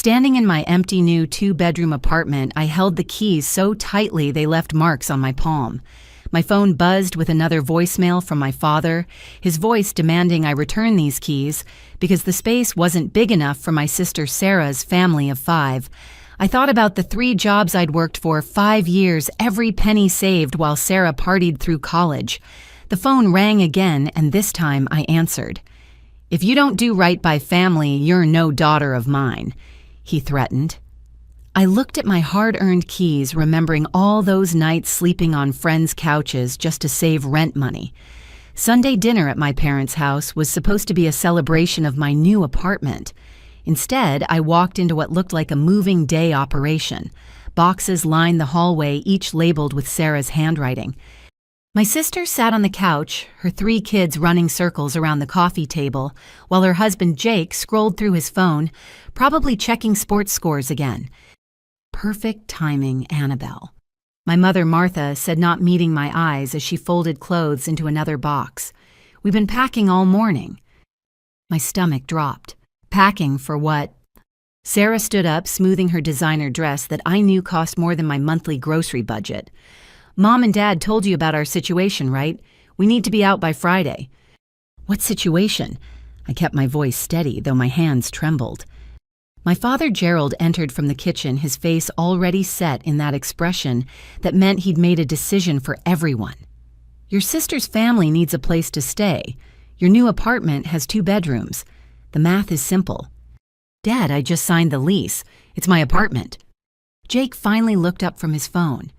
Standing in my empty new two-bedroom apartment, I held the keys so tightly they left marks on my palm. My phone buzzed with another voicemail from my father, his voice demanding I return these keys because the space wasn't big enough for my sister Sarah's family of 5. I thought about the 3 jobs I'd worked for 5 years, every penny saved while Sarah partied through college. The phone rang again, and this time I answered. "If you don't do right by family, you're no daughter of mine," he threatened. I looked at my hard-earned keys, remembering all those nights sleeping on friends' couches just to save rent money. Sunday dinner at my parents' house was supposed to be a celebration of my new apartment. Instead, I walked into what looked like a moving day operation. Boxes lined the hallway, each labeled with Sarah's handwriting. My sister sat on the couch, her 3 kids running circles around the coffee table, while her husband Jake scrolled through his phone, probably checking sports scores again. Perfect timing, Annabel. My mother, Martha, said, not meeting my eyes as she folded clothes into another box. "We've been packing all morning." My stomach dropped. Packing for what? Sarah stood up, smoothing her designer dress that I knew cost more than my monthly grocery budget. "Mom and Dad told you about our situation, right? We need to be out by Friday." "What situation?" I kept my voice steady, though my hands trembled. My father Gerald entered from the kitchen, his face already set in that expression that meant he'd made a decision for everyone. "Your sister's family needs a place to stay. Your new apartment has 2 bedrooms. The math is simple." "Dad, I just signed the lease. It's my apartment." Jake finally looked up from his phone.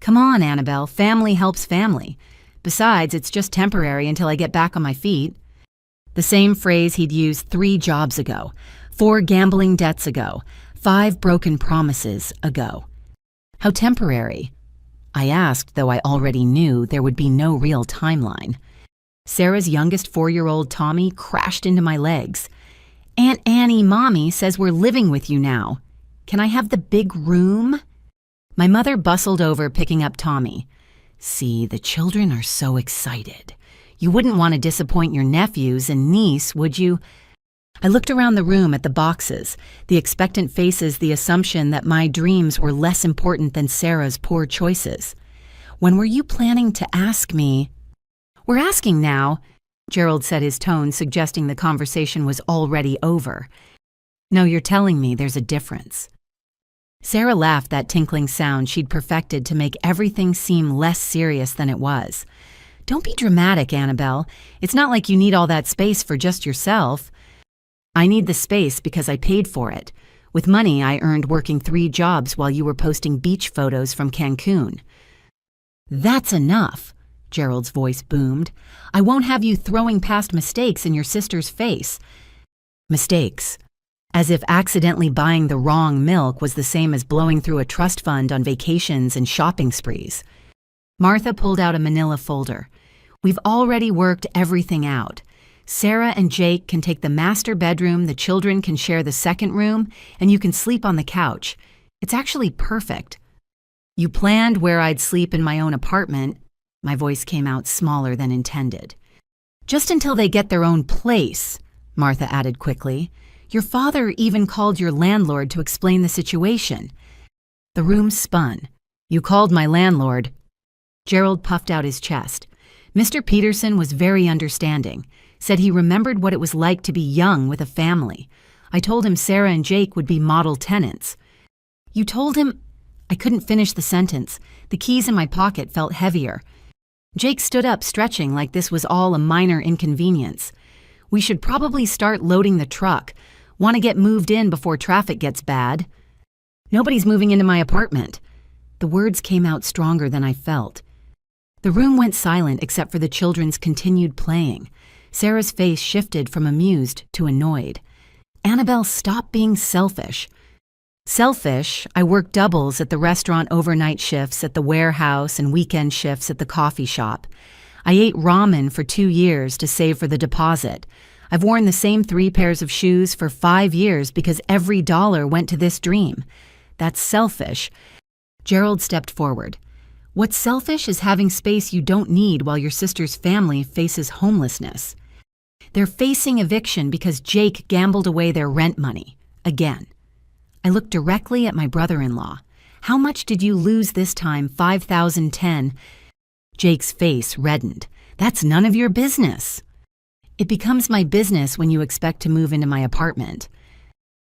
"Come on, Annabel, family helps family. Besides, it's just temporary until I get back on my feet." The same phrase he'd used 3 jobs ago, 4 gambling debts ago, 5 broken promises ago. How temporary? I asked, though I already knew there would be no real timeline. Sarah's youngest 4-year-old Tommy crashed into my legs. "Aunt Annie, Mommy says we're living with you now. Can I have the big room?" My mother bustled over, picking up Tommy. "See, the children are so excited. You wouldn't want to disappoint your nephews and niece, would you?" I looked around the room at the boxes, the expectant faces, the assumption that my dreams were less important than Sarah's poor choices. "When were you planning to ask me?" "We're asking now," Gerald said, his tone suggesting the conversation was already over. "No, you're telling me there's a difference." Sarah laughed, that tinkling sound she'd perfected to make everything seem less serious than it was. "Don't be dramatic, Annabel. It's not like you need all that space for just yourself." "I need the space because I paid for it, with money I earned working 3 jobs while you were posting beach photos from Cancun." "That's enough," Gerald's voice boomed. "I won't have you throwing past mistakes in your sister's face." Mistakes. As if accidentally buying the wrong milk was the same as blowing through a trust fund on vacations and shopping sprees. Martha pulled out a manila folder. "We've already worked everything out. Sarah and Jake can take the master bedroom, the children can share the second room, and you can sleep on the couch. It's actually perfect." "You planned where I'd sleep in my own apartment." My voice came out smaller than intended. "Just until they get their own place," Martha added quickly. "Your father even called your landlord to explain the situation." The room spun. "You called my landlord?" Gerald puffed out his chest. "Mr. Peterson was very understanding. Said he remembered what it was like to be young with a family. I told him Sarah and Jake would be model tenants." "You told him—" I couldn't finish the sentence. The keys in my pocket felt heavier. Jake stood up, stretching like this was all a minor inconvenience. "We should probably start loading the truck. Want to get moved in before traffic gets bad." "Nobody's moving into my apartment." The words came out stronger than I felt. The room went silent except for the children's continued playing. Sarah's face shifted from amused to annoyed. "Annabel, stop being selfish." "Selfish? I work doubles at the restaurant, overnight shifts at the warehouse, and weekend shifts at the coffee shop. I ate ramen for 2 years to save for the deposit. I've worn the same 3 pairs of shoes for 5 years because every dollar went to this dream. That's selfish." Gerald stepped forward. "What's selfish is having space you don't need while your sister's family faces homelessness. They're facing eviction because Jake gambled away their rent money. Again." I looked directly at my brother-in-law. How much did you lose this time? 5,010. Jake's face reddened. That's none of your business. It becomes my business when you expect to move into my apartment.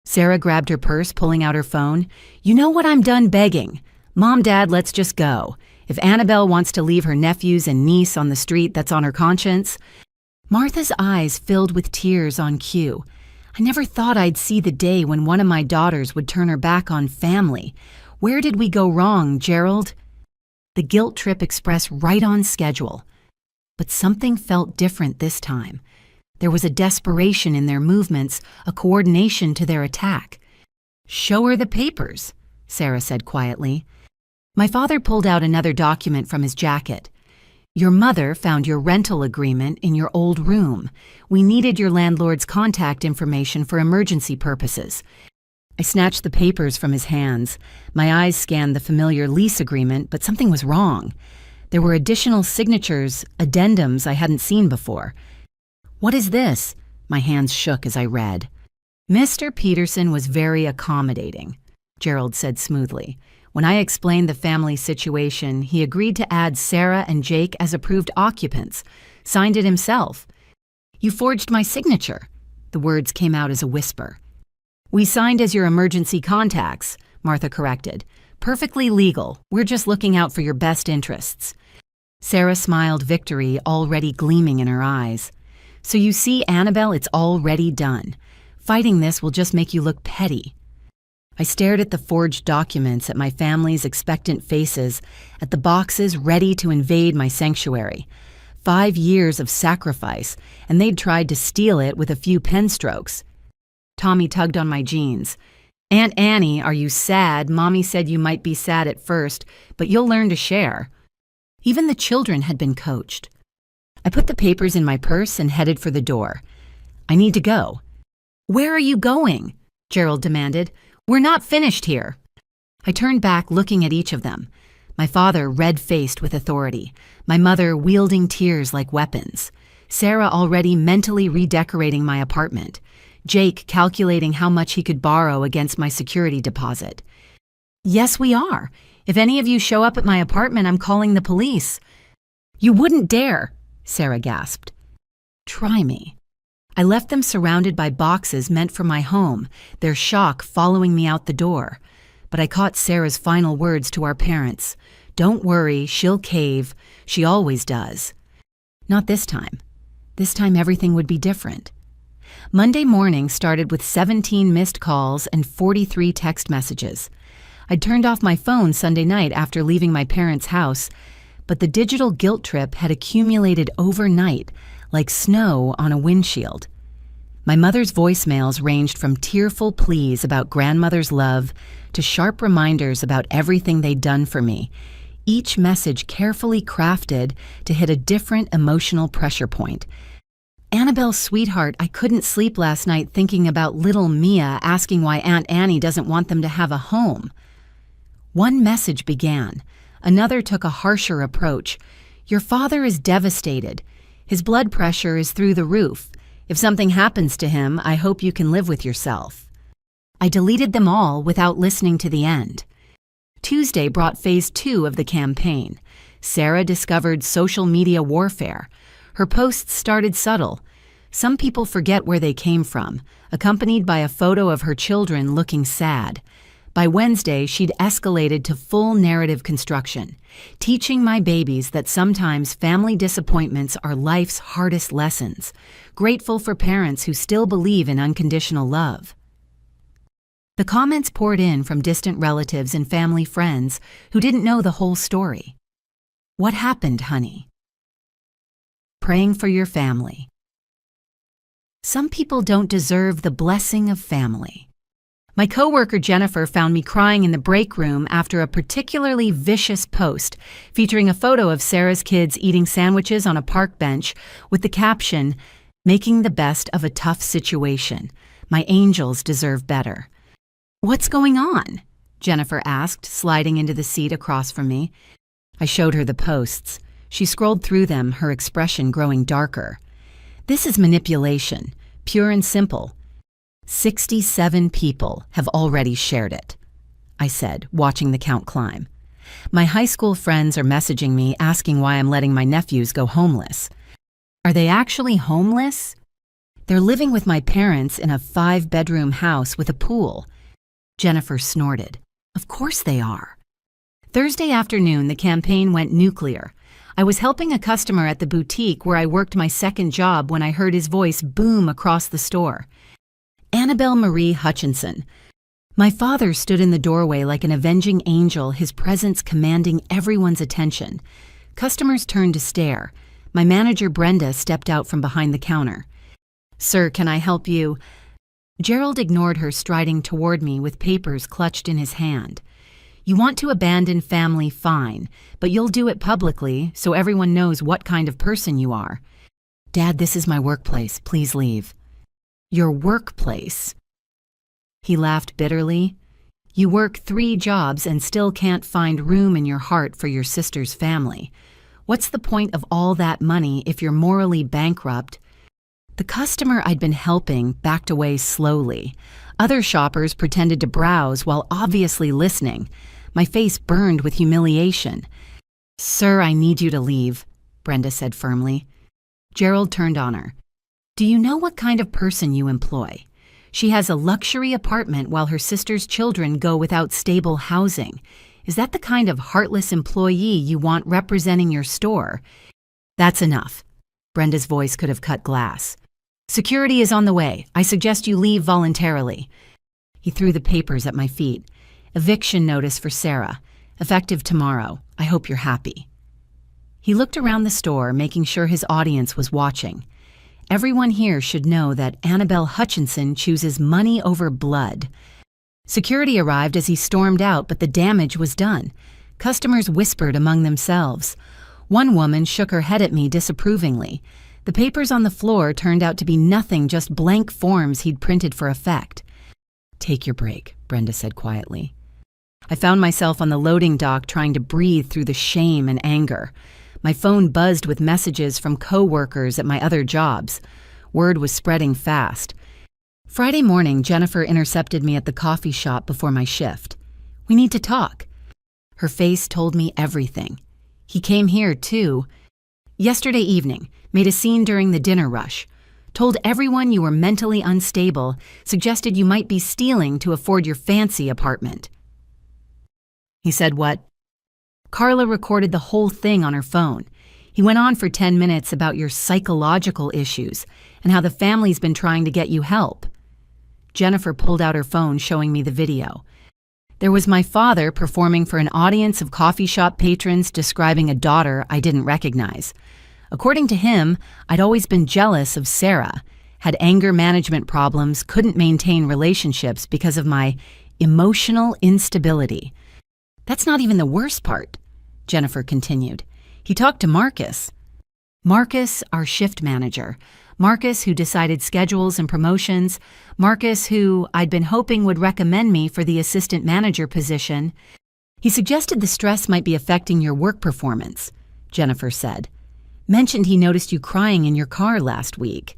Sarah grabbed her purse, pulling out her phone. You know what? I'm done begging. Mom, Dad, let's just go. If Annabel wants to leave her nephews and niece on the street, that's on her conscience. Martha's eyes filled with tears on cue. I never thought I'd see the day when one of my daughters would turn her back on family. Where did we go wrong, Gerald? The guilt trip expressed right on schedule. But something felt different this time. There was a desperation in their movements, a coordination to their attack. Show her the papers, Sarah said quietly. My father pulled out another document from his jacket. Your mother found your rental agreement in your old room. We needed your landlord's contact information for emergency purposes. I snatched the papers from his hands. My eyes scanned the familiar lease agreement, but something was wrong. There were additional signatures, addendums I hadn't seen before. What is this? My hands shook as I read. Mr. Peterson was very accommodating, Gerald said smoothly. When I explained the family situation, he agreed to add Sarah and Jake as approved occupants, signed it himself. You forged my signature. The words came out as a whisper. We signed as your emergency contacts, Martha corrected. Perfectly legal. We're just looking out for your best interests. Sarah smiled victory, already gleaming in her eyes. So you see, Annabel, it's already done. Fighting this will just make you look petty. I stared at the forged documents, at my family's expectant faces, at the boxes ready to invade my sanctuary. 5 years of sacrifice, and they'd tried to steal it with a few pen strokes. Tommy tugged on my jeans. Aunt Annie, are you sad? Mommy said you might be sad at first, but you'll learn to share. Even the children had been coached. I put the papers in my purse and headed for the door. I need to go. Where are you going? Gerald demanded. We're not finished here. I turned back, looking at each of them. My father red-faced with authority, my mother wielding tears like weapons, Sarah already mentally redecorating my apartment, Jake calculating how much he could borrow against my security deposit. Yes, we are. If any of you show up at my apartment, I'm calling the police. You wouldn't dare, Sarah gasped. Try me. I left them surrounded by boxes meant for my home, their shock following me out the door. But I caught Sarah's final words to our parents. Don't worry, she'll cave. She always does. Not this time. This time everything would be different. Monday morning started with 17 missed calls and 43 text messages. I'd turned off my phone Sunday night after leaving my parents' house, but the digital guilt trip had accumulated overnight, like snow on a windshield. My mother's voicemails ranged from tearful pleas about grandmother's love to sharp reminders about everything they'd done for me, each message carefully crafted to hit a different emotional pressure point. Annabel, sweetheart, I couldn't sleep last night thinking about little Mia asking why Aunt Annie doesn't want them to have a home. One message began. Another took a harsher approach. Your father is devastated. His blood pressure is through the roof. If something happens to him, I hope you can live with yourself. I deleted them all without listening to the end. Tuesday brought phase 2 of the campaign. Sarah discovered social media warfare. Her posts started subtle. Some people forget where they came from, accompanied by a photo of her children looking sad. By Wednesday, she'd escalated to full narrative construction, teaching my babies that sometimes family disappointments are life's hardest lessons, grateful for parents who still believe in unconditional love. The comments poured in from distant relatives and family friends who didn't know the whole story. What happened, honey? Praying for your family. Some people don't deserve the blessing of family. My coworker Jennifer found me crying in the break room after a particularly vicious post featuring a photo of Sarah's kids eating sandwiches on a park bench with the caption, "Making the best of a tough situation. My angels deserve better." What's going on? Jennifer asked, sliding into the seat across from me. I showed her the posts. She scrolled through them, her expression growing darker. This is manipulation, pure and simple. "67 people have already shared it," I said, watching the count climb. "My high school friends are messaging me asking why I'm letting my nephews go homeless." "Are they actually homeless?" "They're living with my parents in a 5-bedroom house with a pool." Jennifer snorted. "Of course they are." Thursday afternoon, the campaign went nuclear. I was helping a customer at the boutique where I worked my second job when I heard his voice boom across the store. "Annabel Marie Hutchinson." My father stood in the doorway like an avenging angel, his presence commanding everyone's attention. Customers turned to stare. My manager, Brenda, stepped out from behind the counter. "Sir, can I help you?" Gerald ignored her, striding toward me with papers clutched in his hand. "You want to abandon family, fine, but you'll do it publicly so everyone knows what kind of person you are." "Dad, this is my workplace. Please leave." "Your workplace?" He laughed bitterly. "You work 3 jobs and still can't find room in your heart for your sister's family. What's the point of all that money if you're morally bankrupt?" The customer I'd been helping backed away slowly. Other shoppers pretended to browse while obviously listening. My face burned with humiliation. "Sir, I need you to leave," Brenda said firmly. Gerald turned on her. "Do you know what kind of person you employ? She has a luxury apartment while her sister's children go without stable housing. Is that the kind of heartless employee you want representing your store?" "That's enough." Brenda's voice could have cut glass. "Security is on the way. I suggest you leave voluntarily." He threw the papers at my feet. "Eviction notice for Sarah. Effective tomorrow. I hope you're happy." He looked around the store, making sure his audience was watching. "Everyone here should know that Annabel Hutchinson chooses money over blood." Security arrived as he stormed out, but the damage was done. Customers whispered among themselves. One woman shook her head at me disapprovingly. The papers on the floor turned out to be nothing, just blank forms he'd printed for effect. "Take your break," Brenda said quietly. I found myself on the loading dock trying to breathe through the shame and anger. My phone buzzed with messages from co-workers at my other jobs. Word was spreading fast. Friday morning, Jennifer intercepted me at the coffee shop before my shift. "We need to talk." Her face told me everything. "He came here, too. Yesterday evening, made a scene during the dinner rush. Told everyone you were mentally unstable, suggested you might be stealing to afford your fancy apartment." He said what? "Carla recorded the whole thing on her phone. He went on for 10 minutes about your psychological issues and how the family's been trying to get you help." Jennifer pulled out her phone, showing me the video. There was my father performing for an audience of coffee shop patrons, describing a daughter I didn't recognize. According to him, I'd always been jealous of Sarah, had anger management problems, couldn't maintain relationships because of my emotional instability. "That's not even the worst part," Jennifer continued. "He talked to Marcus." Marcus, our shift manager. Marcus, who decided schedules and promotions. Marcus, who I'd been hoping would recommend me for the assistant manager position. "He suggested the stress might be affecting your work performance," Jennifer said. "Mentioned he noticed you crying in your car last week."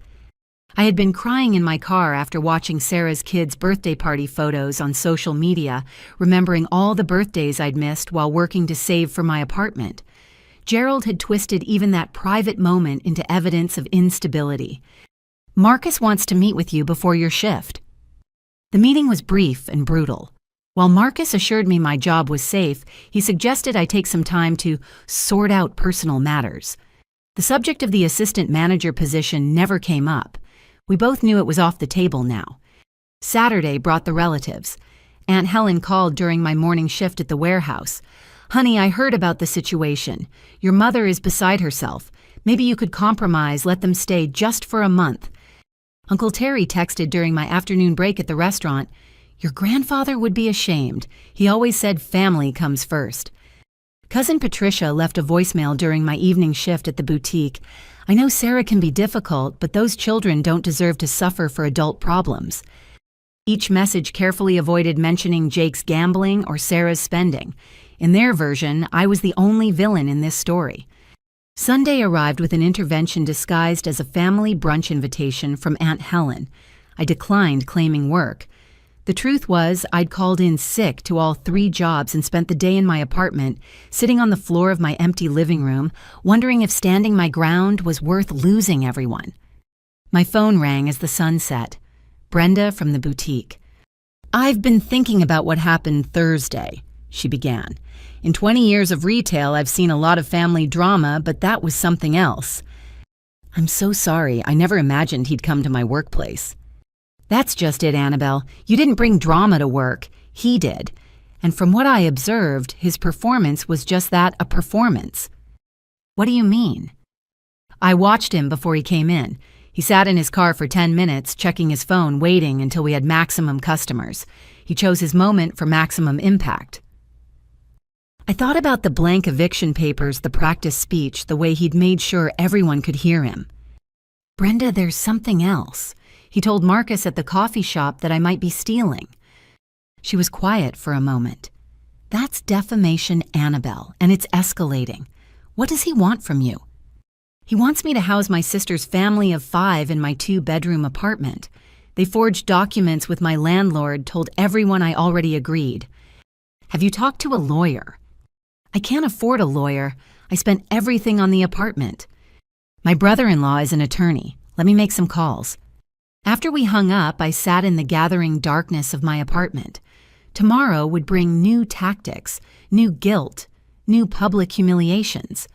I had been crying in my car after watching Sarah's kids' birthday party photos on social media, remembering all the birthdays I'd missed while working to save for my apartment. Gerald had twisted even that private moment into evidence of instability. "Marcus wants to meet with you before your shift." The meeting was brief and brutal. While Marcus assured me my job was safe, he suggested I take some time to sort out personal matters. The subject of the assistant manager position never came up. We both knew it was off the table now. Saturday brought the relatives. Aunt Helen called during my morning shift at the warehouse. "Honey, I heard about the situation. Your mother is beside herself. Maybe you could compromise, let them stay just for a month." Uncle Terry texted during my afternoon break at the restaurant, "Your grandfather would be ashamed. He always said family comes first." Cousin Patricia left a voicemail during my evening shift at the boutique. "I know Sarah can be difficult, but those children don't deserve to suffer for adult problems." Each message carefully avoided mentioning Jake's gambling or Sarah's spending. In their version, I was the only villain in this story. Sunday arrived with an intervention disguised as a family brunch invitation from Aunt Helen. I declined claiming work. The truth was, I'd called in sick to all 3 jobs and spent the day in my apartment, sitting on the floor of my empty living room, wondering if standing my ground was worth losing everyone. My phone rang as the sun set. Brenda from the boutique. "I've been thinking about what happened Thursday," she began. "In 20 years of retail, I've seen a lot of family drama, but that was something else." "I'm so sorry. I never imagined he'd come to my workplace." "That's just it, Annabel. You didn't bring drama to work. He did. And from what I observed, his performance was just that, a performance." "What do you mean?" "I watched him before he came in. He sat in his car for 10 minutes, checking his phone, waiting until we had maximum customers. He chose his moment for maximum impact." I thought about the blank eviction papers, the practice speech, the way he'd made sure everyone could hear him. "Brenda, there's something else. He told Marcus at the coffee shop that I might be stealing." She was quiet for a moment. "That's defamation, Annabel, and it's escalating. What does he want from you?" "He wants me to house my sister's family of 5 in my 2-bedroom apartment. They forged documents with my landlord, told everyone I already agreed." "Have you talked to a lawyer?" "I can't afford a lawyer. I spent everything on the apartment." "My brother-in-law is an attorney. Let me make some calls." After we hung up, I sat in the gathering darkness of my apartment. Tomorrow would bring new tactics, new guilt, new public humiliations.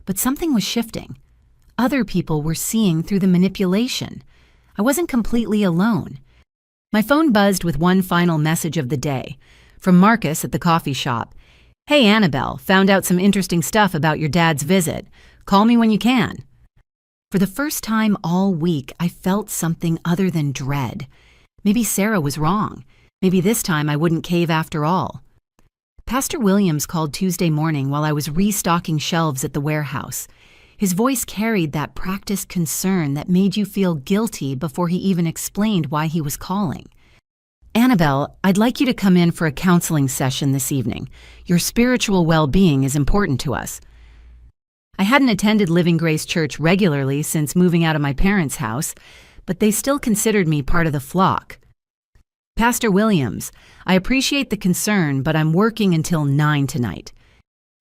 But something was shifting. Other people were seeing through the manipulation. I wasn't completely alone. My phone buzzed with one final message of the day, from Marcus at the coffee shop. "Hey, Annabel, found out some interesting stuff about your dad's visit. Call me when you can." For the first time all week, I felt something other than dread. Maybe Sarah was wrong. Maybe this time I wouldn't cave after all. Pastor Williams called Tuesday morning while I was restocking shelves at the warehouse. His voice carried that practiced concern that made you feel guilty before he even explained why he was calling. "Annabel, I'd like you to come in for a counseling session this evening. Your spiritual well-being is important to us." I hadn't attended Living Grace Church regularly since moving out of my parents' house, but they still considered me part of the flock. "Pastor Williams, I appreciate the concern, but I'm working until 9 tonight."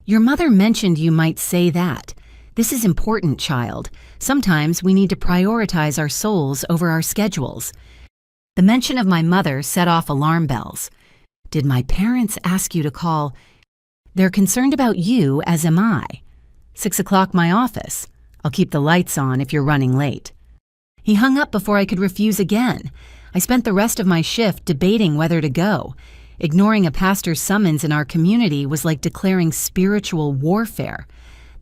"Your mother mentioned you might say that. This is important, child. Sometimes we need to prioritize our souls over our schedules." The mention of my mother set off alarm bells. "Did my parents ask you to call?" "They're concerned about you, as am I." 6 o'clock my office. "I'll keep the lights on if you're running late." He hung up before I could refuse again. I spent the rest of my shift debating whether to go. Ignoring a pastor's summons in our community was like declaring spiritual warfare.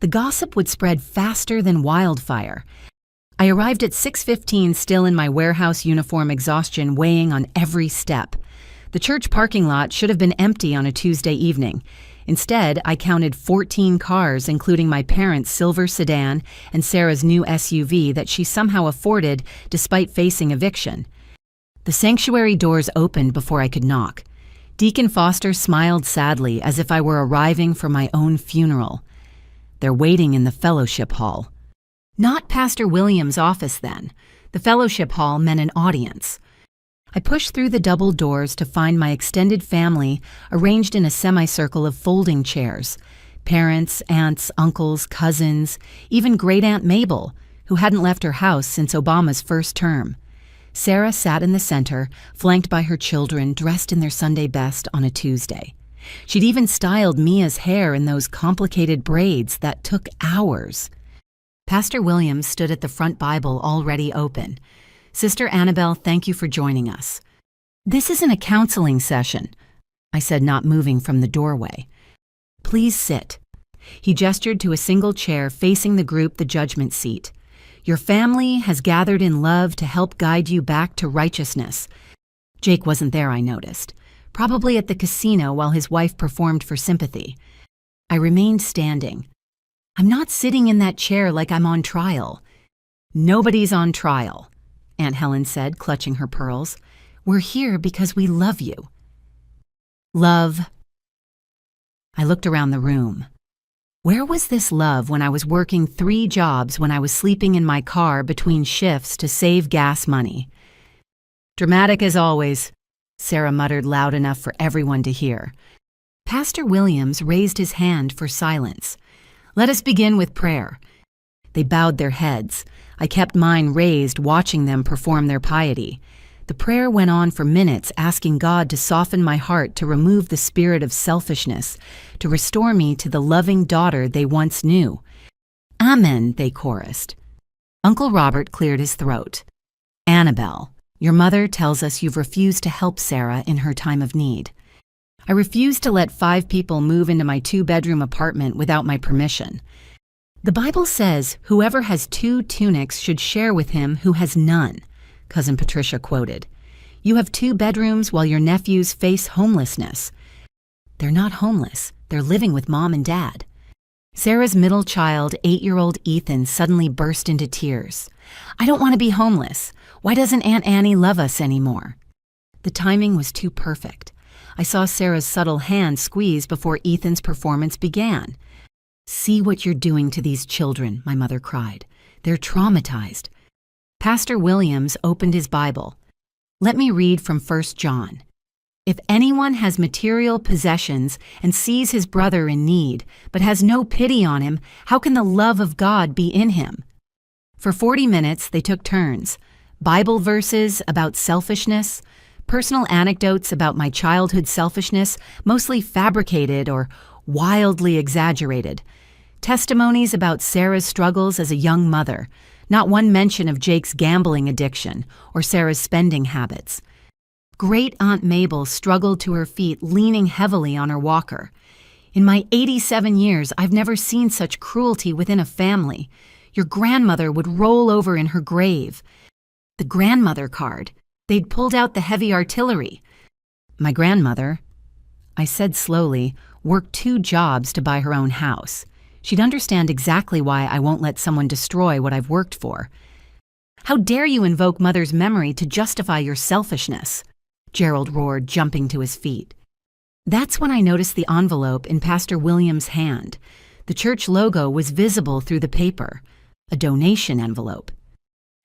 The gossip would spread faster than wildfire. I arrived at 6:15 still in my warehouse uniform, exhaustion weighing on every step. The church parking lot should have been empty on a Tuesday evening. Instead, I counted 14 cars, including my parents' silver sedan and Sarah's new SUV that she somehow afforded despite facing eviction. The sanctuary doors opened before I could knock. Deacon Foster smiled sadly as if I were arriving for my own funeral. "They're waiting in the fellowship hall." Not Pastor Williams' office, then. The fellowship hall meant an audience. I pushed through the double doors to find my extended family arranged in a semicircle of folding chairs. Parents, aunts, uncles, cousins, even great-aunt Mabel, who hadn't left her house since Obama's first term. Sarah sat in the center, flanked by her children dressed in their Sunday best on a Tuesday. She'd even styled Mia's hair in those complicated braids that took hours. Pastor Williams stood at the front Bible already open. "Sister Annabel, thank you for joining us." "This isn't a counseling session," I said, not moving from the doorway. "Please sit." He gestured to a single chair facing the group, the judgment seat. "Your family has gathered in love to help guide you back to righteousness." Jake wasn't there, I noticed. Probably at the casino while his wife performed for sympathy. I remained standing. "I'm not sitting in that chair like I'm on trial." "Nobody's on trial," Aunt Helen said, clutching her pearls. "We're here because we love you." Love. I looked around the room. Where was this love when I was working 3 jobs, when I was sleeping in my car between shifts to save gas money? Dramatic as always, Sarah muttered loud enough for everyone to hear. Pastor Williams raised his hand for silence. Let us begin with prayer. They bowed their heads. I kept mine raised, watching them perform their piety. The prayer went on for minutes, asking God to soften my heart, to remove the spirit of selfishness, to restore me to the loving daughter they once knew. Amen, they chorused. Uncle Robert cleared his throat. Annabel, your mother tells us you've refused to help Sarah in her time of need. I refused to let 5 people move into my 2-bedroom apartment without my permission. The Bible says whoever has 2 tunics should share with him who has none, Cousin Patricia quoted. You have 2 bedrooms while your nephews face homelessness. They're not homeless. They're living with Mom and Dad. Sarah's middle child, 8-year-old Ethan, suddenly burst into tears. I don't want to be homeless. Why doesn't Aunt Annie love us anymore? The timing was too perfect. I saw Sarah's subtle hand squeeze before Ethan's performance began. See what you're doing to these children, my mother cried. They're traumatized. Pastor Williams opened his Bible. Let me read from 1 John. If anyone has material possessions and sees his brother in need, but has no pity on him, how can the love of God be in him? For 40 minutes, they took turns. Bible verses about selfishness, personal anecdotes about my childhood selfishness, mostly fabricated or wildly exaggerated. Testimonies about Sarah's struggles as a young mother, not one mention of Jake's gambling addiction or Sarah's spending habits. Great Aunt Mabel struggled to her feet, leaning heavily on her walker. In my 87 years, I've never seen such cruelty within a family. Your grandmother would roll over in her grave. The grandmother card. They'd pulled out the heavy artillery. My grandmother, I said slowly, worked 2 jobs to buy her own house. She'd understand exactly why I won't let someone destroy what I've worked for. How dare you invoke Mother's memory to justify your selfishness? Gerald roared, jumping to his feet. That's when I noticed the envelope in Pastor Williams' hand. The church logo was visible through the paper, a donation envelope.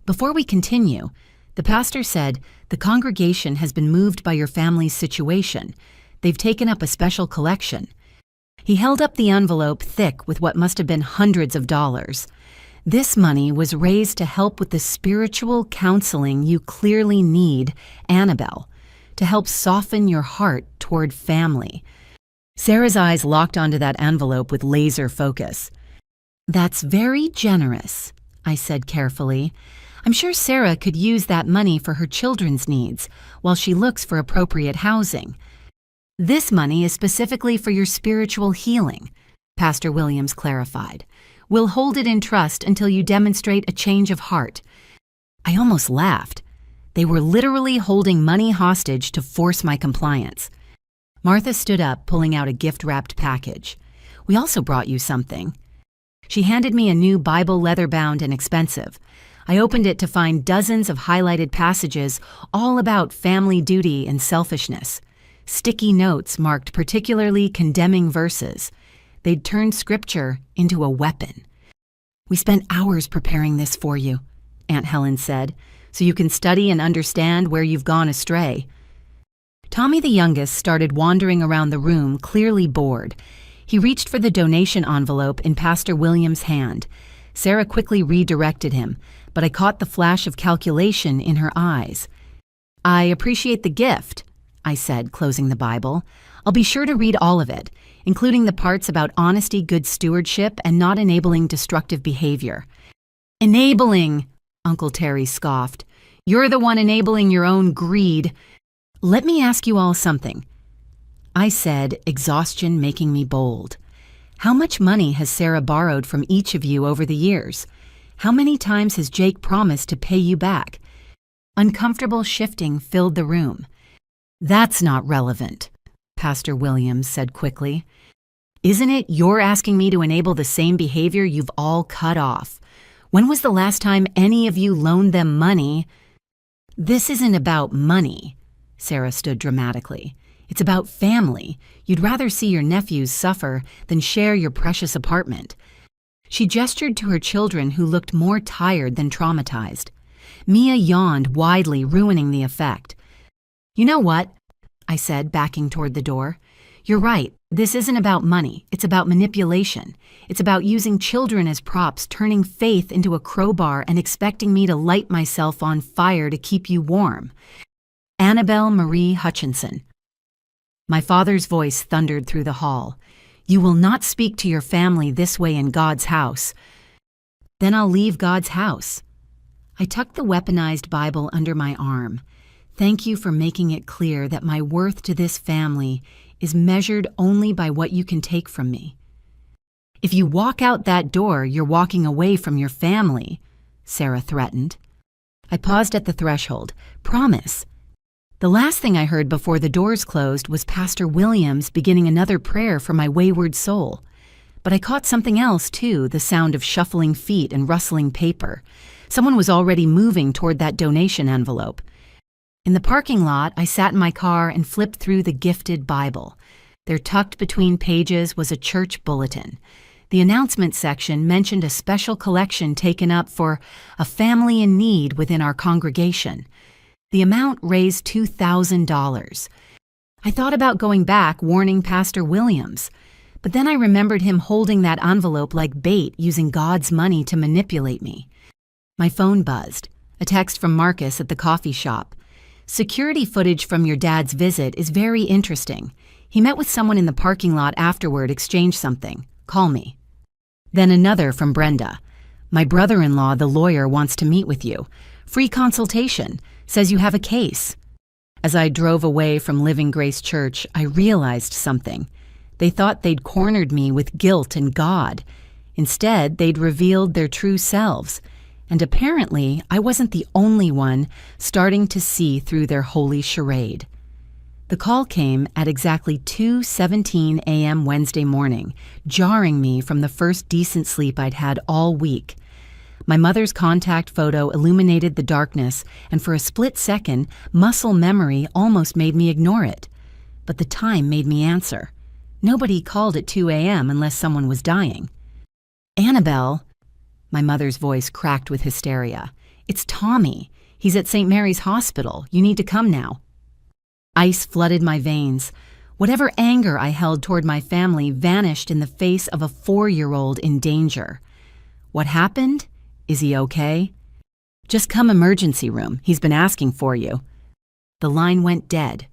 Before we continue, the pastor said, the congregation has been moved by your family's situation. They've taken up a special collection. He held up the envelope thick with what must have been hundreds of dollars. This money was raised to help with the spiritual counseling you clearly need, Annabel, to help soften your heart toward family. Sarah's eyes locked onto that envelope with laser focus. That's very generous, I said carefully. I'm sure Sarah could use that money for her children's needs while she looks for appropriate housing. This money is specifically for your spiritual healing, Pastor Williams clarified. We'll hold it in trust until you demonstrate a change of heart. I almost laughed. They were literally holding money hostage to force my compliance. Martha stood up, pulling out a gift-wrapped package. We also brought you something. She handed me a new Bible, leather-bound and expensive. I opened it to find dozens of highlighted passages all about family duty and selfishness. Sticky notes marked particularly condemning verses. They'd turned scripture into a weapon. We spent hours preparing this for you, Aunt Helen said, so you can study and understand where you've gone astray. Tommy, the youngest, started wandering around the room, clearly bored. He reached for the donation envelope in Pastor Williams' hand. Sarah quickly redirected him, but I caught the flash of calculation in her eyes. I appreciate the gift, I said, closing the Bible. I'll be sure to read all of it, including the parts about honesty, good stewardship, and not enabling destructive behavior. Enabling, Uncle Terry scoffed. You're the one enabling your own greed. Let me ask you all something, I said, exhaustion making me bold. How much money has Sarah borrowed from each of you over the years? How many times has Jake promised to pay you back? Uncomfortable shifting filled the room. That's not relevant, Pastor Williams said quickly. Isn't it you're asking me to enable the same behavior you've all cut off? When was the last time any of you loaned them money? This isn't about money, Sarah stood dramatically. It's about family. You'd rather see your nephews suffer than share your precious apartment. She gestured to her children who looked more tired than traumatized. Mia yawned widely, ruining the effect. "You know what?" I said, backing toward the door. "You're right. This isn't about money. It's about manipulation. It's about using children as props, turning faith into a crowbar and expecting me to light myself on fire to keep you warm." Annabel Marie Hutchinson. My father's voice thundered through the hall. "You will not speak to your family this way in God's house." "Then I'll leave God's house." I tucked the weaponized Bible under my arm. "Thank you for making it clear that my worth to this family is measured only by what you can take from me. If you walk out that door, you're walking away from your family," Sarah threatened. I paused at the threshold. "Promise." The last thing I heard before the doors closed was Pastor Williams beginning another prayer for my wayward soul. But I caught something else, too, the sound of shuffling feet and rustling paper. Someone was already moving toward that donation envelope. In the parking lot, I sat in my car and flipped through the gifted Bible. There, tucked between pages, was a church bulletin. The announcement section mentioned a special collection taken up for a family in need within our congregation. The amount raised $2,000. I thought about going back, warning Pastor Williams, but then I remembered him holding that envelope like bait, using God's money to manipulate me. My phone buzzed. A text from Marcus at the coffee shop. "Security footage from your dad's visit is very interesting. He met with someone in the parking lot afterward, exchanged something. Call me." Then another from Brenda. "My brother-in-law, the lawyer, wants to meet with you. Free consultation. Says you have a case." As I drove away from Living Grace Church, I realized something. They thought they'd cornered me with guilt and God. Instead, they'd revealed their true selves. And apparently, I wasn't the only one starting to see through their holy charade. The call came at exactly 2:17 a.m. Wednesday morning, jarring me from the first decent sleep I'd had all week. My mother's contact photo illuminated the darkness, and for a split second, muscle memory almost made me ignore it. But the time made me answer. Nobody called at 2 a.m. unless someone was dying. "Annabel," my mother's voice cracked with hysteria. "It's Tommy. He's at St. Mary's Hospital. You need to come now." Ice flooded my veins. Whatever anger I held toward my family vanished in the face of a 4-year-old in danger. "What happened? Is he okay?" "Just come emergency room. He's been asking for you." The line went dead.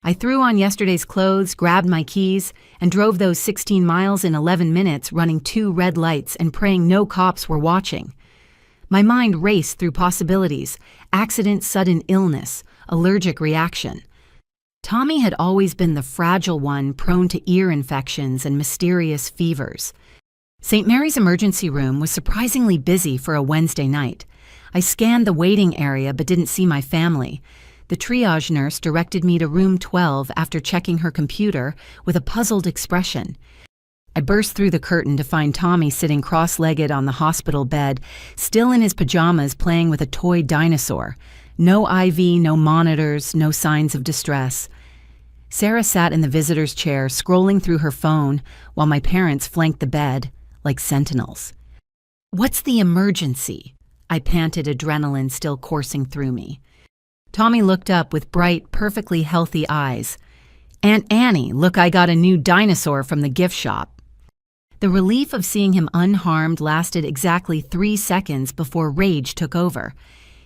I threw on yesterday's clothes, grabbed my keys, and drove those 16 miles in 11 minutes, running 2 red lights and praying no cops were watching. My mind raced through possibilities: accident, sudden illness, allergic reaction. Tommy had always been the fragile one, prone to ear infections and mysterious fevers. St. Mary's emergency room was surprisingly busy for a Wednesday night. I scanned the waiting area but didn't see my family. The triage nurse directed me to room 12 after checking her computer with a puzzled expression. I burst through the curtain to find Tommy sitting cross-legged on the hospital bed, still in his pajamas playing with a toy dinosaur. No IV, no monitors, no signs of distress. Sarah sat in the visitor's chair, scrolling through her phone, while my parents flanked the bed like sentinels. "What's the emergency?" I panted, adrenaline still coursing through me. Tommy looked up with bright, perfectly healthy eyes. "Aunt Annie, look, I got a new dinosaur from the gift shop." The relief of seeing him unharmed lasted exactly 3 seconds before rage took over.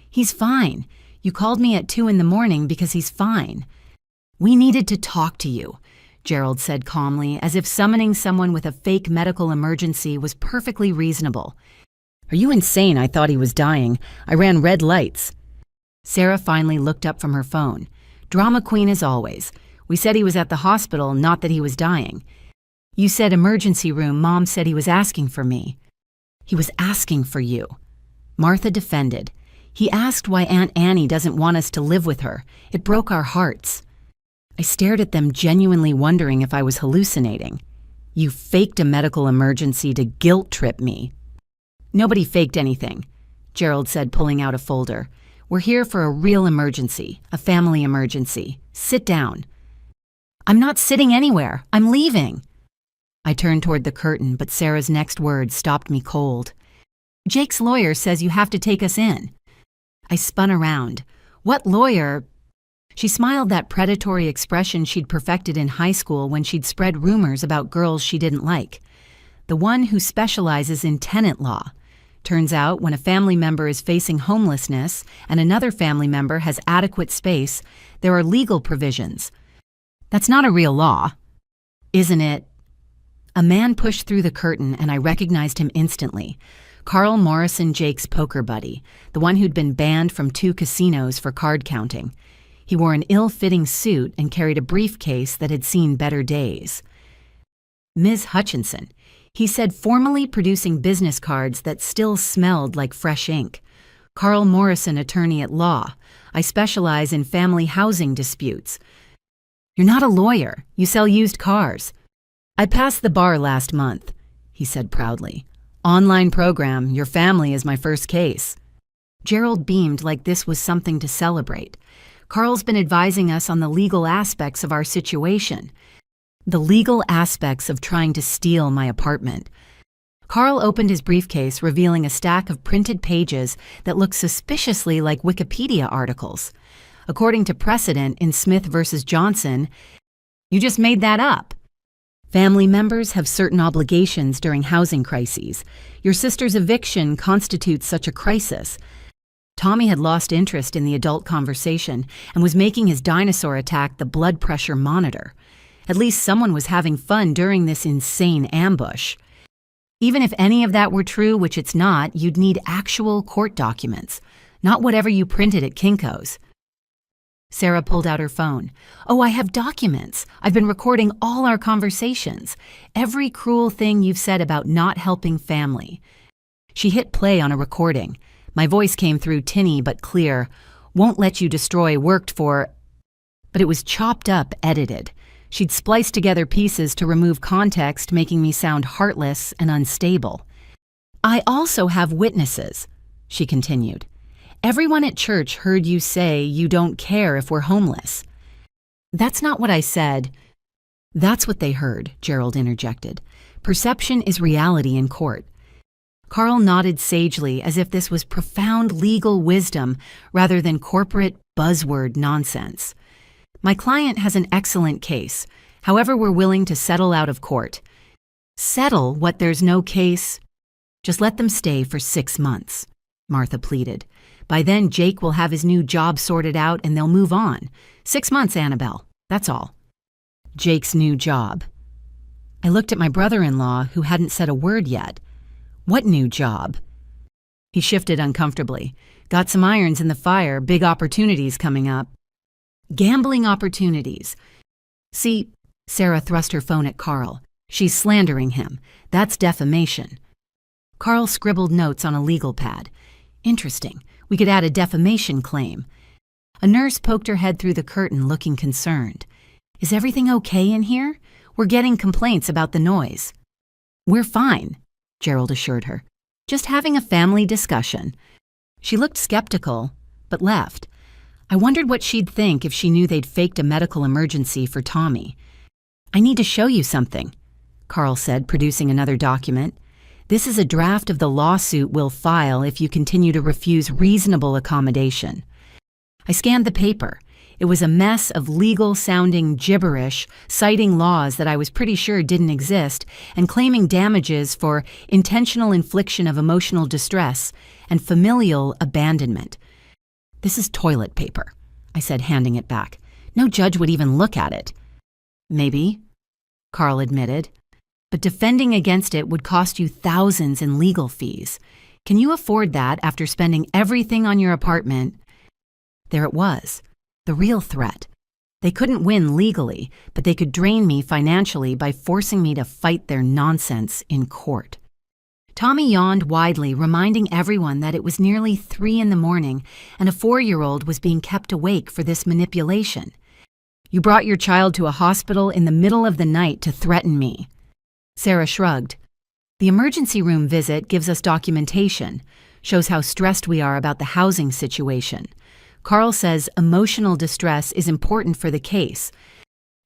"He's fine. You called me at 2 in the morning because he's fine." "We needed to talk to you," Gerald said calmly, as if summoning someone with a fake medical emergency was perfectly reasonable. "Are you insane? I thought he was dying. I ran red lights." Sarah finally looked up from her phone. "Drama queen as always. We said he was at the hospital, not that he was dying. You said emergency room. Mom said he was asking for me." "He was asking for you." Martha defended. "He asked why Aunt Annie doesn't want us to live with her. It broke our hearts." I stared at them, genuinely wondering if I was hallucinating. "You faked a medical emergency to guilt trip me." "Nobody faked anything," Gerald said, pulling out a folder. "We're here for a real emergency, a family emergency. Sit down." "I'm not sitting anywhere. I'm leaving." I turned toward the curtain, but Sarah's next words stopped me cold. "Jake's lawyer says you have to take us in." I spun around. What lawyer? She smiled that predatory expression she'd perfected in high school when she'd spread rumors about girls she didn't like. The one who specializes in tenant law. Turns out when a family member is facing homelessness and another family member has adequate space, there are legal provisions. That's not a real law, isn't it? A man pushed through the curtain and I recognized him instantly. Carl Morrison, Jake's poker buddy, the one who'd been banned from 2 casinos for card counting. He wore an ill-fitting suit and carried a briefcase that had seen better days. Ms. Hutchinson, he said, formally producing business cards that still smelled like fresh ink. Carl Morrison, attorney at law. I specialize in family housing disputes. You're not a lawyer. You sell used cars. I passed the bar last month, he said proudly. Online program, your family is my first case. Gerald beamed like this was something to celebrate. Carl's been advising us on the legal aspects of our situation. The legal aspects of trying to steal my apartment. Carl opened his briefcase, revealing a stack of printed pages that looked suspiciously like Wikipedia articles. According to precedent in Smith versus Johnson, you just made that up. Family members have certain obligations during housing crises. Your sister's eviction constitutes such a crisis. Tommy had lost interest in the adult conversation and was making his dinosaur attack the blood pressure monitor. At least someone was having fun during this insane ambush. Even if any of that were true, which it's not, you'd need actual court documents, not whatever you printed at Kinko's. Sarah pulled out her phone. Oh, I have documents. I've been recording all our conversations. Every cruel thing you've said about not helping family. She hit play on a recording. My voice came through tinny but clear. Won't let you destroy worked for... But it was chopped up, edited. She'd spliced together pieces to remove context, making me sound heartless and unstable. I also have witnesses, she continued. Everyone at church heard you say you don't care if we're homeless. That's not what I said. That's what they heard, Gerald interjected. Perception is reality in court. Carl nodded sagely as if this was profound legal wisdom rather than corporate buzzword nonsense. My client has an excellent case. However, we're willing to settle out of court. Settle what there's no case? Just let them stay for 6 months, Martha pleaded. By then, Jake will have his new job sorted out and they'll move on. 6 months, Annabel. That's all. Jake's new job. I looked at my brother-in-law, who hadn't said a word yet. What new job? He shifted uncomfortably. Got some irons in the fire, big opportunities coming up. Gambling opportunities. See, Sarah thrust her phone at Carl. She's slandering him. That's defamation. Carl scribbled notes on a legal pad. Interesting. We could add a defamation claim. A nurse poked her head through the curtain, looking concerned. Is everything okay in here? We're getting complaints about the noise. We're fine, Gerald assured her. Just having a family discussion. She looked skeptical, but left. I wondered what she'd think if she knew they'd faked a medical emergency for Tommy. I need to show you something, Carl said, producing another document. This is a draft of the lawsuit we'll file if you continue to refuse reasonable accommodation. I scanned the paper. It was a mess of legal-sounding gibberish, citing laws that I was pretty sure didn't exist, and claiming damages for intentional infliction of emotional distress and familial abandonment. This is toilet paper, I said, handing it back. No judge would even look at it. Maybe, Carl admitted. But defending against it would cost you thousands in legal fees. Can you afford that after spending everything on your apartment? There it was, the real threat. They couldn't win legally, but they could drain me financially by forcing me to fight their nonsense in court. Tommy yawned widely, reminding everyone that it was nearly 3 a.m. and a 4-year-old was being kept awake for this manipulation. You brought your child to a hospital in the middle of the night to threaten me. Sarah shrugged. The emergency room visit gives us documentation, shows how stressed we are about the housing situation. Carl says emotional distress is important for the case.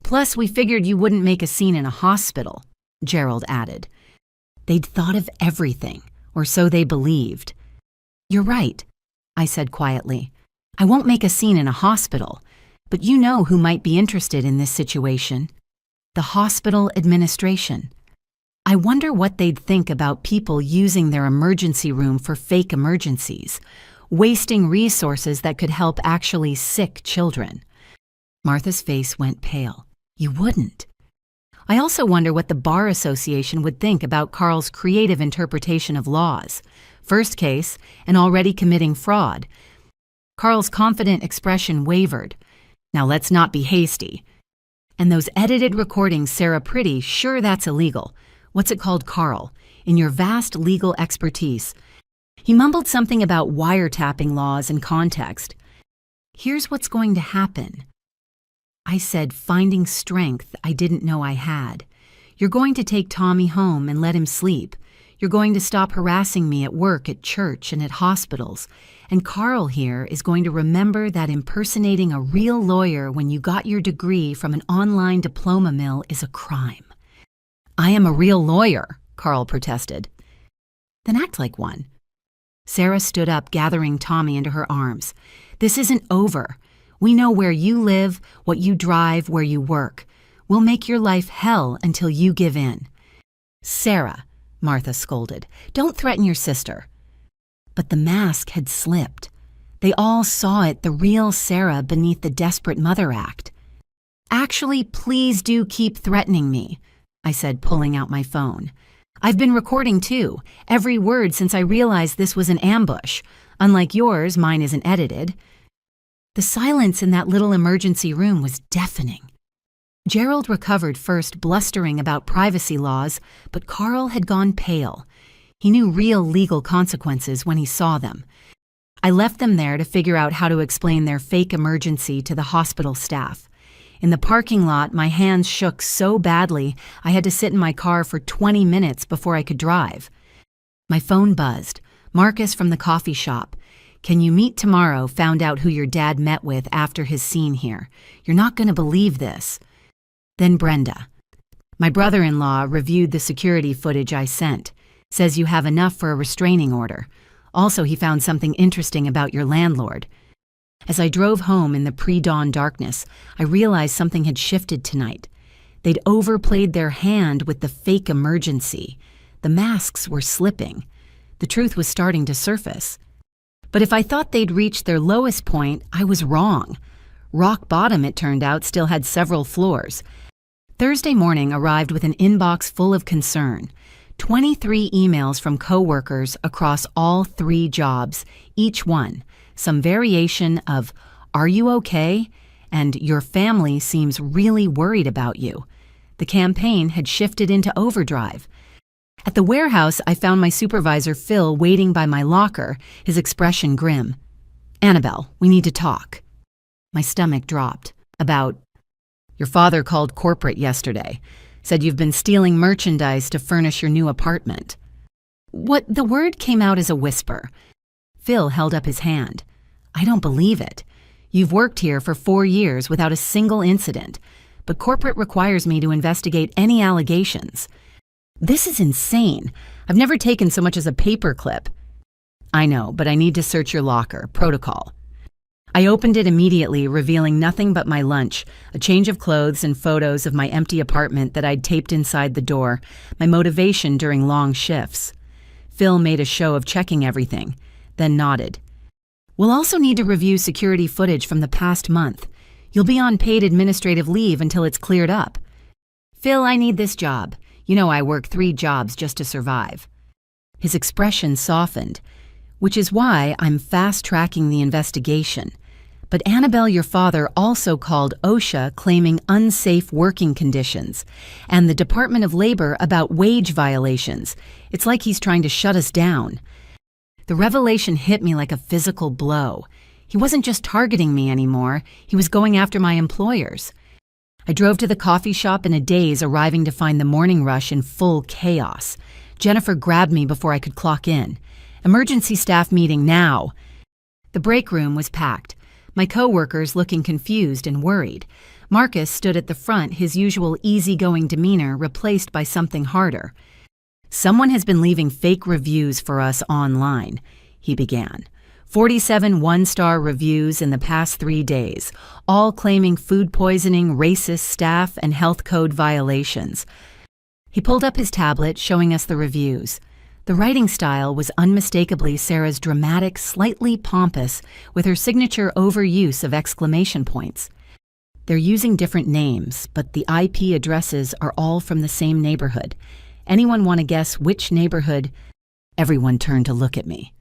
Plus, we figured you wouldn't make a scene in a hospital, Gerald added. They'd thought of everything, or so they believed. You're right. I said quietly. I won't make a scene in a hospital, but you know who might be interested in this situation. The hospital administration. I wonder what they'd think about people using their emergency room for fake emergencies, wasting resources that could help actually sick children. Martha's face went pale. You wouldn't. I also wonder what the Bar Association would think about Carl's creative interpretation of laws. First case, and already committing fraud. Carl's confident expression wavered. Now let's not be hasty. And those edited recordings, Sarah Pretty, sure that's illegal. What's it called, Carl? In your vast legal expertise. He mumbled something about wiretapping laws and context. Here's what's going to happen. I said, finding strength I didn't know I had. You're going to take Tommy home and let him sleep. You're going to stop harassing me at work, at church, and at hospitals. And Carl here is going to remember that impersonating a real lawyer when you got your degree from an online diploma mill is a crime. I am a real lawyer, Carl protested. Then act like one. Sarah stood up, gathering Tommy into her arms. This isn't over. We know where you live, what you drive, where you work. We'll make your life hell until you give in. Sarah, Martha scolded, don't threaten your sister. But the mask had slipped. They all saw it, the real Sarah beneath the desperate mother act. Actually, please do keep threatening me, I said, pulling out my phone. I've been recording too, every word since I realized this was an ambush. Unlike yours, mine isn't edited. The silence in that little emergency room was deafening. Gerald recovered first, blustering about privacy laws, but Carl had gone pale. He knew real legal consequences when he saw them. I left them there to figure out how to explain their fake emergency to the hospital staff. In the parking lot, my hands shook so badly I had to sit in my car for 20 minutes before I could drive. My phone buzzed. Marcus from the coffee shop. Can you meet tomorrow? Found out who your dad met with after his scene here. You're not going to believe this. Then Brenda. My brother-in-law reviewed the security footage I sent. Says you have enough for a restraining order. Also, he found something interesting about your landlord. As I drove home in the pre-dawn darkness, I realized something had shifted tonight. They'd overplayed their hand with the fake emergency. The masks were slipping. The truth was starting to surface. But if I thought they'd reached their lowest point, I was wrong. Rock bottom, it turned out, still had several floors. Thursday morning arrived with an inbox full of concern. 23 emails from coworkers across all 3 jobs, each one some variation of, "Are you okay?" and "Your family seems really worried about you." The campaign had shifted into overdrive. At the warehouse, I found my supervisor, Phil, waiting by my locker, his expression grim. "Annabel, we need to talk." My stomach dropped. About, "Your father called corporate yesterday. Said you've been stealing merchandise to furnish your new apartment." What? The word came out as a whisper. Phil held up his hand. "I don't believe it. You've worked here for 4 years without a single incident, but corporate requires me to investigate any allegations. This is insane. I've never taken so much as a paperclip." "I know, but I need to search your locker. Protocol." I opened it immediately, revealing nothing but my lunch, a change of clothes and photos of my empty apartment that I'd taped inside the door, my motivation during long shifts. Phil made a show of checking everything, then nodded. "We'll also need to review security footage from the past month. You'll be on paid administrative leave until it's cleared up." "Phil, I need this job. You know I work 3 jobs just to survive." His expression softened, which is why I'm fast-tracking the investigation. But Annabel, your father, also called OSHA claiming unsafe working conditions, and the Department of Labor about wage violations. It's like he's trying to shut us down. The revelation hit me like a physical blow. He wasn't just targeting me anymore, he was going after my employers. I drove to the coffee shop in a daze, arriving to find the morning rush in full chaos. Jennifer grabbed me before I could clock in. "Emergency staff meeting now." The break room was packed, my co-workers looking confused and worried. Marcus stood at the front, his usual easygoing demeanor replaced by something harder. "Someone has been leaving fake reviews for us online," he began. 47 one-star reviews in the past 3 days, all claiming food poisoning, racist staff, and health code violations. He pulled up his tablet, showing us the reviews. The writing style was unmistakably Sarah's dramatic, slightly pompous, with her signature overuse of exclamation points. They're using different names, but the IP addresses are all from the same neighborhood. Anyone want to guess which neighborhood? Everyone turned to look at me.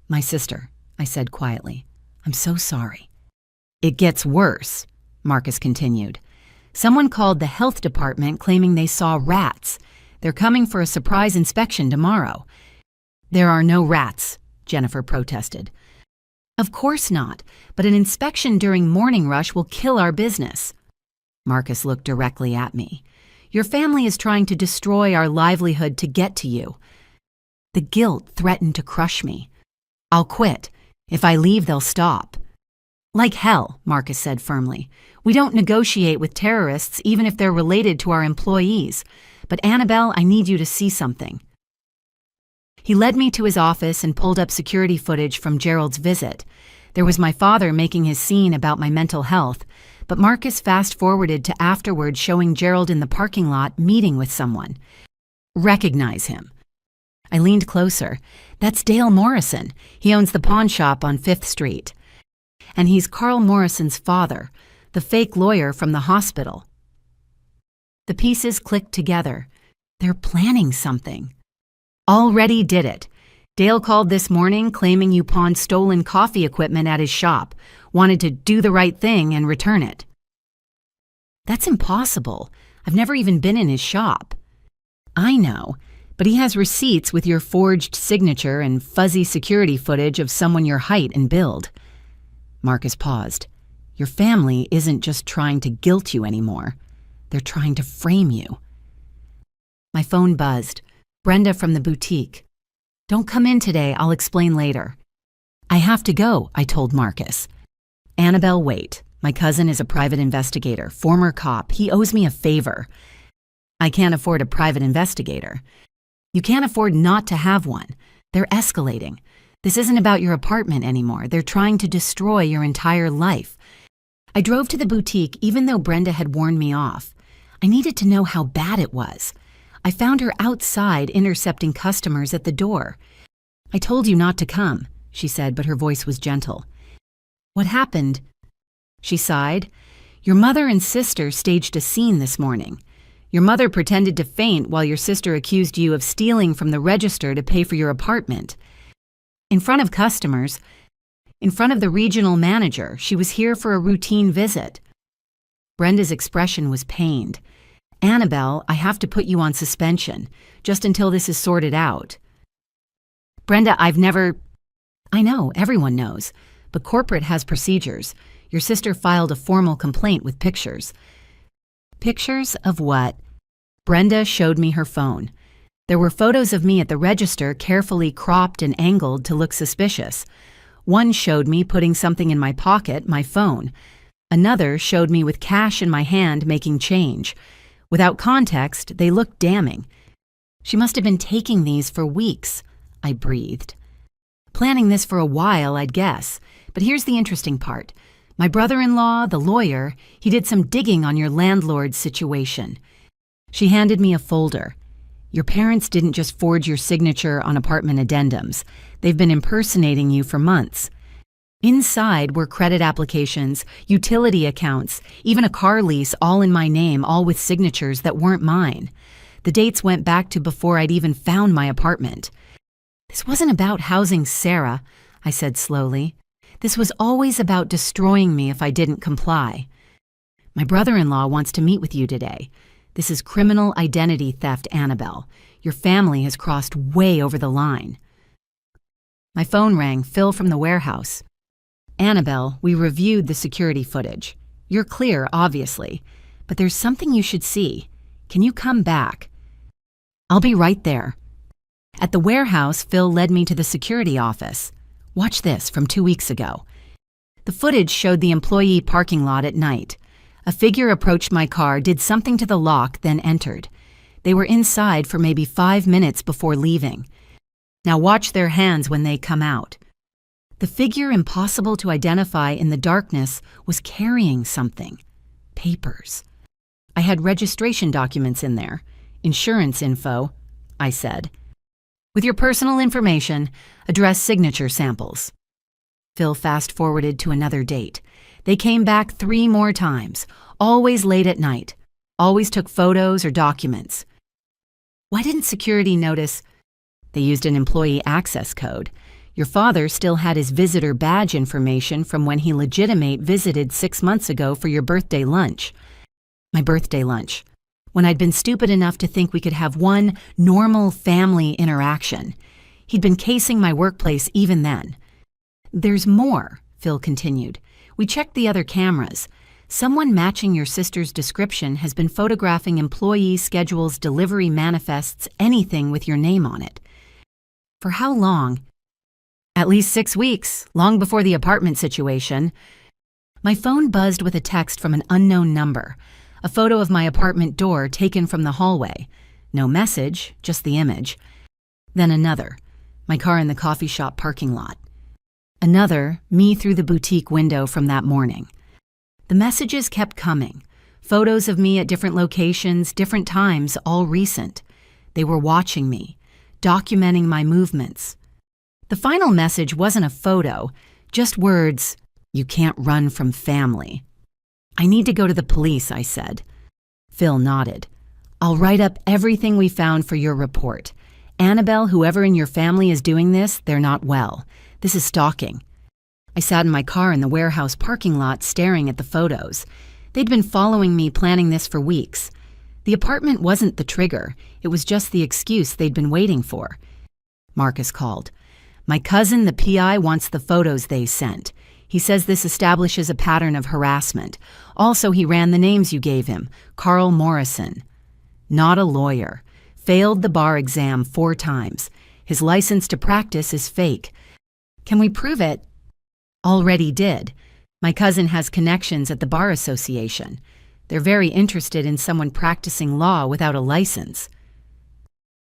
My sister, I said quietly. I'm so sorry. It gets worse, Marcus continued. Someone called the health department claiming they saw rats. They're coming for a surprise inspection tomorrow. There are no rats, Jennifer protested. Of course not, but an inspection during morning rush will kill our business. Marcus looked directly at me. Your family is trying to destroy our livelihood to get to you. The guilt threatened to crush me. I'll quit. If I leave, they'll stop. Like hell, Marcus said firmly. We don't negotiate with terrorists even if they're related to our employees. But Annabel, I need you to see something. He led me to his office and pulled up security footage from Gerald's visit. There was my father making his scene about my mental health, but Marcus fast-forwarded to afterward showing Gerald in the parking lot meeting with someone. Recognize him. I leaned closer. That's Dale Morrison. He owns the pawn shop on 5th Street. And he's Carl Morrison's father, the fake lawyer from the hospital. The pieces clicked together. They're planning something. Already did it. Dale called this morning claiming you pawned stolen coffee equipment at his shop, wanted to do the right thing and return it. That's impossible. I've never even been in his shop. I know, but he has receipts with your forged signature and fuzzy security footage of someone your height and build. Marcus paused. Your family isn't just trying to guilt you anymore. They're trying to frame you. My phone buzzed. Brenda from the boutique. Don't come in today, I'll explain later. I have to go, I told Marcus. Annabel, wait. My cousin is a private investigator, former cop. He owes me a favor. I can't afford a private investigator. You can't afford not to have one. They're escalating. This isn't about your apartment anymore. They're trying to destroy your entire life. I drove to the boutique even though Brenda had warned me off. I needed to know how bad it was. I found her outside intercepting customers at the door. I told you not to come, she said, but her voice was gentle. What happened? She sighed. Your mother and sister staged a scene this morning. Your mother pretended to faint while your sister accused you of stealing from the register to pay for your apartment. In front of customers, in front of the regional manager, she was here for a routine visit. Brenda's expression was pained. Annabel, I have to put you on suspension, just until this is sorted out. Brenda, I know, everyone knows, but corporate has procedures. Your sister filed a formal complaint with pictures. Pictures of what? Brenda showed me her phone. There were photos of me at the register carefully cropped and angled to look suspicious. One showed me putting something in my pocket, my phone. Another showed me with cash in my hand making change. Without context, they looked damning. She must have been taking these for weeks, I breathed. Planning this for a while, I'd guess. But here's the interesting part. My brother-in-law, the lawyer, he did some digging on your landlord's situation. She handed me a folder. Your parents didn't just forge your signature on apartment addendums. They've been impersonating you for months. Inside were credit applications, utility accounts, even a car lease, all in my name, all with signatures that weren't mine. The dates went back to before I'd even found my apartment. This wasn't about housing Sarah, I said slowly. This was always about destroying me if I didn't comply. My brother-in-law wants to meet with you today. This is criminal identity theft, Annabel. Your family has crossed way over the line. My phone rang, Phil from the warehouse. Annabel, we reviewed the security footage. You're clear, obviously, but there's something you should see. Can you come back? I'll be right there. At the warehouse, Phil led me to the security office. Watch this from 2 weeks ago. The footage showed the employee parking lot at night. A figure approached my car, did something to the lock, then entered. They were inside for maybe 5 minutes before leaving. Now watch their hands when they come out. The figure, impossible to identify in the darkness, was carrying something. Papers. I had registration documents in there. Insurance info, I said. With your personal information, address, signature samples. Phil fast-forwarded to another date. They came back 3 more times, always late at night. Always took photos or documents. Why didn't security notice? They used an employee access code. Your father still had his visitor badge information from when he legitimate visited 6 months ago for your birthday lunch. My birthday lunch. When I'd been stupid enough to think we could have one normal family interaction. He'd been casing my workplace even then. There's more, Phil continued. We checked the other cameras. Someone matching your sister's description has been photographing employee schedules, delivery manifests, anything with your name on it. For how long? At least 6 weeks, long before the apartment situation. My phone buzzed with a text from an unknown number, a photo of my apartment door taken from the hallway. No message, just the image. Then another, my car in the coffee shop parking lot. Another, me through the boutique window from that morning. The messages kept coming. Photos of me at different locations, different times, all recent. They were watching me, documenting my movements. The final message wasn't a photo, just words, "You can't run from family." I need to go to the police, I said. Phil nodded. I'll write up everything we found for your report. Annabel, whoever in your family is doing this, they're not well. This is stalking. I sat in my car in the warehouse parking lot staring at the photos. They'd been following me, planning this for weeks. The apartment wasn't the trigger. It was just the excuse they'd been waiting for. Marcus called. My cousin, the PI, wants the photos they sent. He says this establishes a pattern of harassment. Also, he ran the names you gave him. Carl Morrison. Not a lawyer. Failed the bar exam 4 times. His license to practice is fake. Can we prove it? Already did. My cousin has connections at the Bar Association. They're very interested in someone practicing law without a license.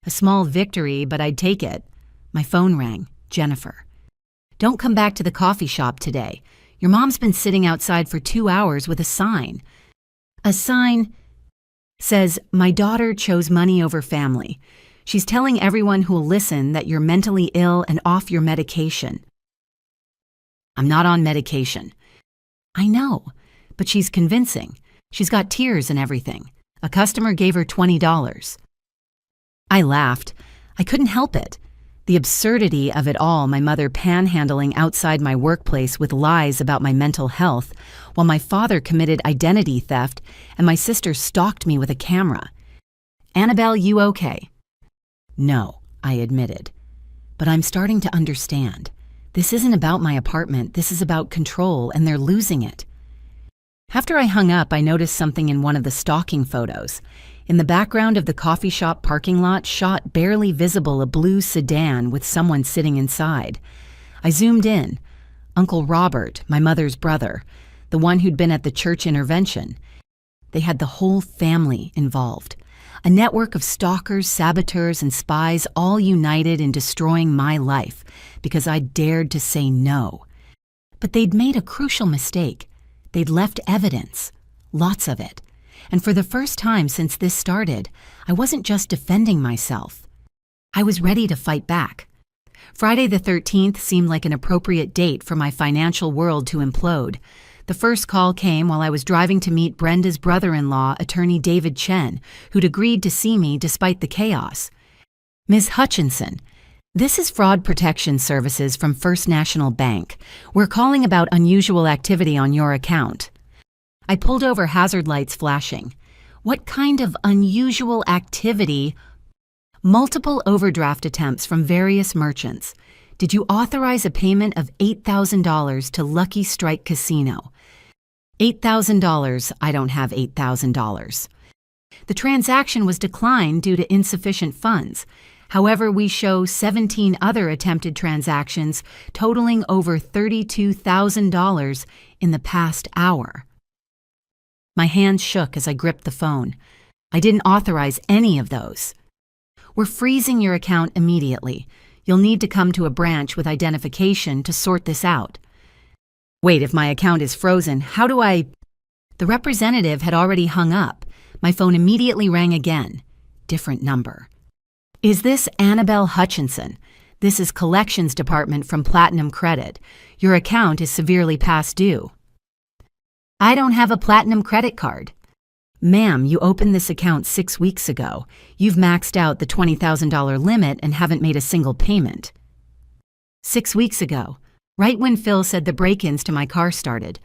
A small victory, but I'd take it. My phone rang. Jennifer. Don't come back to the coffee shop today. Your mom's been sitting outside for 2 hours with a sign. A sign says, my daughter chose money over family. She's telling everyone who'll listen that you're mentally ill and off your medication. I'm not on medication. I know, but she's convincing. She's got tears and everything. A customer gave her $20. I laughed. I couldn't help it. The absurdity of it all, my mother panhandling outside my workplace with lies about my mental health, while my father committed identity theft and my sister stalked me with a camera. Annabel, you okay? No, I admitted. But I'm starting to understand. This isn't about my apartment, this is about control, and they're losing it. After I hung up, I noticed something in one of the stalking photos. In the background of the coffee shop parking lot, shot barely visible, a blue sedan with someone sitting inside. I zoomed in. Uncle Robert, my mother's brother, the one who'd been at the church intervention. They had the whole family involved. A network of stalkers, saboteurs, and spies, all united in destroying my life because I dared to say no. But they'd made a crucial mistake. They'd left evidence, lots of it. And for the first time since this started, I wasn't just defending myself. I was ready to fight back. Friday the 13th seemed like an appropriate date for my financial world to implode. The first call came while I was driving to meet Brenda's brother-in-law, attorney David Chen, who'd agreed to see me despite the chaos. Ms. Hutchinson, this is Fraud Protection Services from First National Bank. We're calling about unusual activity on your account. I pulled over, hazard lights flashing. What kind of unusual activity? Multiple overdraft attempts from various merchants. Did you authorize a payment of $8,000 to Lucky Strike Casino? $8,000. I don't have $8,000. The transaction was declined due to insufficient funds. However, we show 17 other attempted transactions totaling over $32,000 in the past hour. My hands shook as I gripped the phone. I didn't authorize any of those. We're freezing your account immediately. You'll need to come to a branch with identification to sort this out. Wait, if my account is frozen, how do I... The representative had already hung up. My phone immediately rang again. Different number. Is this Annabel Hutchinson? This is Collections Department from Platinum Credit. Your account is severely past due. I don't have a Platinum credit card. Ma'am, you opened this account 6 weeks ago. You've maxed out the $20,000 limit and haven't made a single payment. 6 weeks ago, right when Phil said the break-ins to my car started.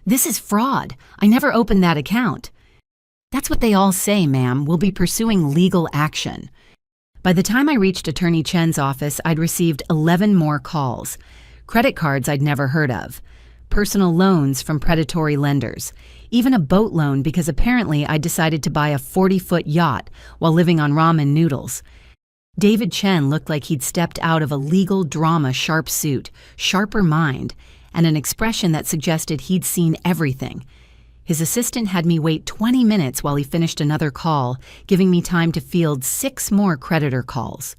This is fraud. I never opened that account. That's what they all say, ma'am. We'll be pursuing legal action. By the time I reached Attorney Chen's office, I'd received 11 more calls. Credit cards I'd never heard of. Personal loans from predatory lenders. Even a boat loan because apparently I decided to buy a 40-foot yacht while living on ramen noodles. David Chen looked like he'd stepped out of a legal drama sharp suit, sharper mind, and an expression that suggested he'd seen everything. His assistant had me wait 20 minutes while he finished another call, giving me time to field 6 more creditor calls.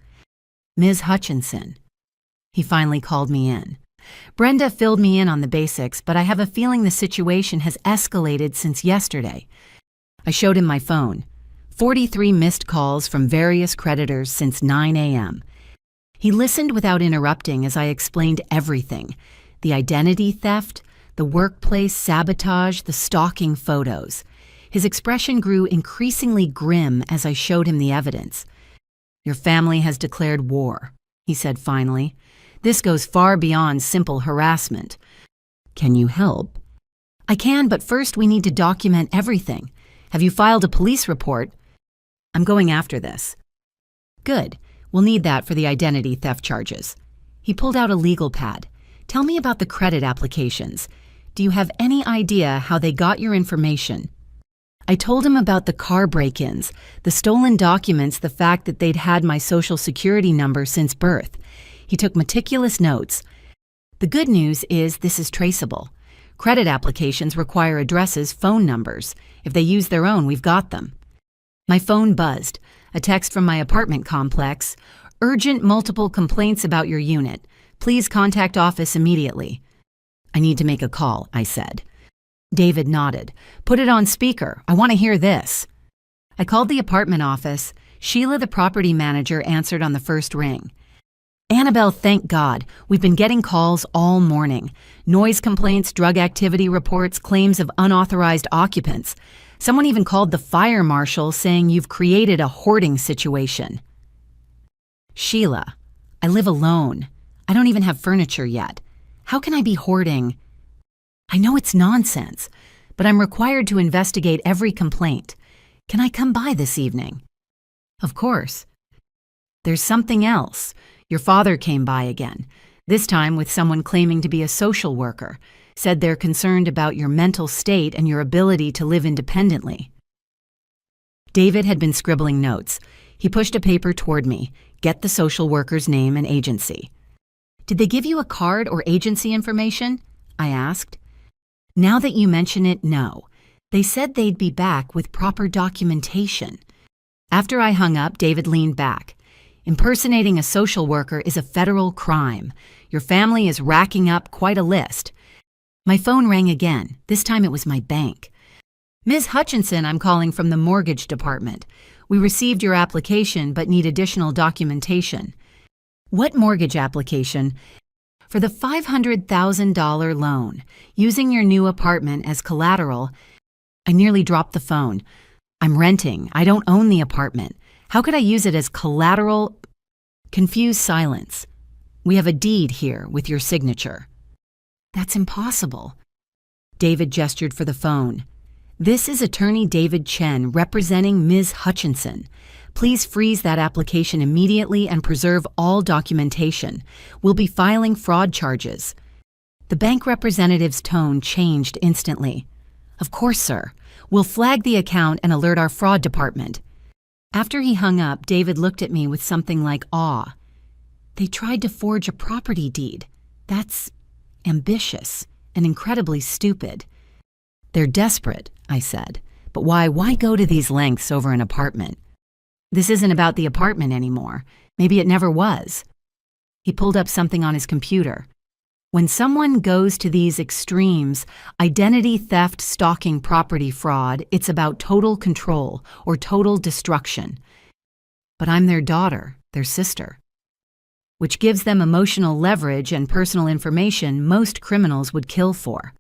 Ms. Hutchinson. He finally called me in. Brenda filled me in on the basics, but I have a feeling the situation has escalated since yesterday. I showed him my phone. 43 missed calls from various creditors since 9 a.m. He listened without interrupting as I explained everything. The identity theft, the workplace sabotage, the stalking photos. His expression grew increasingly grim as I showed him the evidence. Your family has declared war, he said finally. This goes far beyond simple harassment. Can you help? I can, but first we need to document everything. Have you filed a police report? I'm going after this. Good. We'll need that for the identity theft charges. He pulled out a legal pad. Tell me about the credit applications. Do you have any idea how they got your information? I told him about the car break-ins, the stolen documents, the fact that they'd had my social security number since birth. He took meticulous notes. The good news is this is traceable. Credit applications require addresses, phone numbers. If they use their own, we've got them. My phone buzzed. A text from my apartment complex. Urgent multiple complaints about your unit. Please contact office immediately. I need to make a call, I said. David nodded. Put it on speaker. I want to hear this. I called the apartment office. Sheila, the property manager, answered on the first ring. Annabel, thank God. We've been getting calls all morning. Noise complaints, drug activity reports, claims of unauthorized occupants. Someone even called the fire marshal saying you've created a hoarding situation. Sheila, I live alone. I don't even have furniture yet. How can I be hoarding? I know it's nonsense, but I'm required to investigate every complaint. Can I come by this evening? Of course. There's something else. Your father came by again, this time with someone claiming to be a social worker, said they're concerned about your mental state and your ability to live independently. David had been scribbling notes. He pushed a paper toward me. Get the social worker's name and agency. Did they give you a card or agency information? I asked. Now that you mention it, no. They said they'd be back with proper documentation. After I hung up, David leaned back. Impersonating a social worker is a federal crime. Your family is racking up quite a list. My phone rang again. This time it was my bank. Ms. Hutchinson, I'm calling from the mortgage department. We received your application but need additional documentation. What mortgage application? For the $500,000 loan. Using your new apartment as collateral. I nearly dropped the phone. I'm renting. I don't own the apartment. How could I use it as collateral? Confused silence. We have a deed here with your signature. That's impossible. David gestured for the phone. This is Attorney David Chen representing Ms. Hutchinson. Please freeze that application immediately and preserve all documentation. We'll be filing fraud charges. The bank representative's tone changed instantly. Of course, sir. We'll flag the account and alert our fraud department. After he hung up, David looked at me with something like awe. They tried to forge a property deed. That's ambitious and incredibly stupid. They're desperate, I said. But why go to these lengths over an apartment? This isn't about the apartment anymore. Maybe it never was. He pulled up something on his computer. When someone goes to these extremes, identity theft, stalking, property fraud, it's about total control or total destruction. But I'm their daughter, their sister, which gives them emotional leverage and personal information most criminals would kill for.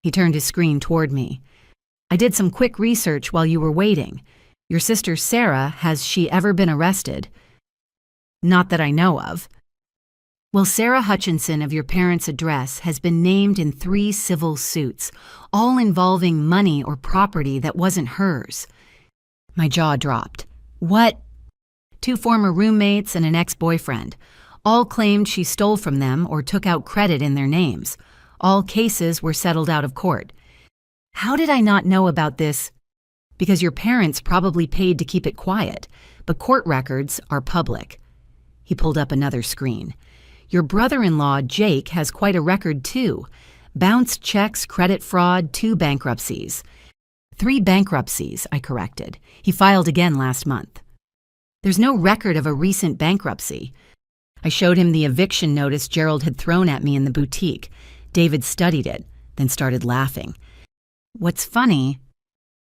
He turned his screen toward me. I did some quick research while you were waiting. Your sister Sarah, has she ever been arrested? Not that I know of. Well, Sarah Hutchinson of your parents' address has been named in 3 civil suits, all involving money or property that wasn't hers. My jaw dropped. What? 2 former roommates and an ex-boyfriend. All claimed she stole from them or took out credit in their names. All cases were settled out of court. How did I not know about this? Because your parents probably paid to keep it quiet, but court records are public. He pulled up another screen. Your brother-in-law, Jake, has quite a record too. Bounced checks, credit fraud, 2 bankruptcies. 3 bankruptcies, I corrected. He filed again last month. There's no record of a recent bankruptcy. I showed him the eviction notice Gerald had thrown at me in the boutique. David studied it, then started laughing. What's funny,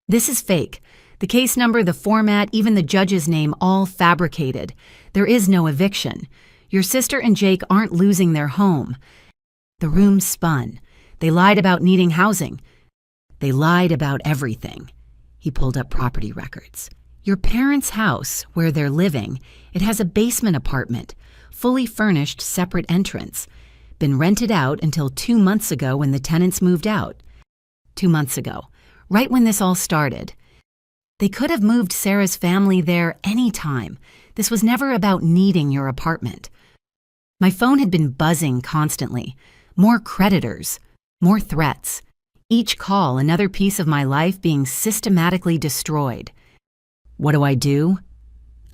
this is fake. The case number, the format, even the judge's name, all fabricated. There is no eviction. Your sister and Jake aren't losing their home. The room spun. They lied about needing housing. They lied about everything. He pulled up property records. Your parents' house, where they're living, it has a basement apartment, fully furnished, separate entrance. Been rented out until 2 months ago when the tenants moved out. 2 months ago, right when this all started. They could have moved Sarah's family there any time. This was never about needing your apartment. My phone had been buzzing constantly. More creditors, more threats. Each call, another piece of my life being systematically destroyed. What do I do?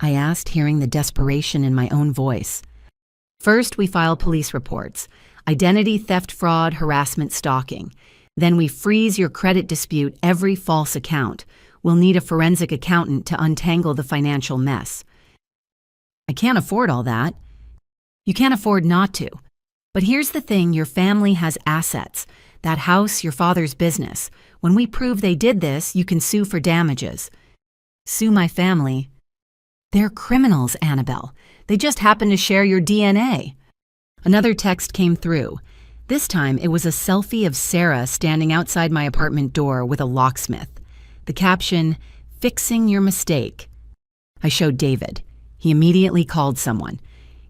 I asked, hearing the desperation in my own voice. First, we file police reports. Identity theft, fraud, harassment, stalking. Then we freeze your credit dispute, every false account. We'll need a forensic accountant to untangle the financial mess. I can't afford all that. You can't afford not to. But here's the thing, your family has assets. That house, your father's business. When we prove they did this, you can sue for damages. Sue my family. They're criminals, Annabel. They just happen to share your DNA. Another text came through. This time, it was a selfie of Sarah standing outside my apartment door with a locksmith. The caption, "Fixing your mistake." I showed David. He immediately called someone.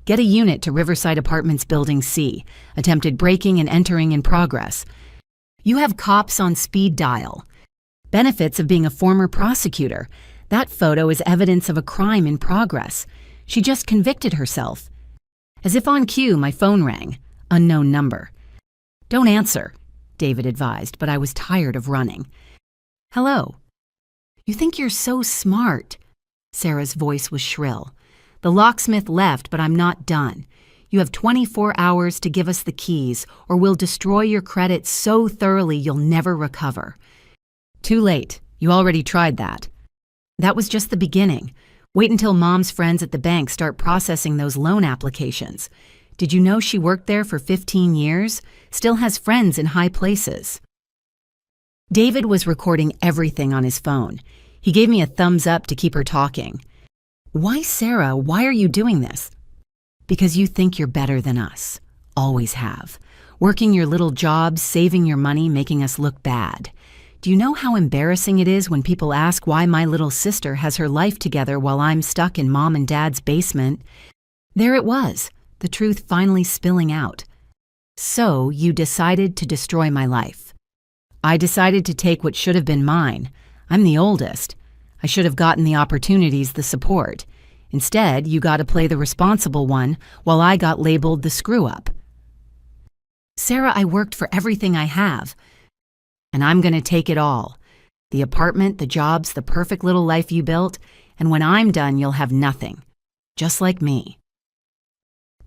Get a unit to Riverside Apartments Building C. Attempted breaking and entering in progress. You have cops on speed dial. Benefits of being a former prosecutor. That photo is evidence of a crime in progress. She just convicted herself. As if on cue, my phone rang. Unknown number. Don't answer, David advised, but I was tired of running. Hello. You think you're so smart. Sarah's voice was shrill. The locksmith left, but I'm not done. You have 24 hours to give us the keys, or we'll destroy your credit so thoroughly you'll never recover. Too late. You already tried that. That was just the beginning. Wait until Mom's friends at the bank start processing those loan applications. Did you know she worked there for 15 years? Still has friends in high places. David was recording everything on his phone. He gave me a thumbs up to keep her talking. Why, Sarah, why are you doing this? Because you think you're better than us. Always have. Working your little jobs, saving your money, making us look bad. Do you know how embarrassing it is when people ask why my little sister has her life together while I'm stuck in Mom and Dad's basement? There it was, the truth finally spilling out. So you decided to destroy my life. I decided to take what should have been mine. I'm the oldest. I should have gotten the opportunities, the support. Instead, you got to play the responsible one while I got labeled the screw-up. Sarah, I worked for everything I have. And I'm going to take it all. The apartment, the jobs, the perfect little life you built, and when I'm done, you'll have nothing. Just like me.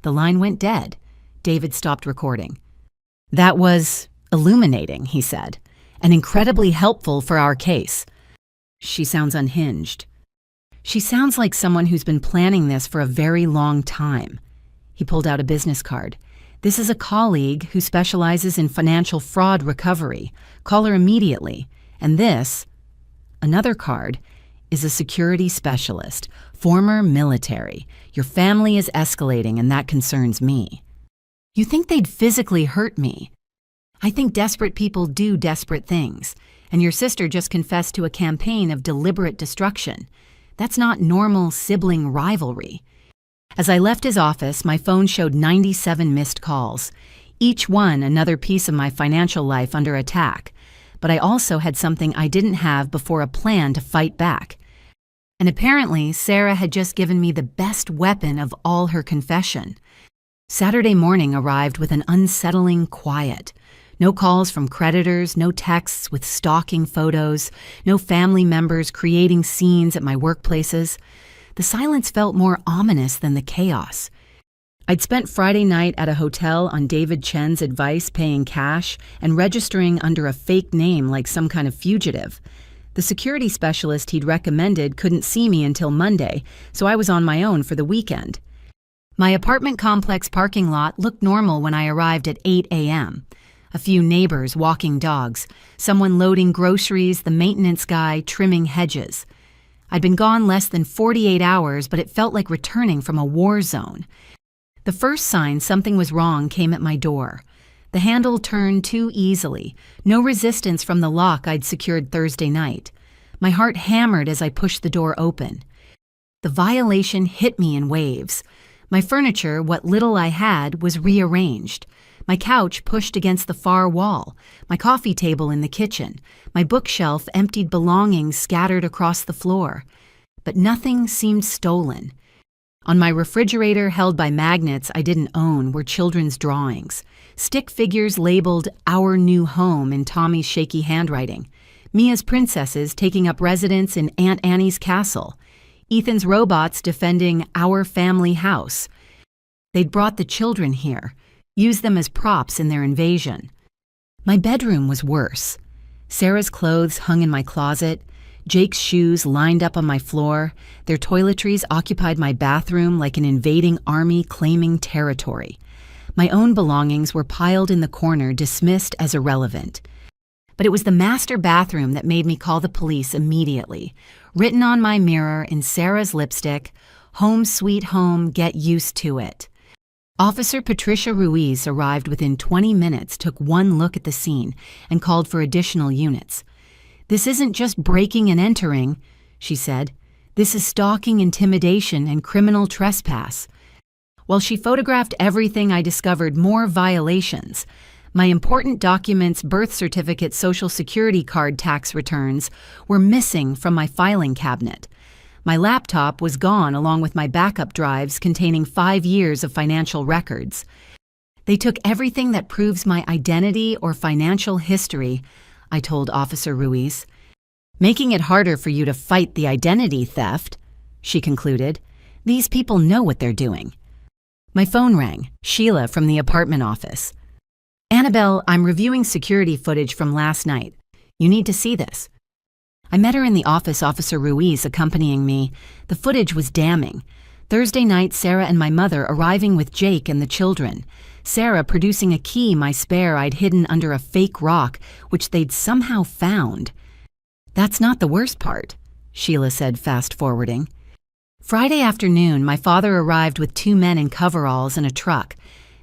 The line went dead. David stopped recording. That was illuminating, he said, and incredibly helpful for our case. She sounds unhinged. She sounds like someone who's been planning this for a very long time. He pulled out a business card. "This is a colleague who specializes in financial fraud recovery. Call her immediately. And this," another card, "is a security specialist, former military. Your family is escalating and that concerns me." You think they'd physically hurt me? I think desperate people do desperate things, and your sister just confessed to a campaign of deliberate destruction. That's not normal sibling rivalry. As I left his office, my phone showed 97 missed calls, each one another piece of my financial life under attack. But I also had something I didn't have before: a plan to fight back. And apparently, Sarah had just given me the best weapon of all: her confession. Saturday morning arrived with an unsettling quiet. No calls from creditors, no texts with stalking photos, no family members creating scenes at my workplaces. The silence felt more ominous than the chaos. I'd spent Friday night at a hotel on David Chen's advice, paying cash and registering under a fake name like some kind of fugitive. The security specialist he'd recommended couldn't see me until Monday, so I was on my own for the weekend. My apartment complex parking lot looked normal when I arrived at 8 a.m. A few neighbors walking dogs, someone loading groceries, the maintenance guy trimming hedges. I'd been gone less than 48 hours, but it felt like returning from a war zone. The first sign something was wrong came at my door. The handle turned too easily, no resistance from the lock I'd secured Thursday night. My heart hammered as I pushed the door open. The violation hit me in waves. My furniture, what little I had, was rearranged. My couch pushed against the far wall, my coffee table in the kitchen, my bookshelf emptied belongings scattered across the floor. But nothing seemed stolen. On my refrigerator, held by magnets I didn't own, were children's drawings. Stick figures labeled "Our New Home" in Tommy's shaky handwriting. Mia's princesses taking up residence in Aunt Annie's castle. Ethan's robots defending our family house. They'd brought the children here, used them as props in their invasion. My bedroom was worse. Sarah's clothes hung in my closet. Jake's shoes lined up on my floor. Their toiletries occupied my bathroom like an invading army claiming territory. My own belongings were piled in the corner, dismissed as irrelevant. But it was the master bathroom that made me call the police immediately. Written on my mirror in Sarah's lipstick, "Home sweet home, get used to it." Officer Patricia Ruiz arrived within 20 minutes, took one look at the scene, and called for additional units. "This isn't just breaking and entering," she said. "This is stalking, intimidation, and criminal trespass." While she photographed everything, I discovered more violations. My important documents, birth certificate, Social Security card, tax returns, were missing from my filing cabinet. My laptop was gone along with my backup drives containing 5 years of financial records. They took everything that proves my identity or financial history, I told Officer Ruiz. "Making it harder for you to fight the identity theft," she concluded. "These people know what they're doing." My phone rang. Sheila from the apartment office. "Annabel, I'm reviewing security footage from last night. You need to see this." I met her in the office, Officer Ruiz accompanying me. The footage was damning. Thursday night, Sarah and my mother arriving with Jake and the children. Sarah producing a key, my spare, I'd hidden under a fake rock, which they'd somehow found. "That's not the worst part," Sheila said, fast-forwarding. Friday afternoon, my father arrived with 2 men in coveralls and a truck.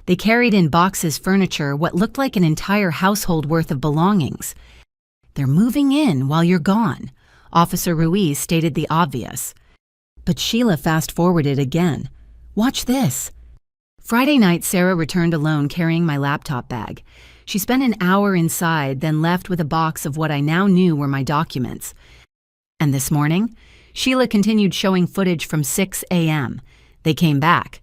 They carried in boxes, furniture, what looked like an entire household worth of belongings. "They're moving in while you're gone," Officer Ruiz stated the obvious. But Sheila fast-forwarded again. "Watch this." Friday night, Sarah returned alone carrying my laptop bag. She spent an hour inside, then left with a box of what I now knew were my documents. And this morning, Sheila continued showing footage from 6 a.m. They came back.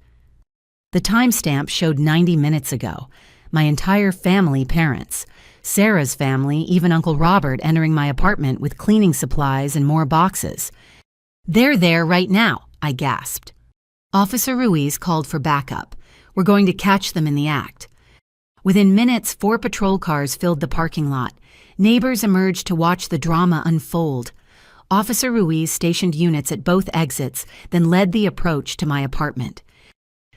The timestamp showed 90 minutes ago. My entire family, parents. Sarah's family, even Uncle Robert entering my apartment with cleaning supplies and more boxes. "They're there right now," I gasped. Officer Ruiz called for backup. "We're going to catch them in the act." Within minutes, 4 patrol cars filled the parking lot. Neighbors emerged to watch the drama unfold. Officer Ruiz stationed units at both exits, then led the approach to my apartment.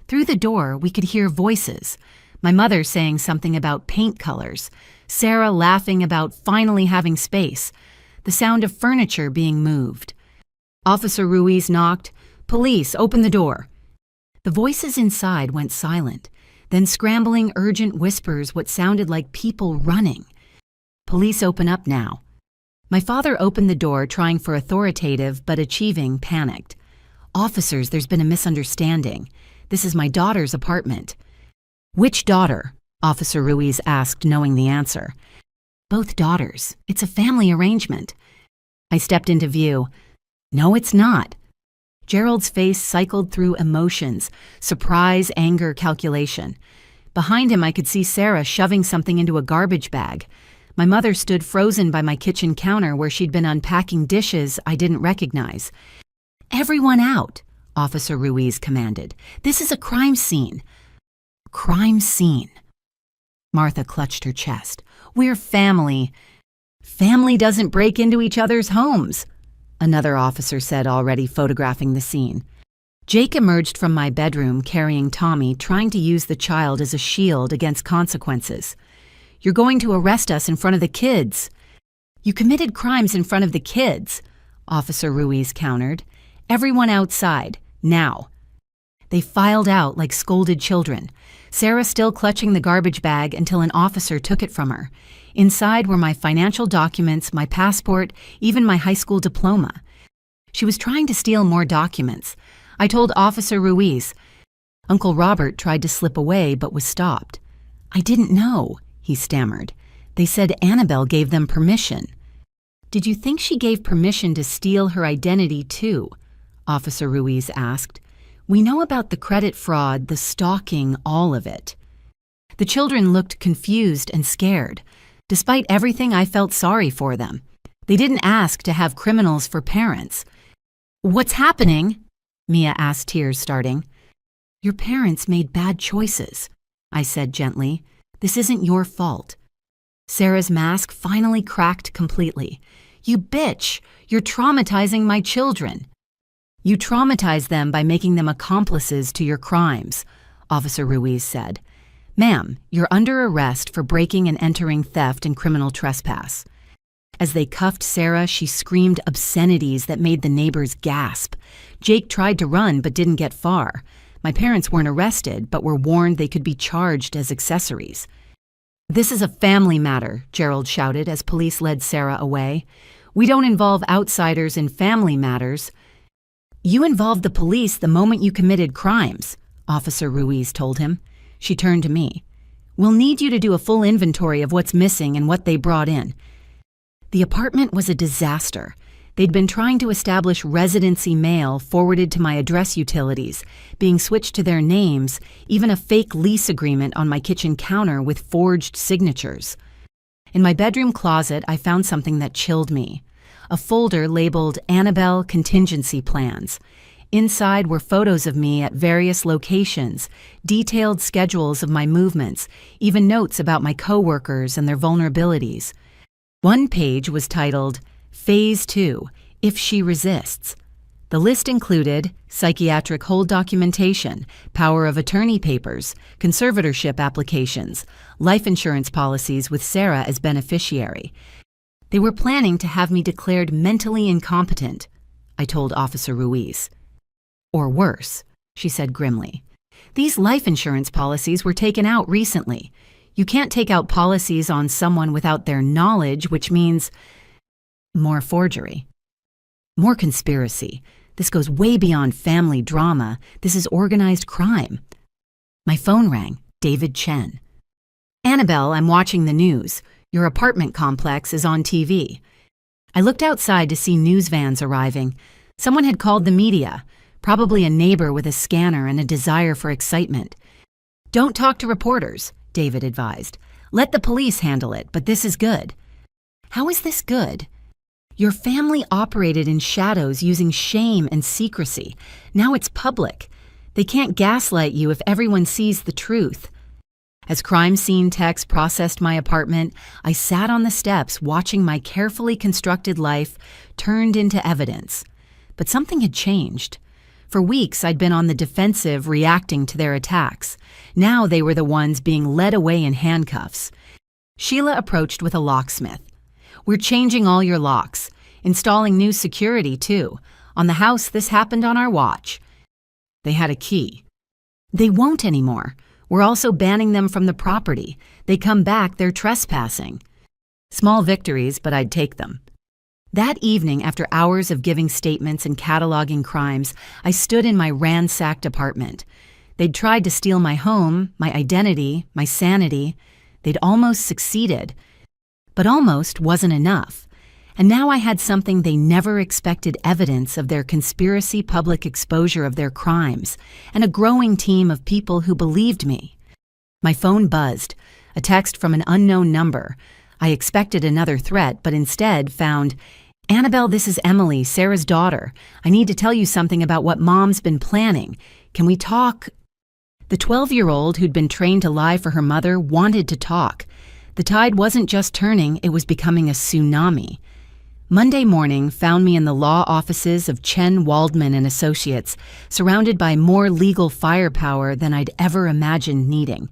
Through the door, we could hear voices. My mother saying something about paint colors, Sarah laughing about finally having space, the sound of furniture being moved. Officer Ruiz knocked. "Police, open the door." The voices inside went silent, then scrambling urgent whispers what sounded like people running. "Police, open up now." My father opened the door, trying for authoritative but achieving panicked. "Officers, there's been a misunderstanding. This is my daughter's apartment." "Which daughter?" Officer Ruiz asked, knowing the answer. "Both daughters. It's a family arrangement." I stepped into view. "No, it's not." Gerald's face cycled through emotions: surprise, anger, calculation. Behind him, I could see Sarah shoving something into a garbage bag. My mother stood frozen by my kitchen counter where she'd been unpacking dishes I didn't recognize. "Everyone out," Officer Ruiz commanded. "This is a crime scene." "Crime scene." Martha clutched her chest. "We're family." "Family doesn't break into each other's homes," another officer said, already photographing the scene. Jake emerged from my bedroom carrying Tommy, trying to use the child as a shield against consequences. "You're going to arrest us in front of the kids." "You committed crimes in front of the kids," Officer Ruiz countered. "Everyone outside, now." They filed out like scolded children, Sarah still clutching the garbage bag until an officer took it from her. Inside were my financial documents, my passport, even my high school diploma. She was trying to steal more documents. I told Officer Ruiz. Uncle Robert tried to slip away but was stopped. "I didn't know," he stammered. "They said Annabel gave them permission." "Did you think she gave permission to steal her identity too?" Officer Ruiz asked. "We know about the credit fraud, the stalking, all of it." The children looked confused and scared. Despite everything, I felt sorry for them. They didn't ask to have criminals for parents. "What's happening?" Mia asked, tears starting. "Your parents made bad choices," I said gently. "This isn't your fault." Sarah's mask finally cracked completely. "You bitch! You're traumatizing my children." "You traumatize them by making them accomplices to your crimes," Officer Ruiz said. "Ma'am, you're under arrest for breaking and entering theft and criminal trespass." As they cuffed Sarah, she screamed obscenities that made the neighbors gasp. Jake tried to run but didn't get far. My parents weren't arrested but were warned they could be charged as accessories. "This is a family matter," Gerald shouted as police led Sarah away. "We don't involve outsiders in family matters." "You involved the police the moment you committed crimes," Officer Ruiz told him. She turned to me. "We'll need you to do a full inventory of what's missing and what they brought in." The apartment was a disaster. They'd been trying to establish residency mail forwarded to my address utilities, being switched to their names, even a fake lease agreement on my kitchen counter with forged signatures. In my bedroom closet, I found something that chilled me. A folder labeled Annabel Contingency Plans. Inside were photos of me at various locations, detailed schedules of my movements, even notes about my coworkers and their vulnerabilities. One page was titled, Phase 2, If She Resists. The list included psychiatric hold documentation, power of attorney papers, conservatorship applications, life insurance policies with Sarah as beneficiary. They were planning to have me declared mentally incompetent, I told Officer Ruiz. "Or worse," she said grimly. "These life insurance policies were taken out recently. You can't take out policies on someone without their knowledge, which means more forgery. More conspiracy. This goes way beyond family drama. This is organized crime." My phone rang. David Chen. "Annabel, I'm watching the news. Your apartment complex is on TV." I looked outside to see news vans arriving. Someone had called the media, probably a neighbor with a scanner and a desire for excitement. "Don't talk to reporters," David advised. "Let the police handle it, but this is good." "How is this good?" "Your family operated in shadows using shame and secrecy. Now it's public. They can't gaslight you if everyone sees the truth." As crime scene techs processed my apartment, I sat on the steps watching my carefully constructed life turned into evidence. But something had changed. For weeks, I'd been on the defensive, reacting to their attacks. Now they were the ones being led away in handcuffs. Sheila approached with a locksmith. "We're changing all your locks, installing new security, too. On the house, this happened on our watch." They had a key. "They won't anymore. We're also banning them from the property. They come back, they're trespassing." Small victories, but I'd take them. That evening, after hours of giving statements and cataloging crimes, I stood in my ransacked apartment. They'd tried to steal my home, my identity, my sanity. They'd almost succeeded. But almost wasn't enough. And now I had something they never expected: evidence of their conspiracy, public exposure of their crimes, and a growing team of people who believed me. My phone buzzed, a text from an unknown number. I expected another threat, but instead found, "Annabel, this is Emily, Sarah's daughter. I need to tell you something about what Mom's been planning. Can we talk?" The 12-year-old who'd been trained to lie for her mother wanted to talk. The tide wasn't just turning, it was becoming a tsunami. Monday morning found me in the law offices of Chen Waldman and Associates, surrounded by more legal firepower than I'd ever imagined needing.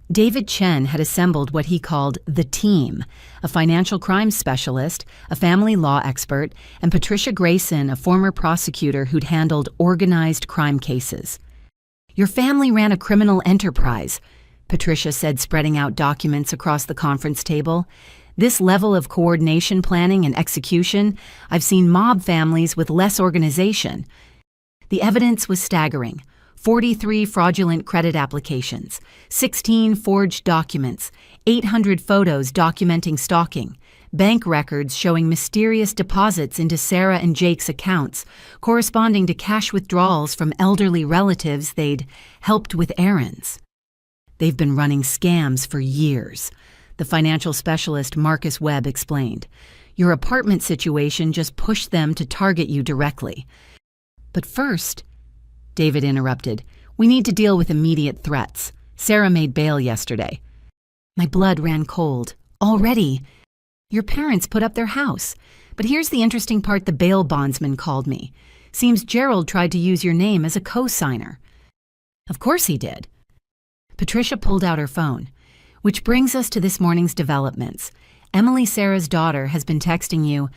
David Chen had assembled what he called the team, a financial crimes specialist, a family law expert, and Patricia Grayson, a former prosecutor who'd handled organized crime cases. "Your family ran a criminal enterprise," Patricia said, spreading out documents across the conference table. "This level of coordination, planning, and execution, I've seen mob families with less organization." The evidence was staggering. 43 fraudulent credit applications, 16 forged documents, 800 photos documenting stalking, bank records showing mysterious deposits into Sarah and Jake's accounts, corresponding to cash withdrawals from elderly relatives they'd helped with errands. "They've been running scams for years," the financial specialist Marcus Webb explained. "Your apartment situation just pushed them to target you directly." "But first," David interrupted, "we need to deal with immediate threats. Sarah made bail yesterday." My blood ran cold. "Already? Your parents put up their house. But here's the interesting part: the bail bondsman called me. Seems Gerald tried to use your name as a co-signer." "Of course he did." Patricia pulled out her phone. "Which brings us to this morning's developments. Emily, Sarah's daughter, has been texting you."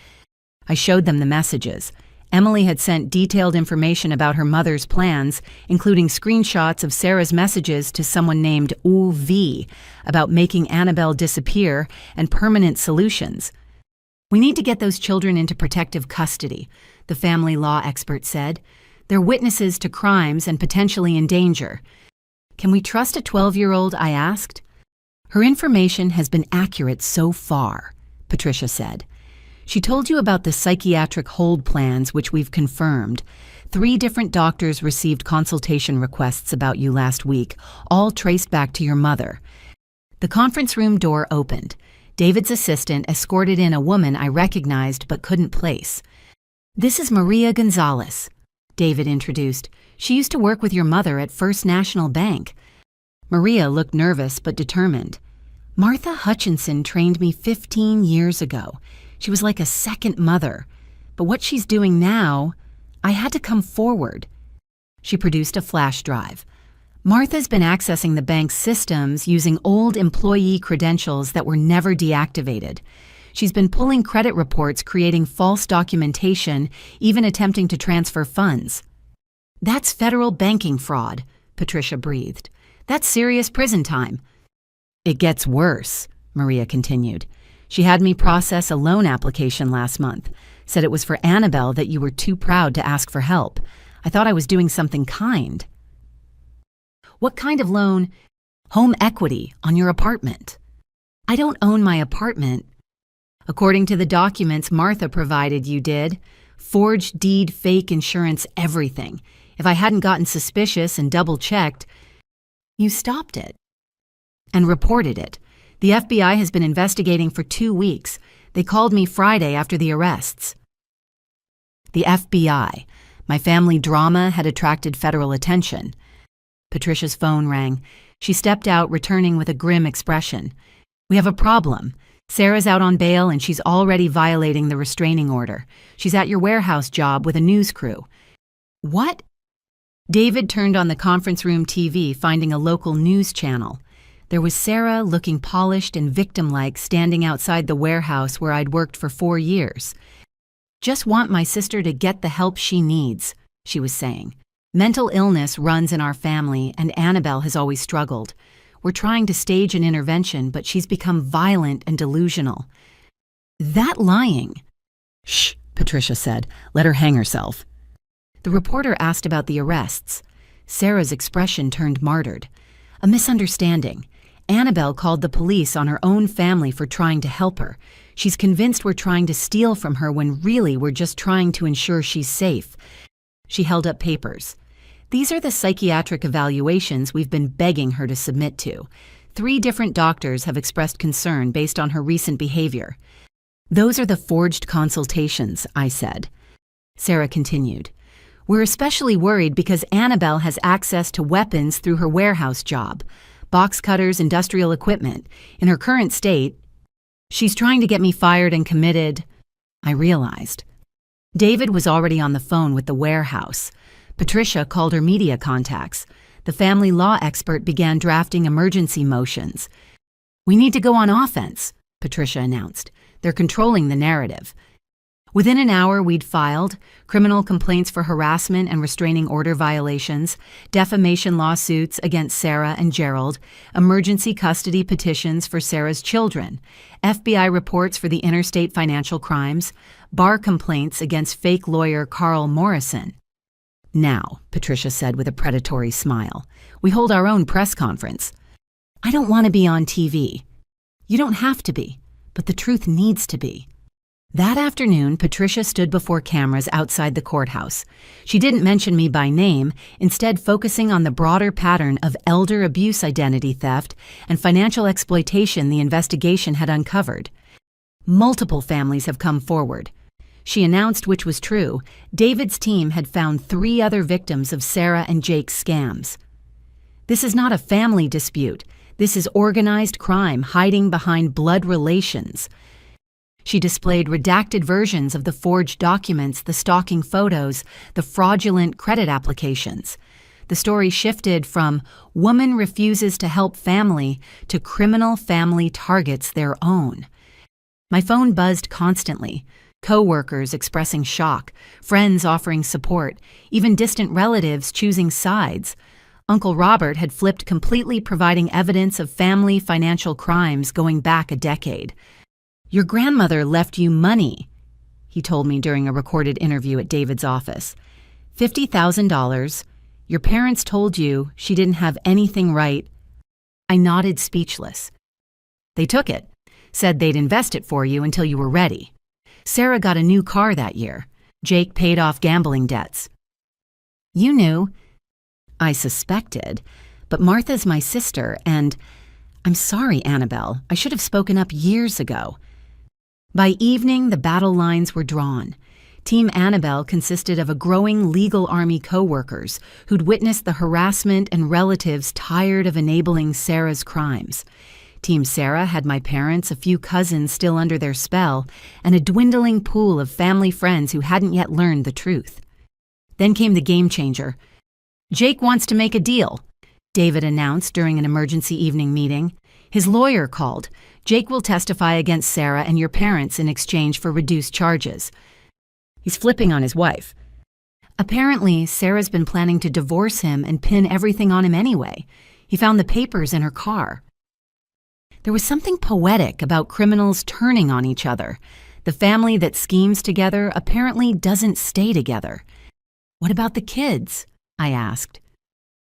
I showed them the messages. Emily had sent detailed information about her mother's plans, including screenshots of Sarah's messages to someone named UV about making Annabel disappear and permanent solutions. "We need to get those children into protective custody," the family law expert said. "They're witnesses to crimes and potentially in danger." "Can we trust a 12-year-old?" I asked. "Her information has been accurate so far," Patricia said. "She told you about the psychiatric hold plans, which we've confirmed. 3 different doctors received consultation requests about you last week, all traced back to your mother." The conference room door opened. David's assistant escorted in a woman I recognized but couldn't place. "This is Maria Gonzalez," David introduced. "She used to work with your mother at First National Bank." Maria looked nervous but determined. "Martha Hutchinson trained me 15 years ago. She was like a second mother. But what she's doing now, I had to come forward." She produced a flash drive. "Martha's been accessing the bank's systems using old employee credentials that were never deactivated. She's been pulling credit reports, creating false documentation, even attempting to transfer funds." "That's federal banking fraud," Patricia breathed. "That's serious prison time." "It gets worse," Maria continued. "She had me process a loan application last month, said it was for Annabel, that you were too proud to ask for help. I thought I was doing something kind." "What kind of loan?" "Home equity on your apartment." "I don't own my apartment." "According to the documents Martha provided, you did. Forged deed, fake insurance, everything. If I hadn't gotten suspicious and double-checked, you stopped it and reported it. The FBI has been investigating for 2 weeks. They called me Friday after the arrests." The FBI. My family drama had attracted federal attention. Patricia's phone rang. She stepped out, returning with a grim expression. "We have a problem. Sarah's out on bail and she's already violating the restraining order. She's at your warehouse job with a news crew." "What?" David turned on the conference room TV, finding a local news channel. There was Sarah, looking polished and victim-like, standing outside the warehouse where I'd worked for 4 years. "Just want my sister to get the help she needs," she was saying. "Mental illness runs in our family, and Annabel has always struggled. We're trying to stage an intervention, but she's become violent and delusional." "That lying." "Shh," Patricia said. "Let her hang herself." The reporter asked about the arrests. Sarah's expression turned martyred. "A misunderstanding. Annabel called the police on her own family for trying to help her. She's convinced we're trying to steal from her when really we're just trying to ensure she's safe." She held up papers. "These are the psychiatric evaluations we've been begging her to submit to. 3 different doctors have expressed concern based on her recent behavior." "Those are the forged consultations," I said. Sarah continued. "We're especially worried because Annabel has access to weapons through her warehouse job. Box cutters, industrial equipment. In her current state, she's trying to get me fired and committed." I realized. David was already on the phone with the warehouse. Patricia called her media contacts. The family law expert began drafting emergency motions. "We need to go on offense," Patricia announced. "They're controlling the narrative." Within an hour, we'd filed criminal complaints for harassment and restraining order violations, defamation lawsuits against Sarah and Gerald, emergency custody petitions for Sarah's children, FBI reports for the interstate financial crimes, bar complaints against fake lawyer Carl Morrison. "Now," Patricia said with a predatory smile, "we hold our own press conference." "I don't want to be on TV." "You don't have to be, but the truth needs to be." That afternoon, Patricia stood before cameras outside the courthouse. She didn't mention me by name, instead focusing on the broader pattern of elder abuse, identity theft, and financial exploitation the investigation had uncovered. "Multiple families have come forward." She announced, which was true. David's team had found 3 other victims of Sarah and Jake's scams. "This is not a family dispute. This is organized crime hiding behind blood relations." She displayed redacted versions of the forged documents, the stalking photos, the fraudulent credit applications. The story shifted from "woman refuses to help family" to "criminal family targets their own." My phone buzzed constantly. Co-workers expressing shock, friends offering support, even distant relatives choosing sides. Uncle Robert had flipped completely, providing evidence of family financial crimes going back a decade. "Your grandmother left you money," he told me during a recorded interview at David's office. $50,000. Your parents told you she didn't have anything right. I nodded, speechless. "They took it, said they'd invest it for you until you were ready. Sarah got a new car that year. Jake paid off gambling debts." "You knew." "I suspected, but Martha's my sister, and I'm sorry, Annabel. I should have spoken up years ago." By evening, the battle lines were drawn. Team Annabel consisted of a growing legal army co-workers who'd witnessed the harassment and relatives tired of enabling Sarah's crimes. Team Sarah had my parents, a few cousins still under their spell, and a dwindling pool of family friends who hadn't yet learned the truth. Then came the game changer. "Jake wants to make a deal," David announced during an emergency evening meeting. "His lawyer called. Jake will testify against Sarah and your parents in exchange for reduced charges." He's flipping on his wife. Apparently, Sarah's been planning to divorce him and pin everything on him anyway. He found the papers in her car. There was something poetic about criminals turning on each other. The family that schemes together apparently doesn't stay together. "What about the kids?" I asked.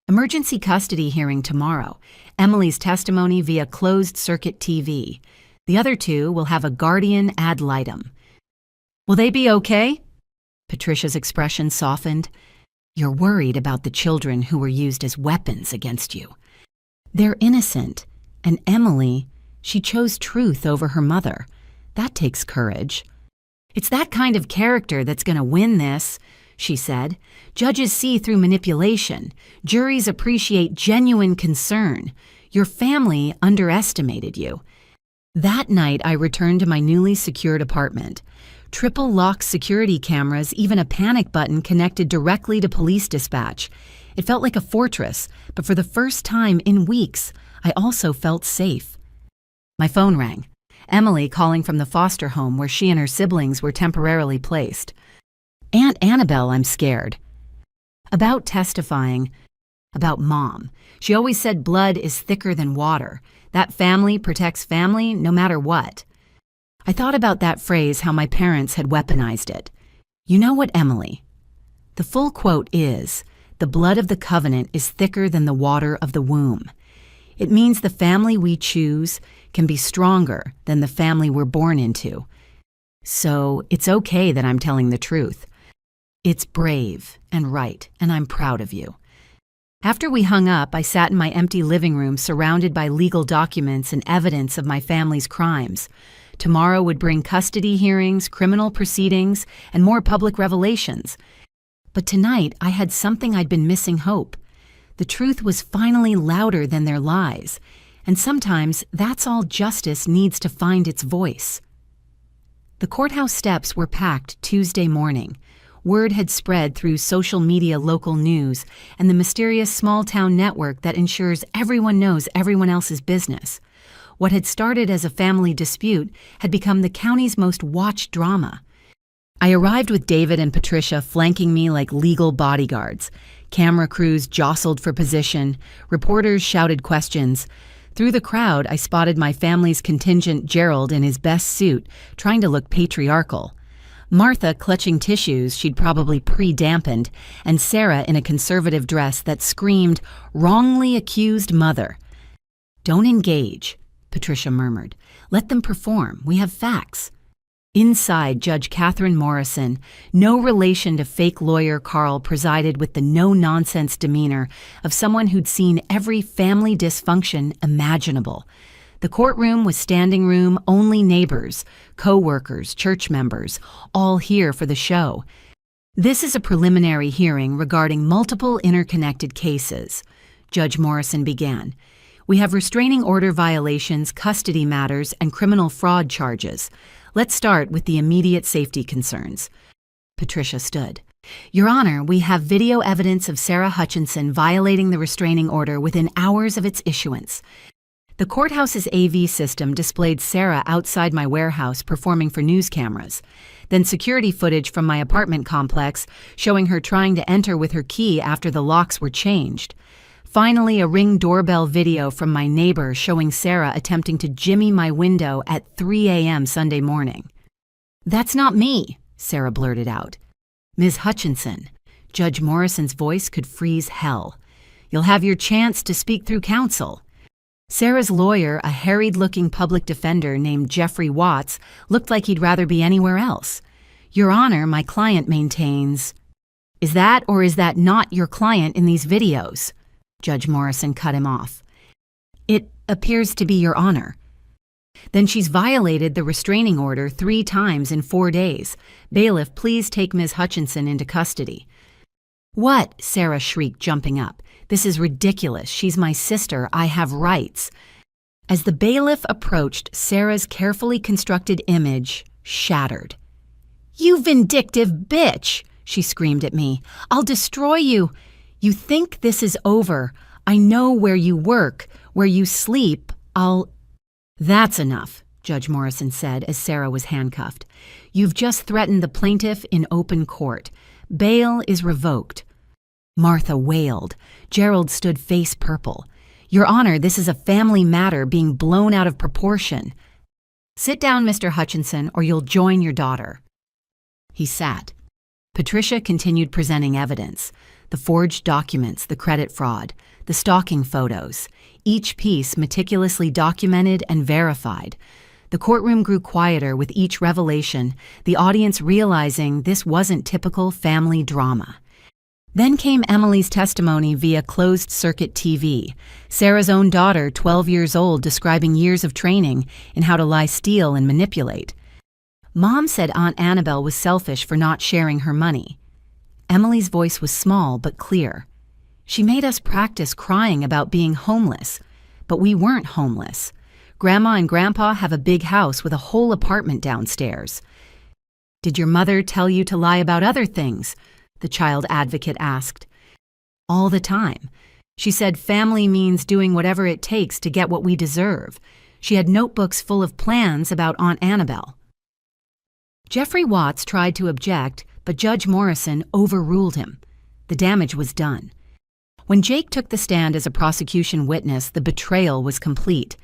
"Emergency custody hearing tomorrow. Emily's testimony via closed-circuit TV. The other 2 will have a guardian ad litem." "Will they be okay?" Patricia's expression softened. "You're worried about the children who were used as weapons against you. They're innocent, and Emily, she chose truth over her mother. That takes courage." "It's that kind of character that's going to win this," she said. "Judges see through manipulation. Juries appreciate genuine concern. Your family underestimated you." That night, I returned to my newly secured apartment. Triple lock security cameras, even a panic button connected directly to police dispatch. It felt like a fortress, but for the first time in weeks, I also felt safe. My phone rang. Emily calling from the foster home where she and her siblings were temporarily placed. "Aunt Annabel, I'm scared." About testifying. About Mom. She always said blood is thicker than water. That family protects family no matter what. I thought about that phrase, how my parents had weaponized it. You know what, Emily? The full quote is, "The blood of the covenant is thicker than the water of the womb." It means the family we choose can be stronger than the family we're born into. So it's okay that I'm telling the truth. It's brave and right, and I'm proud of you. After we hung up, I sat in my empty living room surrounded by legal documents and evidence of my family's crimes. Tomorrow would bring custody hearings, criminal proceedings, and more public revelations. But tonight, I had something I'd been missing: hope. The truth was finally louder than their lies, and sometimes that's all justice needs to find its voice. The courthouse steps were packed Tuesday morning. Word had spread through social media, local news, and the mysterious small-town network that ensures everyone knows everyone else's business. What had started as a family dispute had become the county's most watched drama. I arrived with David and Patricia flanking me like legal bodyguards. Camera crews jostled for position. Reporters shouted questions. Through the crowd, I spotted my family's contingent Gerald in his best suit, trying to look patriarchal. Martha clutching tissues she'd probably pre-dampened, and Sarah in a conservative dress that screamed, "Wrongly accused mother." "Don't engage," Patricia murmured. "Let them perform. We have facts." Inside, Judge Catherine Morrison, no relation to fake lawyer Carl, presided with the no-nonsense demeanor of someone who'd seen every family dysfunction imaginable. The courtroom was standing room, only neighbors, co-workers, church members, all here for the show. "This is a preliminary hearing regarding multiple interconnected cases," Judge Morrison began. "We have restraining order violations, custody matters, and criminal fraud charges. Let's start with the immediate safety concerns." Patricia stood. "Your Honor, we have video evidence of Sarah Hutchinson violating the restraining order within hours of its issuance. The courthouse's AV system displayed Sarah outside my warehouse performing for news cameras, then security footage from my apartment complex showing her trying to enter with her key after the locks were changed. Finally, a Ring doorbell video from my neighbor showing Sarah attempting to jimmy my window at 3 a.m. Sunday morning. "That's not me," Sarah blurted out. "Ms. Hutchinson." Judge Morrison's voice could freeze hell. "You'll have your chance to speak through counsel." Sarah's lawyer, a harried-looking public defender named Jeffrey Watts, looked like he'd rather be anywhere else. "Your Honor, my client maintains." "Is that or is that not your client in these videos?" Judge Morrison cut him off. "It appears to be, Your Honor." "Then she's violated the restraining order 3 times in 4 days. Bailiff, please take Ms. Hutchinson into custody." "What?" Sarah shrieked, jumping up. "This is ridiculous. She's my sister. I have rights." As the bailiff approached, Sarah's carefully constructed image shattered. "You vindictive bitch!" she screamed at me. "I'll destroy you. You think this is over. I know where you work, where you sleep. "That's enough," Judge Morrison said as Sarah was handcuffed. "You've just threatened the plaintiff in open court. Bail is revoked." Martha wailed. Gerald stood face purple. "Your Honor, this is a family matter being blown out of proportion." "Sit down, Mr. Hutchinson, or you'll join your daughter." He sat. Patricia continued presenting evidence. The forged documents, the credit fraud, the stalking photos, each piece meticulously documented and verified. The courtroom grew quieter with each revelation, the audience realizing this wasn't typical family drama. Then came Emily's testimony via closed-circuit TV, Sarah's own daughter, 12 years old, describing years of training in how to lie, steal, and manipulate. Mom said Aunt Annabel was selfish for not sharing her money. Emily's voice was small but clear. She made us practice crying about being homeless, but we weren't homeless. Grandma and Grandpa have a big house with a whole apartment downstairs. "Did your mother tell you to lie about other things?" the child advocate asked. all the time. She said family means doing whatever it takes to get what we deserve. She had notebooks full of plans about Aunt Annabel. Jeffrey Watts tried to object, but Judge Morrison overruled him. The damage was done. When Jake took the stand as a prosecution witness, the betrayal was complete.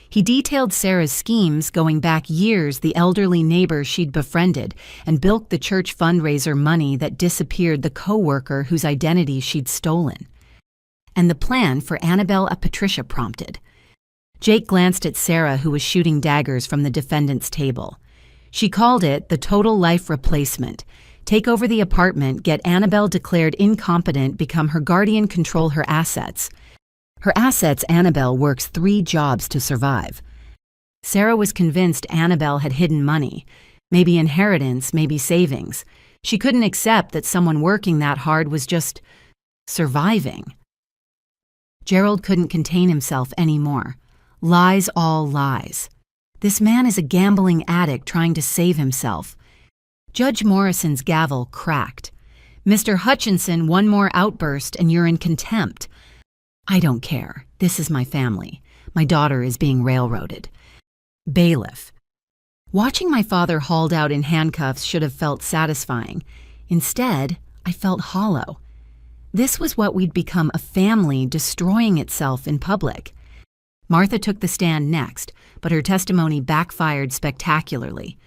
He detailed Sarah's schemes going back years, the elderly neighbor she'd befriended, and bilked the church fundraiser money that disappeared the co-worker whose identity she'd stolen. And the plan for Annabel at Patricia prompted. Jake glanced at Sarah, who was shooting daggers from the defendant's table. She called it the total life replacement. Take over the apartment, get Annabel declared incompetent, become her guardian, control her assets. Her assets, Annabel works 3 jobs to survive. Sarah was convinced Annabel had hidden money, maybe inheritance, maybe savings. She couldn't accept that someone working that hard was just surviving. Gerald couldn't contain himself anymore. Lies, all lies. This man is a gambling addict trying to save himself. Judge Morrison's gavel cracked. Mr. Hutchinson, one more outburst and you're in contempt. I don't care. This is my family. My daughter is being railroaded. Bailiff. Watching my father hauled out in handcuffs should have felt satisfying. Instead, I felt hollow. This was what we'd become, a family destroying itself in public. Martha took the stand next, but her testimony backfired spectacularly.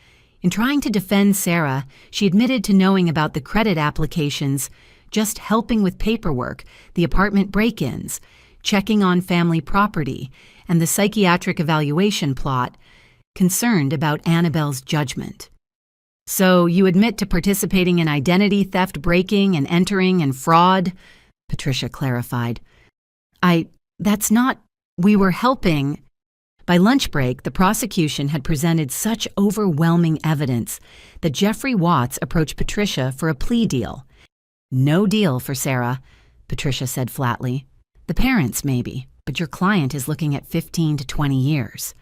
In trying to defend Sarah, she admitted to knowing about the credit applications, just helping with paperwork, the apartment break-ins, checking on family property, and the psychiatric evaluation plot, concerned about Annabel's judgment. So you admit to participating in identity theft, breaking and entering, and fraud? Patricia clarified. That's not, we were helping. By lunch break, the prosecution had presented such overwhelming evidence that Jeffrey Watts approached Patricia for a plea deal. No deal for Sarah, Patricia said flatly. The parents, maybe, but your client is looking at 15 to 20 years.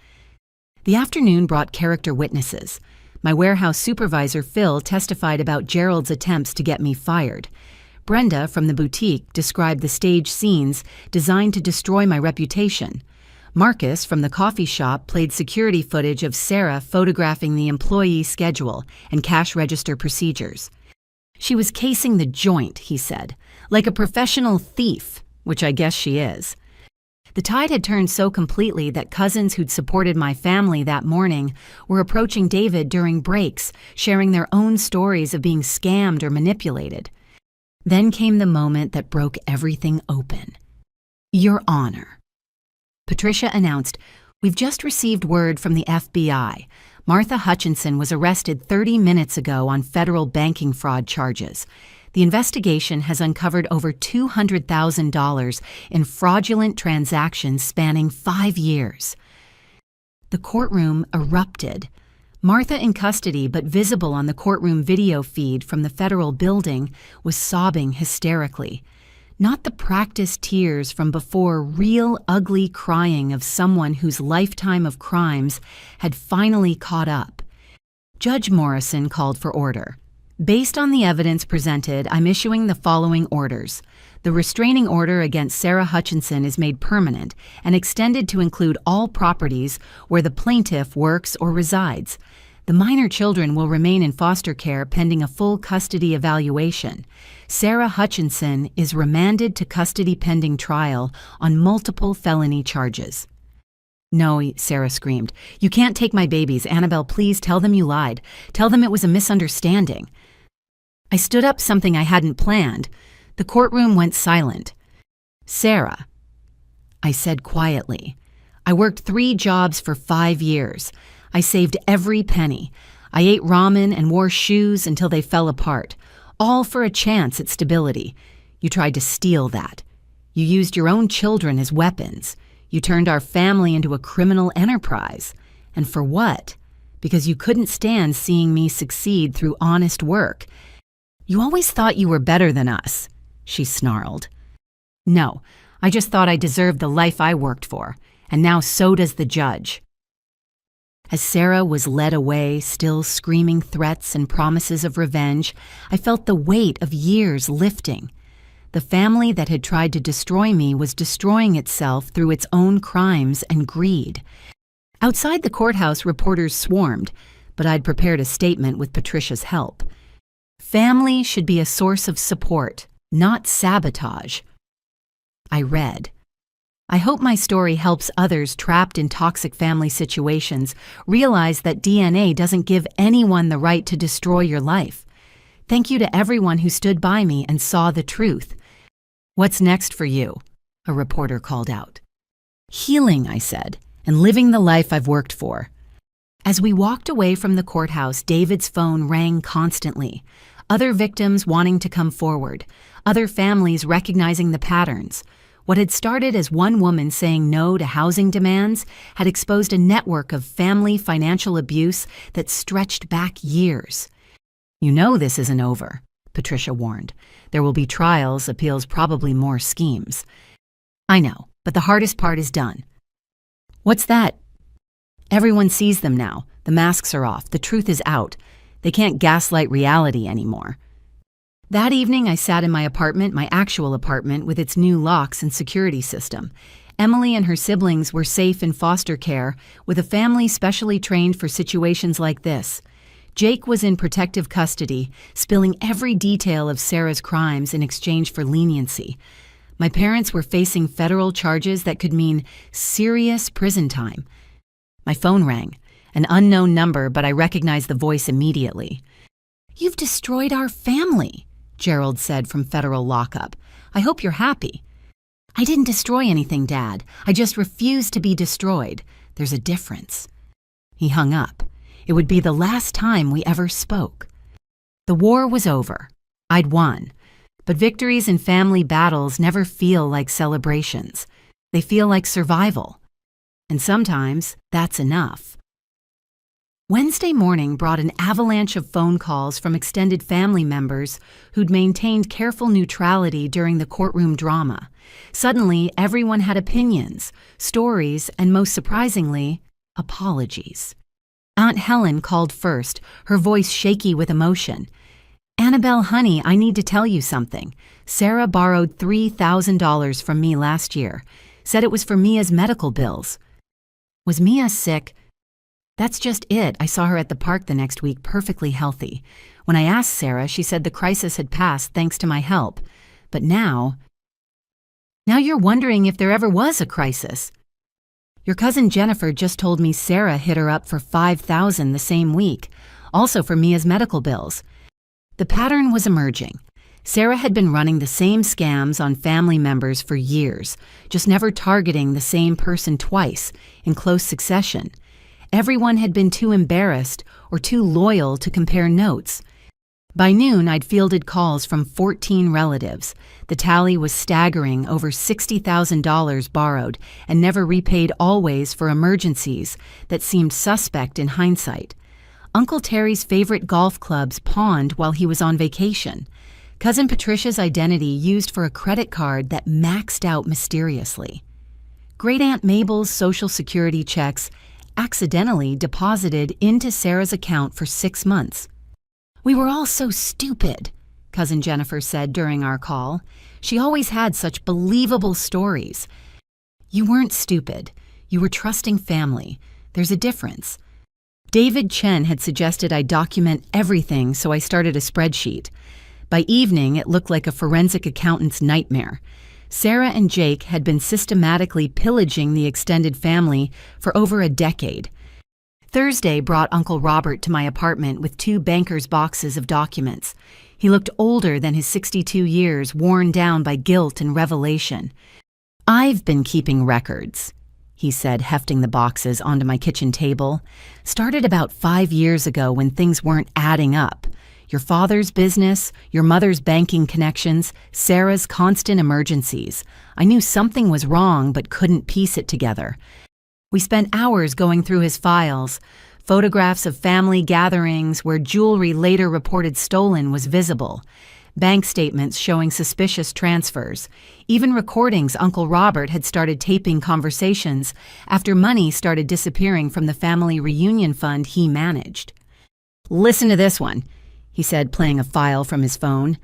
The afternoon brought character witnesses. My warehouse supervisor, Phil, testified about Gerald's attempts to get me fired. Brenda, from the boutique, described the stage scenes designed to destroy my reputation. Marcus, from the coffee shop, played security footage of Sarah photographing the employee schedule and cash register procedures. She was casing the joint, he said, like a professional thief, which I guess she is. The tide had turned so completely that cousins who'd supported my family that morning were approaching David during breaks, sharing their own stories of being scammed or manipulated. Then came the moment that broke everything open. Your Honor. Patricia announced, "We've just received word from the FBI. Martha Hutchinson was arrested 30 minutes ago on federal banking fraud charges. The investigation has uncovered over $200,000 in fraudulent transactions spanning 5 years." The courtroom erupted. Martha, in custody but visible on the courtroom video feed from the federal building, was sobbing hysterically. Not the practiced tears from before, real ugly crying of someone whose lifetime of crimes had finally caught up. Judge Morrison called for order. Based on the evidence presented, I'm issuing the following orders. The restraining order against Sarah Hutchinson is made permanent and extended to include all properties where the plaintiff works or resides. The minor children will remain in foster care pending a full custody evaluation. Sarah Hutchinson is remanded to custody pending trial on multiple felony charges. No, Sarah screamed. You can't take my babies. Annabel, please tell them you lied. Tell them it was a misunderstanding. I stood up, something I hadn't planned. The courtroom went silent. Sarah, I said quietly. I worked 3 jobs for 5 years. I saved every penny. I ate ramen and wore shoes until they fell apart, all for a chance at stability. You tried to steal that. You used your own children as weapons. You turned our family into a criminal enterprise. And for what? Because you couldn't stand seeing me succeed through honest work. You always thought you were better than us, she snarled. No, I just thought I deserved the life I worked for, and now so does the judge. As Sarah was led away, still screaming threats and promises of revenge, I felt the weight of years lifting. The family that had tried to destroy me was destroying itself through its own crimes and greed. Outside the courthouse, reporters swarmed, but I'd prepared a statement with Patricia's help. Family should be a source of support, not sabotage. I read, I hope my story helps others trapped in toxic family situations realize that DNA doesn't give anyone the right to destroy your life. Thank you to everyone who stood by me and saw the truth. What's next for you? A reporter called out. Healing, I said, and living the life I've worked for. As we walked away from the courthouse, David's phone rang constantly. Other victims wanting to come forward, other families recognizing the patterns. What had started as one woman saying no to housing demands had exposed a network of family financial abuse that stretched back years. You know this isn't over, Patricia warned. There will be trials, appeals, probably more schemes. I know, but the hardest part is done. What's that? Everyone sees them now. The masks are off. The truth is out. They can't gaslight reality anymore. That evening, I sat in my apartment, my actual apartment, with its new locks and security system. Emily and her siblings were safe in foster care, with a family specially trained for situations like this. Jake was in protective custody, spilling every detail of Sarah's crimes in exchange for leniency. My parents were facing federal charges that could mean serious prison time. My phone rang. An unknown number, but I recognized the voice immediately. You've destroyed our family, Gerald said from federal lockup. I hope you're happy. I didn't destroy anything, Dad. I just refused to be destroyed. There's a difference. He hung up. It would be the last time we ever spoke. The war was over. I'd won. But victories in family battles never feel like celebrations. They feel like survival. And sometimes that's enough. Wednesday morning brought an avalanche of phone calls from extended family members who'd maintained careful neutrality during the courtroom drama. Suddenly, everyone had opinions, stories, and most surprisingly, apologies. Aunt Helen called first, her voice shaky with emotion. Annabel, honey, I need to tell you something. Sarah borrowed $3,000 from me last year. Said it was for Mia's medical bills. Was Mia sick? That's just it. I saw her at the park the next week, perfectly healthy. When I asked Sarah, she said the crisis had passed thanks to my help. But now you're wondering if there ever was a crisis. Your cousin Jennifer just told me Sarah hit her up for $5,000 the same week, also for Mia's medical bills. The pattern was emerging. Sarah had been running the same scams on family members for years, just never targeting the same person twice, in close succession. Everyone had been too embarrassed or too loyal to compare notes. By noon, I'd fielded calls from 14 relatives. The tally was staggering, over $60,000 borrowed and never repaid, always for emergencies that seemed suspect in hindsight. Uncle Terry's favorite golf clubs pawned while he was on vacation. Cousin Patricia's identity used for a credit card that maxed out mysteriously. Great Aunt Mabel's Social Security checks accidentally deposited into Sarah's account for 6 months. We were all so stupid, Cousin Jennifer said during our call. She always had such believable stories. You weren't stupid. You were trusting family. There's a difference. David Chen had suggested I document everything, so I started a spreadsheet. By evening, it looked like a forensic accountant's nightmare. Sarah and Jake had been systematically pillaging the extended family for over a decade. Thursday brought Uncle Robert to my apartment with 2 banker's boxes of documents. He looked older than his 62 years, worn down by guilt and revelation. I've been keeping records, he said, hefting the boxes onto my kitchen table. Started about 5 years ago when things weren't adding up. Your father's business, your mother's banking connections, Sarah's constant emergencies. I knew something was wrong but couldn't piece it together. We spent hours going through his files. Photographs of family gatherings where jewelry later reported stolen was visible. Bank statements showing suspicious transfers. Even recordings Uncle Robert had started taping conversations after money started disappearing from the family reunion fund he managed. Listen to this one, he said, playing a file from his phone.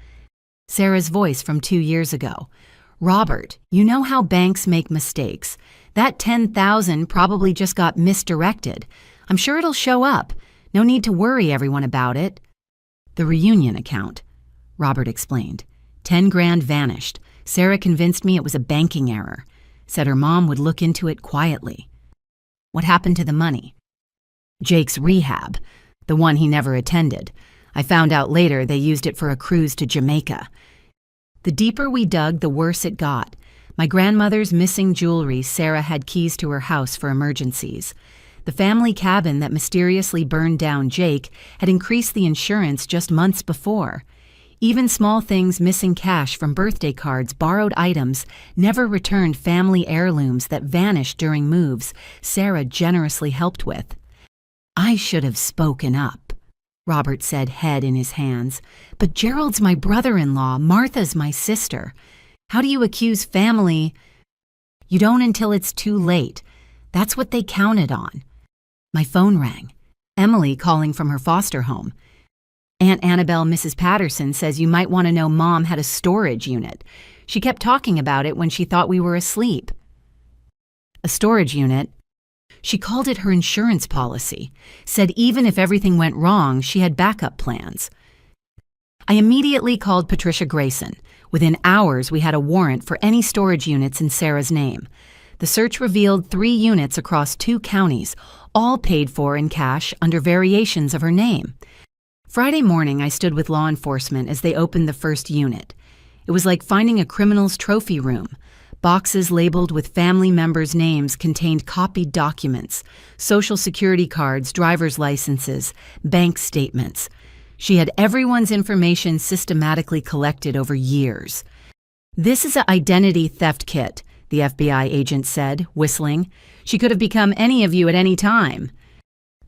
Sarah's voice from 2 years ago. "Robert, you know how banks make mistakes. That 10,000 probably just got misdirected. I'm sure it'll show up. No need to worry everyone about it." "The reunion account," Robert explained. 10 grand vanished. Sarah convinced me it was a banking error. Said her mom would look into it quietly. "What happened to the money?" "Jake's rehab, the one he never attended. I found out later they used it for a cruise to Jamaica." The deeper we dug, the worse it got. My grandmother's missing jewelry. Sarah had keys to her house for emergencies. The family cabin that mysteriously burned down Jake had increased the insurance just months before. Even small things, missing cash from birthday cards, borrowed items, never returned family heirlooms that vanished during moves, Sarah generously helped with. "I should have spoken up," Robert said, head in his hands. "But Gerald's my brother-in-law, Martha's my sister. How do you accuse family?" "You don't until it's too late. That's what they counted on." My phone rang. Emily calling from her foster home. "Aunt Annabel, Mrs. Patterson, says you might want to know Mom had a storage unit. She kept talking about it when she thought we were asleep." "A storage unit?" She called it her insurance policy. Said even if everything went wrong, she had backup plans. I immediately called Patricia Grayson. Within hours, we had a warrant for any storage units in Sarah's name. The search revealed 3 units across 2 counties, all paid for in cash under variations of her name. Friday morning, I stood with law enforcement as they opened the first unit. It was like finding a criminal's trophy room. Boxes labeled with family members' names contained copied documents, social security cards, driver's licenses, bank statements. She had everyone's information systematically collected over years. "This is an identity theft kit," the FBI agent said, whistling. "She could have become any of you at any time."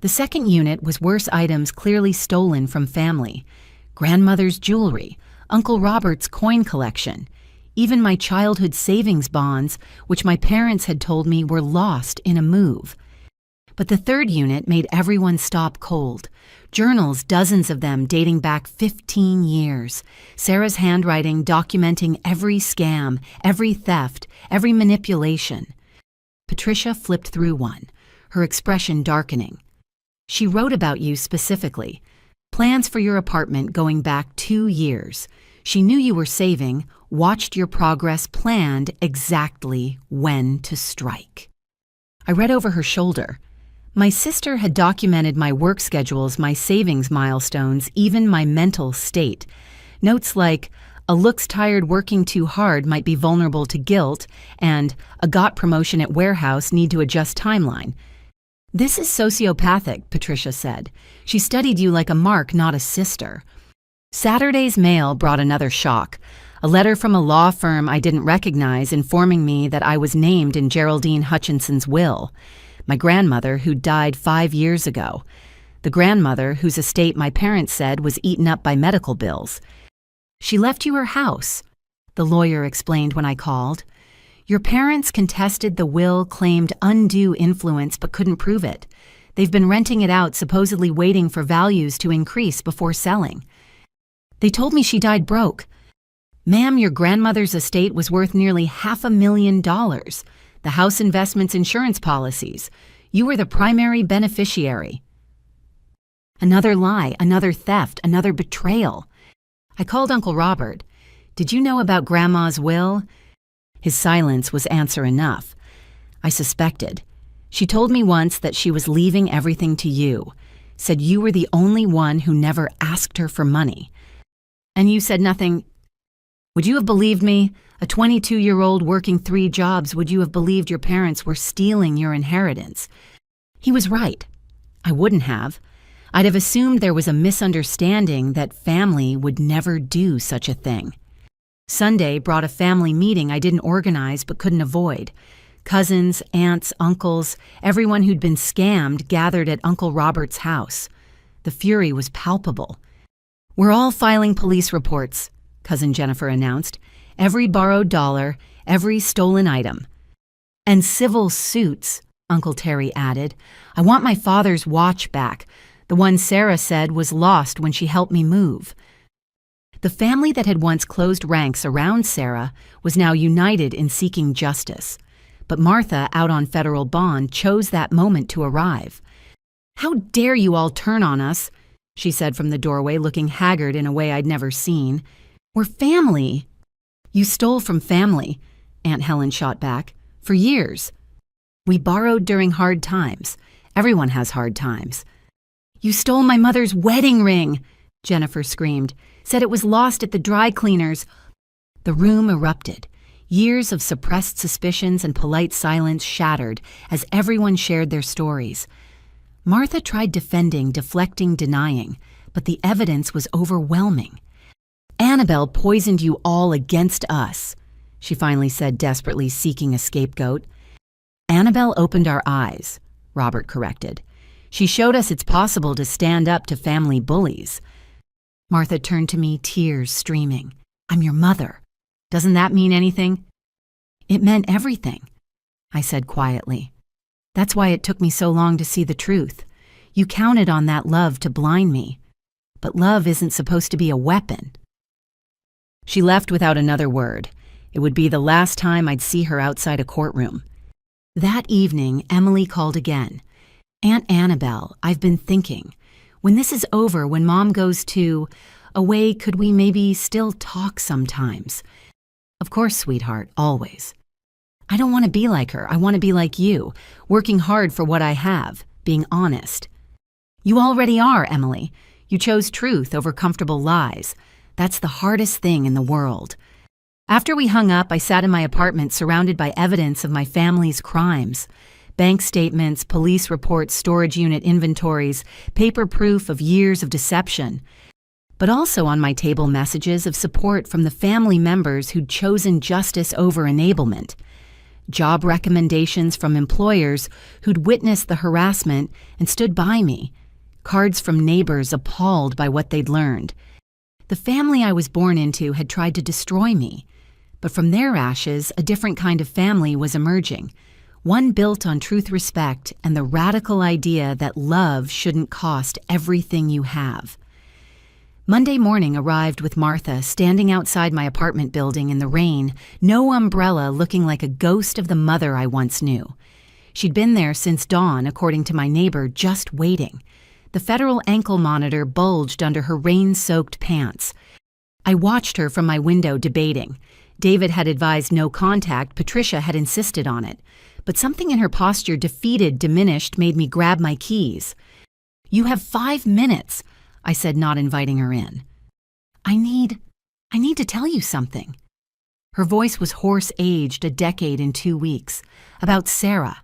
The second unit was worse items clearly stolen from family. Grandmother's jewelry, Uncle Robert's coin collection, even my childhood savings bonds, which my parents had told me were lost in a move. But the third unit made everyone stop cold. Journals, dozens of them dating back 15 years. Sarah's handwriting documenting every scam, every theft, every manipulation. Patricia flipped through one, her expression darkening. "She wrote about you specifically. Plans for your apartment going back 2 years. She knew you were saving, watched your progress, planned exactly when to strike." I read over her shoulder. My sister had documented my work schedules, my savings milestones, even my mental state. Notes like, "A looks tired working too hard might be vulnerable to guilt," and "A got promotion at warehouse, need to adjust timeline." "This is sociopathic," Patricia said. "She studied you like a mark, not a sister." Saturday's mail brought another shock. A letter from a law firm I didn't recognize informing me that I was named in Geraldine Hutchinson's will. My grandmother, who died 5 years ago. The grandmother whose estate my parents said was eaten up by medical bills. "She left you her house," the lawyer explained when I called. "Your parents contested the will, claimed undue influence, but couldn't prove it. They've been renting it out, supposedly waiting for values to increase before selling. They told me she died broke. Ma'am, your grandmother's estate was worth nearly $500,000. The house investments insurance policies. You were the primary beneficiary." Another lie, another theft, another betrayal. I called Uncle Robert. "Did you know about Grandma's will?" His silence was answer enough. I suspected. "She told me once that she was leaving everything to you. Said you were the only one who never asked her for money. And you said nothing." "Would you have believed me? A 22-year-old working 3 jobs, would you have believed your parents were stealing your inheritance?" He was right. I wouldn't have. I'd have assumed there was a misunderstanding that family would never do such a thing. Sunday brought a family meeting I didn't organize but couldn't avoid. Cousins, aunts, uncles, everyone who'd been scammed gathered at Uncle Robert's house. The fury was palpable. "We're all filing police reports," Cousin Jennifer announced. "Every borrowed dollar, every stolen item." "And civil suits," Uncle Terry added. "I want my father's watch back, the one Sarah said was lost when she helped me move." The family that had once closed ranks around Sarah was now united in seeking justice. But Martha, out on federal bond, chose that moment to arrive. "How dare you all turn on us?" she said from the doorway, looking haggard in a way I'd never seen. "We're family." "You stole from family," Aunt Helen shot back, "for years. We borrowed during hard times. Everyone has hard times." "You stole my mother's wedding ring," Jennifer screamed. "Said it was lost at the dry cleaners." The room erupted. Years of suppressed suspicions and polite silence shattered as everyone shared their stories. Martha tried defending, deflecting, denying, but the evidence was overwhelming. "Annabel poisoned you all against us," she finally said, desperately seeking a scapegoat. "Annabel opened our eyes," Robert corrected. "She showed us it's possible to stand up to family bullies." Martha turned to me, tears streaming. "I'm your mother. Doesn't that mean anything?" "It meant everything," I said quietly. "That's why it took me so long to see the truth. You counted on that love to blind me. But love isn't supposed to be a weapon." She left without another word. It would be the last time I'd see her outside a courtroom. That evening, Emily called again. "Aunt Annabel, I've been thinking. When this is over, when Mom goes away, could we maybe still talk sometimes?" "Of course, sweetheart, always." "I don't want to be like her. I want to be like you, working hard for what I have, being honest." "You already are, Emily. You chose truth over comfortable lies. That's the hardest thing in the world." After we hung up, I sat in my apartment surrounded by evidence of my family's crimes. Bank statements, police reports, storage unit inventories, paper proof of years of deception. But also on my table messages of support from the family members who'd chosen justice over enablement. Job recommendations from employers who'd witnessed the harassment and stood by me. Cards from neighbors appalled by what they'd learned. The family I was born into had tried to destroy me. But from their ashes, a different kind of family was emerging. One built on truth, respect, and the radical idea that love shouldn't cost everything you have. Monday morning arrived with Martha standing outside my apartment building in the rain, no umbrella, looking like a ghost of the mother I once knew. She'd been there since dawn, according to my neighbor, just waiting. The federal ankle monitor bulged under her rain-soaked pants. I watched her from my window debating. David had advised no contact, Patricia had insisted on it. But something in her posture defeated, diminished, made me grab my keys. "You have 5 minutes," I said, not inviting her in. I need to tell you something." Her voice was hoarse, aged a decade in 2 weeks. "About Sarah."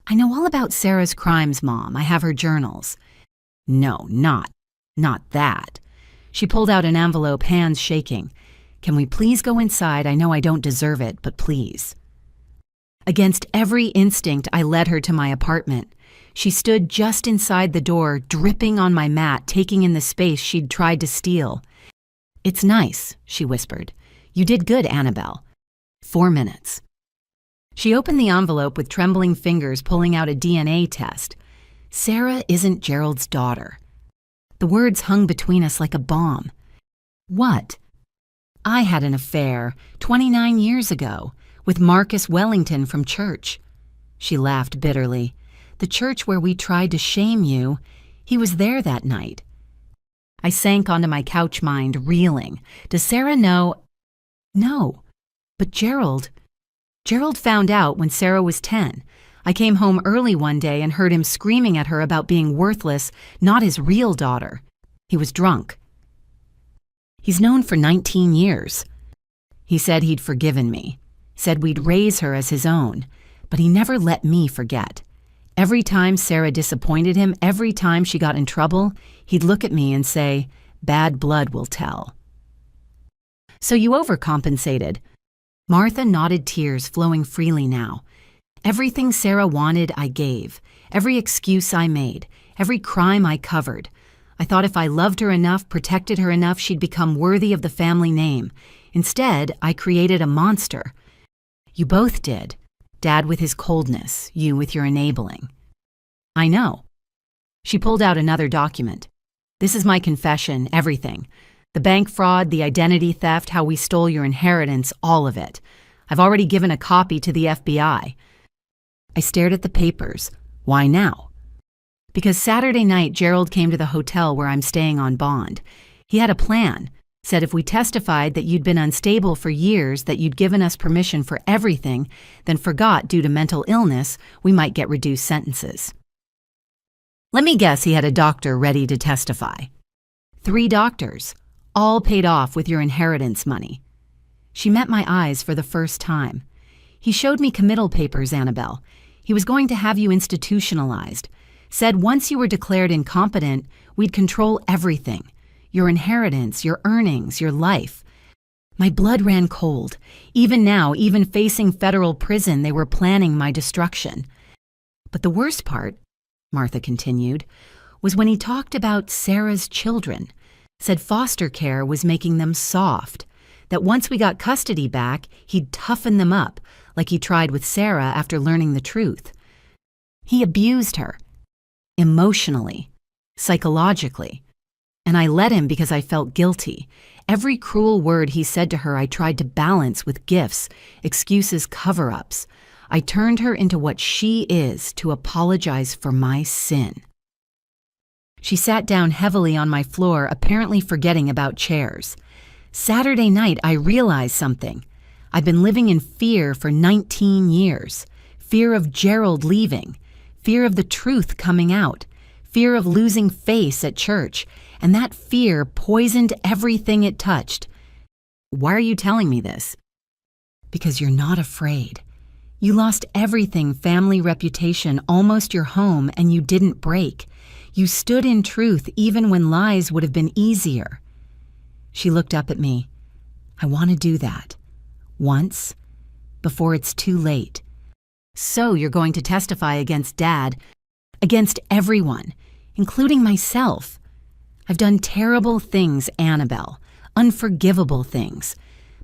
"I know all about Sarah's crimes, Mom. I have her journals." "No, not that." She pulled out an envelope, hands shaking. "Can we please go inside? I know I don't deserve it, but please." Against every instinct, I led her to my apartment. She stood just inside the door, dripping on my mat, taking in the space she'd tried to steal. "It's nice," she whispered. "You did good, Annabel. 4 minutes." She opened the envelope with trembling fingers, pulling out a DNA test. "Sarah isn't Gerald's daughter." The words hung between us like a bomb. "What?" "I had an affair 29 years ago with Marcus Wellington from church." She laughed bitterly. "The church where we tried to shame you, he was there that night." I sank onto my couch, mind reeling. Does Sarah know? No. But Gerald found out when Sarah was 10. I came home early one day and heard him screaming at her about being worthless, not his real daughter. He was drunk. He's known for 19 years. He said he'd forgiven me, said we'd raise her as his own, but he never let me forget. Every time Sarah disappointed him, every time she got in trouble, he'd look at me and say, "Bad blood will tell." "So you overcompensated." Martha nodded, tears flowing freely now. "Everything Sarah wanted, I gave. Every excuse I made. Every crime I covered. I thought if I loved her enough, protected her enough, she'd become worthy of the family name. Instead, I created a monster. You both did. Dad with his coldness, you with your enabling." "I know." She pulled out another document. "This is my confession, everything. The bank fraud, the identity theft, how we stole your inheritance, all of it. I've already given a copy to the FBI. I stared at the papers. Why now? Because Saturday night, Gerald came to the hotel where I'm staying on bond. He had a plan. Said if we testified that you'd been unstable for years, that you'd given us permission for everything, then forgot due to mental illness, we might get reduced sentences. Let me guess he had a doctor ready to testify. 3 doctors, all paid off with your inheritance money. She met my eyes for the first time. He showed me committal papers, Annabel. He was going to have you institutionalized. Said once you were declared incompetent, we'd control everything. Your inheritance, your earnings, your life. My blood ran cold. Even now, even facing federal prison, they were planning my destruction. But the worst part, Martha continued, was when he talked about Sarah's children. Said foster care was making them soft. That once we got custody back, he'd toughen them up, like he tried with Sarah after learning the truth. He abused her. Emotionally. Psychologically. And I let him because I felt guilty. Every cruel word he said to her I tried to balance with gifts, excuses, cover-ups. I turned her into what she is to apologize for my sin. She sat down heavily on my floor, apparently forgetting about chairs. Saturday night, I realized something. I've been living in fear for 19 years. Fear of Gerald leaving. Fear of the truth coming out. Fear of losing face at church. And that fear poisoned everything it touched. Why are you telling me this? Because you're not afraid. You lost everything, family, reputation, almost your home, and you didn't break. You stood in truth even when lies would have been easier. She looked up at me. I want to do that. Once, before it's too late. So you're going to testify against Dad, against everyone, including myself. I've done terrible things, Annabel, unforgivable things,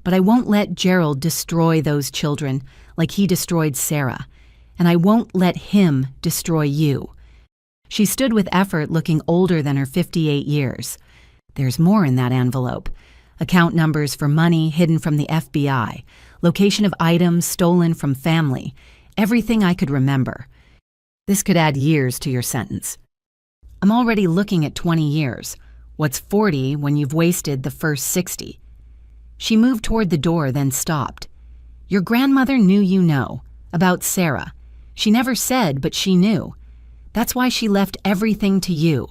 but I won't let Gerald destroy those children like he destroyed Sarah, and I won't let him destroy you. She stood with effort, looking older than her 58 years. There's more in that envelope. Account numbers for money hidden from the FBI, location of items stolen from family, everything I could remember. This could add years to your sentence. I'm already looking at 20 years. What's 40 when you've wasted the first 60? She moved toward the door, then stopped. Your grandmother knew you know, about Sarah. She never said, but she knew. That's why she left everything to you.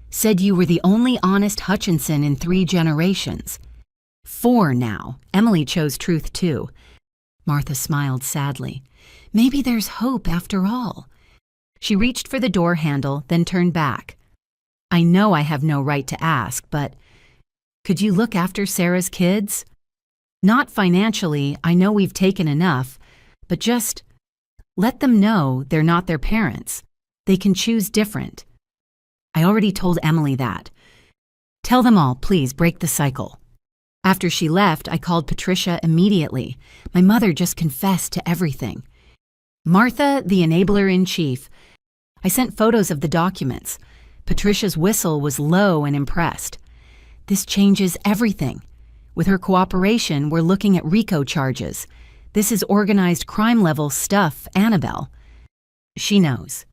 Said you were the only honest Hutchinson in 3 generations. 4 now. Emily chose truth too. Martha smiled sadly. Maybe there's hope after all. She reached for the door handle, then turned back. I know I have no right to ask, but could you look after Sarah's kids? Not financially, I know we've taken enough, but just let them know they're not their parents. They can choose different. I already told Emily that. Tell them all, please, break the cycle. After she left, I called Patricia immediately. My mother just confessed to everything. Martha, the enabler-in-chief. I sent photos of the documents. Patricia's whistle was low and impressed. This changes everything. With her cooperation, we're looking at RICO charges. This is organized crime-level stuff, Annabel. She knows.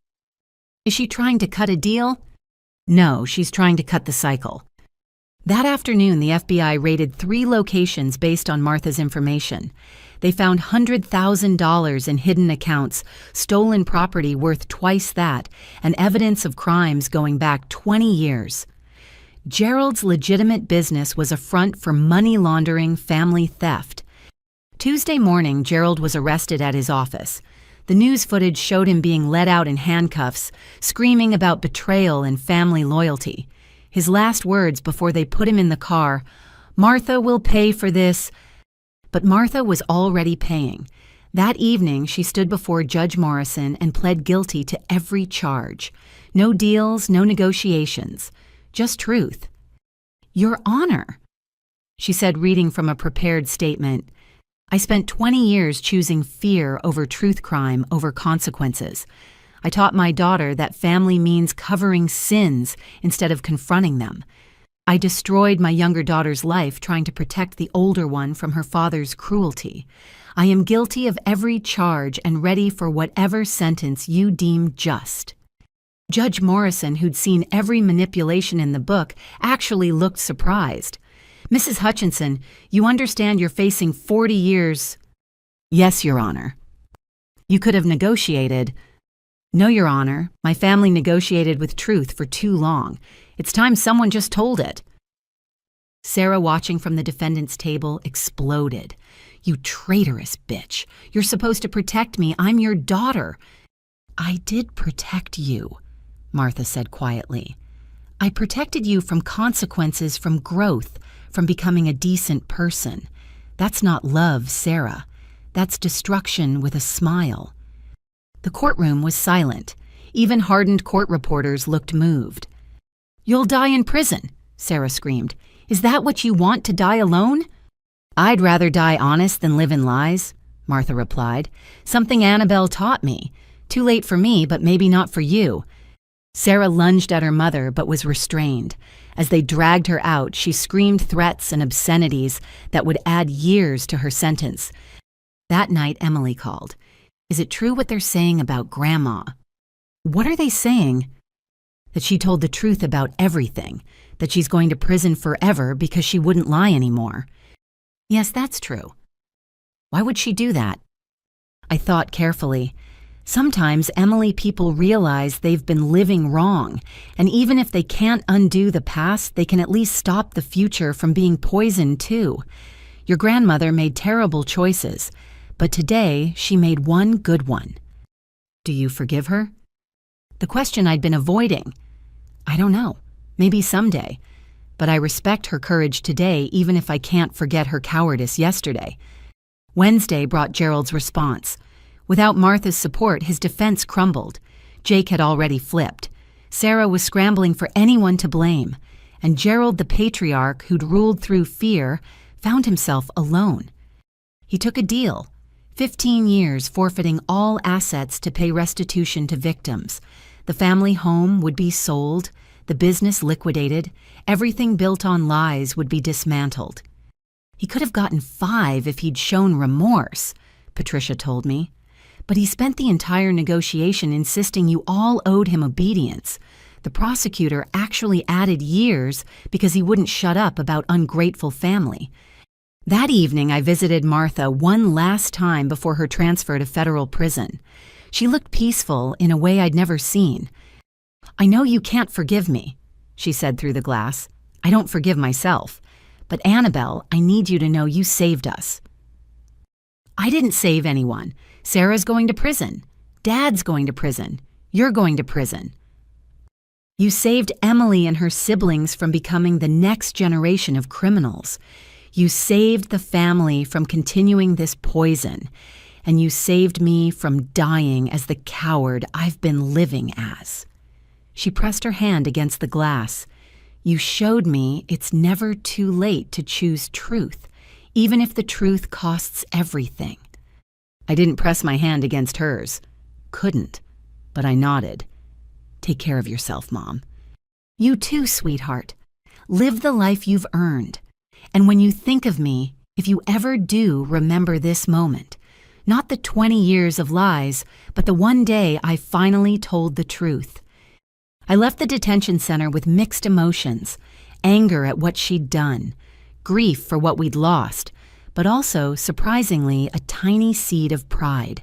Is she trying to cut a deal? No, she's trying to cut the cycle. That afternoon, the FBI raided 3 locations based on Martha's information. They found $100,000 in hidden accounts, stolen property worth twice that, and evidence of crimes going back 20 years. Gerald's legitimate business was a front for money laundering, family theft. Tuesday morning, Gerald was arrested at his office. The news footage showed him being led out in handcuffs, screaming about betrayal and family loyalty. His last words before they put him in the car, "Martha will pay for this." But Martha was already paying. That evening, she stood before Judge Morrison and pled guilty to every charge. No deals, no negotiations, just truth. Your Honor, she said, reading from a prepared statement. I spent 20 years choosing fear over truth, crime over consequences. I taught my daughter that family means covering sins instead of confronting them. I destroyed my younger daughter's life trying to protect the older one from her father's cruelty. I am guilty of every charge and ready for whatever sentence you deem just." Judge Morrison, who'd seen every manipulation in the book, actually looked surprised. "Mrs. Hutchinson, you understand you're facing 40 years." "Yes, Your Honor." "You could have negotiated." "No, Your Honor. My family negotiated with truth for too long. It's time someone just told it." Sarah, watching from the defendant's table, exploded. "You traitorous bitch. You're supposed to protect me. I'm your daughter." "I did protect you," Martha said quietly. "I protected you from consequences, from growth, from becoming a decent person. That's not love, Sarah. That's destruction with a smile." The courtroom was silent. Even hardened court reporters looked moved. "You'll die in prison," Sarah screamed. "Is that what you want, to die alone?" "I'd rather die honest than live in lies," Martha replied. "Something Annabel taught me. Too late for me, but maybe not for you." Sarah lunged at her mother, but was restrained. As they dragged her out, she screamed threats and obscenities that would add years to her sentence. That night, Emily called. "Is it true what they're saying about Grandma?" "What are they saying?" "That she told the truth about everything, that she's going to prison forever because she wouldn't lie anymore." "Yes, that's true." "Why would she do that?" I thought carefully. Sometimes Emily, people realize they've been living wrong, and even if they can't undo the past, they can at least stop the future from being poisoned too. Your grandmother made terrible choices, but today she made one good one. Do you forgive her? The question I'd been avoiding. I don't know. Maybe someday. But I respect her courage today, even if I can't forget her cowardice yesterday. Wednesday brought Gerald's response. Without Martha's support, his defense crumbled. Jake had already flipped. Sarah was scrambling for anyone to blame. And Gerald, the patriarch who'd ruled through fear, found himself alone. He took a deal. 15 years forfeiting all assets to pay restitution to victims. The family home would be sold, the business liquidated, everything built on lies would be dismantled. He could have gotten 5 if he'd shown remorse, Patricia told me. But he spent the entire negotiation insisting you all owed him obedience. The prosecutor actually added years because he wouldn't shut up about ungrateful family. That evening, I visited Martha one last time before her transfer to federal prison. She looked peaceful in a way I'd never seen. "I know you can't forgive me," she said through the glass. "I don't forgive myself. But Annabel, I need you to know you saved us." "I didn't save anyone. Sarah's going to prison. Dad's going to prison. You're going to prison. You saved Emily and her siblings from becoming the next generation of criminals. You saved the family from continuing this poison. And you saved me from dying as the coward I've been living as." She pressed her hand against the glass. "You showed me it's never too late to choose truth, even if the truth costs everything." I didn't press my hand against hers. Couldn't, but I nodded. "Take care of yourself, Mom." "You too, sweetheart. Live the life you've earned. And when you think of me, if you ever do, remember this moment. Not the 20 years of lies, but the one day I finally told the truth." I left the detention center with mixed emotions, anger at what she'd done, grief for what we'd lost, but also, surprisingly, a tiny seed of pride.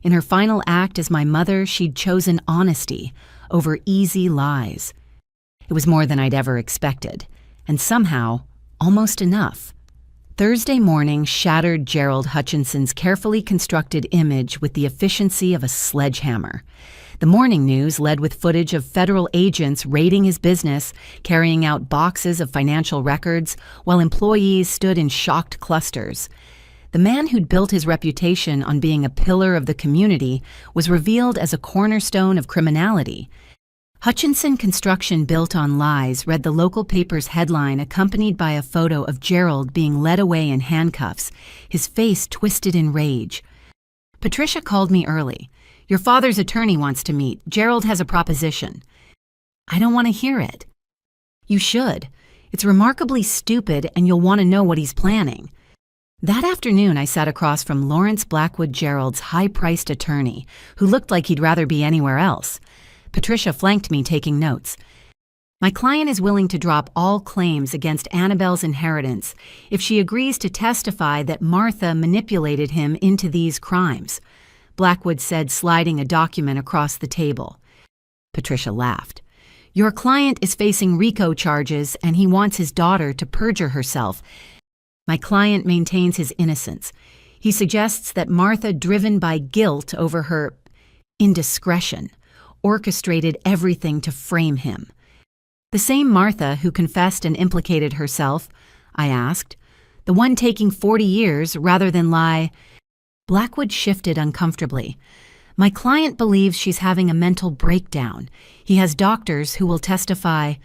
In her final act as my mother, she'd chosen honesty over easy lies. It was more than I'd ever expected, and somehow, almost enough. Thursday morning shattered Gerald Hutchinson's carefully constructed image with the efficiency of a sledgehammer. The morning news led with footage of federal agents raiding his business, carrying out boxes of financial records, while employees stood in shocked clusters. The man who'd built his reputation on being a pillar of the community was revealed as a cornerstone of criminality. "Hutchinson Construction Built on Lies" read the local paper's headline, accompanied by a photo of Gerald being led away in handcuffs, his face twisted in rage. Patricia called me early. "Your father's attorney wants to meet. Gerald has a proposition." "I don't want to hear it." "You should. It's remarkably stupid, and you'll want to know what he's planning." That afternoon, I sat across from Lawrence Blackwood Gerald's high-priced attorney, who looked like he'd rather be anywhere else. Patricia flanked me, taking notes. "My client is willing to drop all claims against Annabel's inheritance if she agrees to testify that Martha manipulated him into these crimes," Blackwood said, sliding a document across the table. Patricia laughed. "Your client is facing RICO charges, and he wants his daughter to perjure herself. My client maintains his innocence. He suggests that Martha, driven by guilt over her indiscretion, orchestrated everything to frame him." "The same Martha who confessed and implicated herself?" I asked. "The one taking 40 years rather than lie?" Blackwood shifted uncomfortably. "My client believes she's having a mental breakdown. He has doctors who will testify."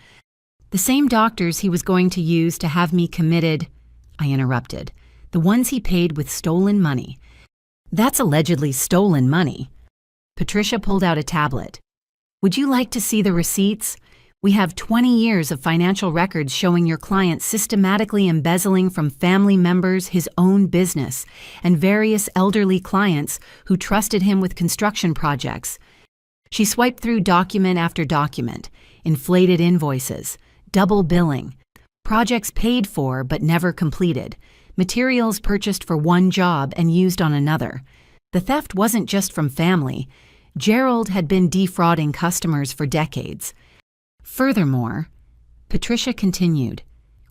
"The same doctors he was going to use to have me committed," I interrupted. "The ones he paid with stolen money." "That's allegedly stolen money." Patricia pulled out a tablet. "Would you like to see the receipts? We have 20 years of financial records showing your client systematically embezzling from family members his own business and various elderly clients who trusted him with construction projects." She swiped through document after document: inflated invoices, double billing, projects paid for but never completed, materials purchased for one job and used on another. The theft wasn't just from family. Gerald had been defrauding customers for decades. "Furthermore," Patricia continued,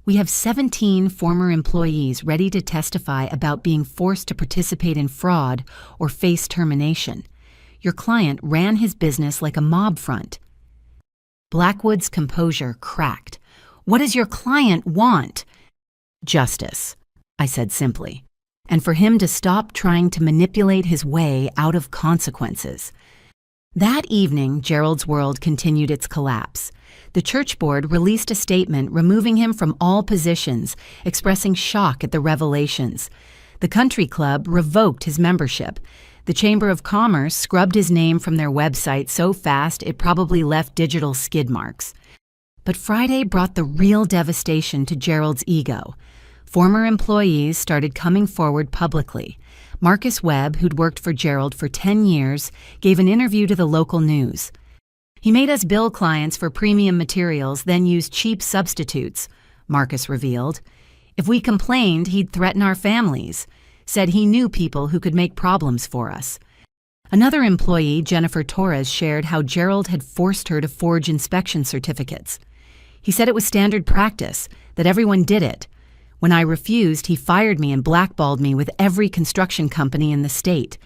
"we have 17 former employees ready to testify about being forced to participate in fraud or face termination. Your client ran his business like a mob front." Blackwood's composure cracked. "What does your client want?" "Justice," I said simply, "and for him to stop trying to manipulate his way out of consequences." That evening, Gerald's world continued its collapse. The church board released a statement removing him from all positions, expressing shock at the revelations. The country club revoked his membership. The Chamber of Commerce scrubbed his name from their website so fast it probably left digital skid marks. But Friday brought the real devastation to Gerald's ego. Former employees started coming forward publicly. Marcus Webb, who'd worked for Gerald for 10 years, gave an interview to the local news. "He made us bill clients for premium materials, then use cheap substitutes," Marcus revealed. "If we complained, he'd threaten our families. Said he knew people who could make problems for us." Another employee, Jennifer Torres, shared how Gerald had forced her to forge inspection certificates. "He said it was standard practice, that everyone did it. When I refused, he fired me and blackballed me with every construction company in the state."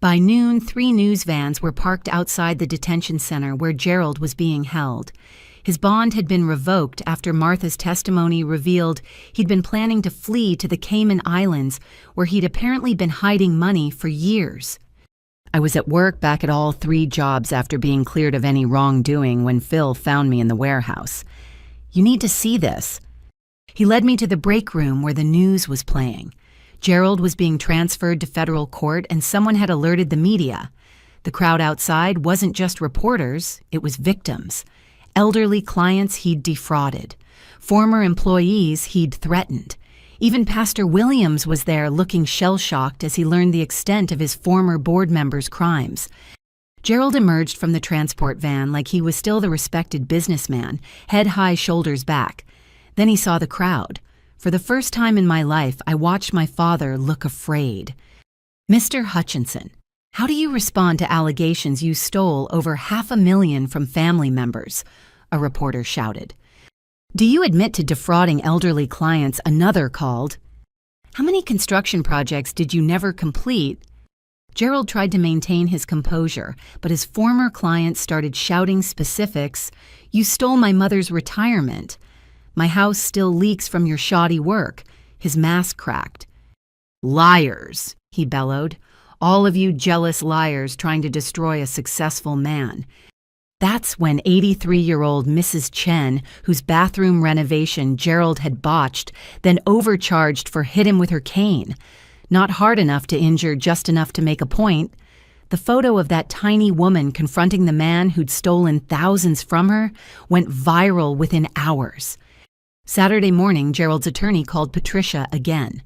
By noon, 3 news vans were parked outside the detention center where Gerald was being held. His bond had been revoked after Martha's testimony revealed he'd been planning to flee to the Cayman Islands, where he'd apparently been hiding money for years. I was at work back at all 3 jobs after being cleared of any wrongdoing when Phil found me in the warehouse. "You need to see this." He led me to the break room where the news was playing. Gerald was being transferred to federal court, and someone had alerted the media. The crowd outside wasn't just reporters, it was victims. Elderly clients he'd defrauded. Former employees he'd threatened. Even Pastor Williams was there, looking shell-shocked as he learned the extent of his former board members' crimes. Gerald emerged from the transport van like he was still the respected businessman, head high, shoulders back. Then he saw the crowd. For the first time in my life, I watched my father look afraid. "Mr. Hutchinson, how do you respond to allegations you stole over $500,000 from family members?" a reporter shouted. "Do you admit to defrauding elderly clients?" another called. "How many construction projects did you never complete?" Gerald tried to maintain his composure, but his former clients started shouting specifics. "You stole my mother's retirement. My house still leaks from your shoddy work." His mask cracked. "Liars," he bellowed. "All of you jealous liars trying to destroy a successful man." That's when 83-year-old Mrs. Chen, whose bathroom renovation Gerald had botched, then overcharged for, hit him with her cane. Not hard enough to injure, just enough to make a point. The photo of that tiny woman confronting the man who'd stolen thousands from her went viral within hours. Saturday morning, Gerald's attorney called Patricia again.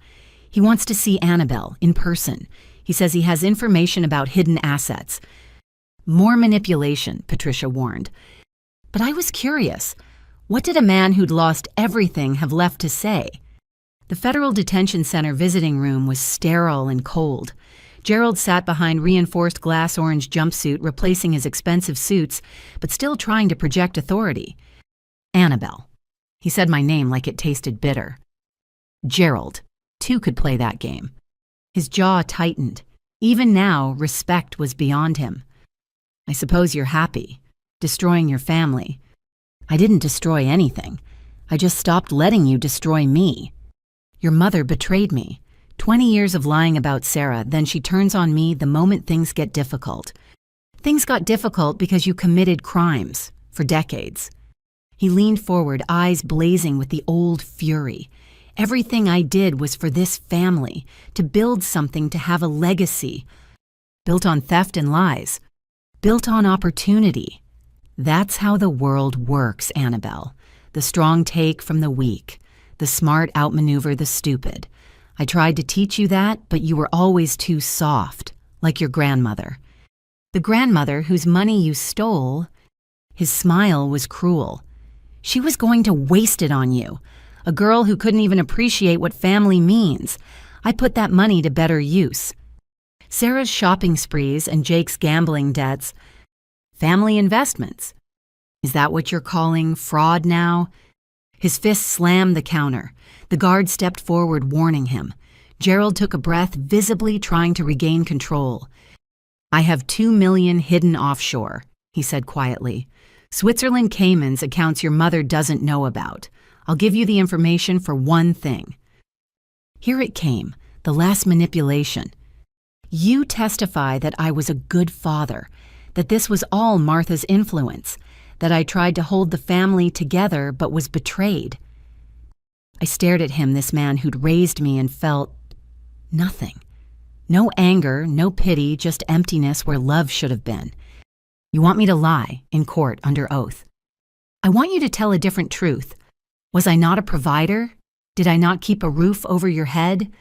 He wants to see Annabel in person. He says he has information about hidden assets. More manipulation, Patricia warned. But I was curious. What did a man who'd lost everything have left to say? The Federal Detention Center visiting room was sterile and cold. Gerald sat behind reinforced glass orange jumpsuit, replacing his expensive suits, but still trying to project authority. Annabel. He said my name like it tasted bitter. Gerald. Two could play that game. His jaw tightened. Even now, respect was beyond him. I suppose you're happy. Destroying your family. I didn't destroy anything. I just stopped letting you destroy me. Your mother betrayed me. 20 years of lying about Sarah, then she turns on me the moment things get difficult. Things got difficult because you committed crimes for decades. He leaned forward, eyes blazing with the old fury. Everything I did was for this family, to build something, to have a legacy. Built on theft and lies. Built on opportunity. That's how the world works, Annabel. The strong take from the weak. The smart outmaneuver the stupid. I tried to teach you that, but you were always too soft, like your grandmother. The grandmother whose money you stole, his smile was cruel. She was going to waste it on you. A girl who couldn't even appreciate what family means. I put that money to better use. Sarah's shopping sprees and Jake's gambling debts. Family investments. Is that what you're calling fraud now? His fist slammed the counter. The guard stepped forward, warning him. Gerald took a breath, visibly trying to regain control. I have $2 million hidden offshore, he said quietly. Switzerland Caymans, accounts your mother doesn't know about. I'll give you the information for one thing. Here it came, the last manipulation. You testify that I was a good father, that this was all Martha's influence, that I tried to hold the family together but was betrayed. I stared at him, this man who'd raised me, and felt nothing. No anger, no pity, just emptiness where love should have been. You want me to lie in court under oath. I want you to tell a different truth. Was I not a provider? Did I not keep a roof over your head?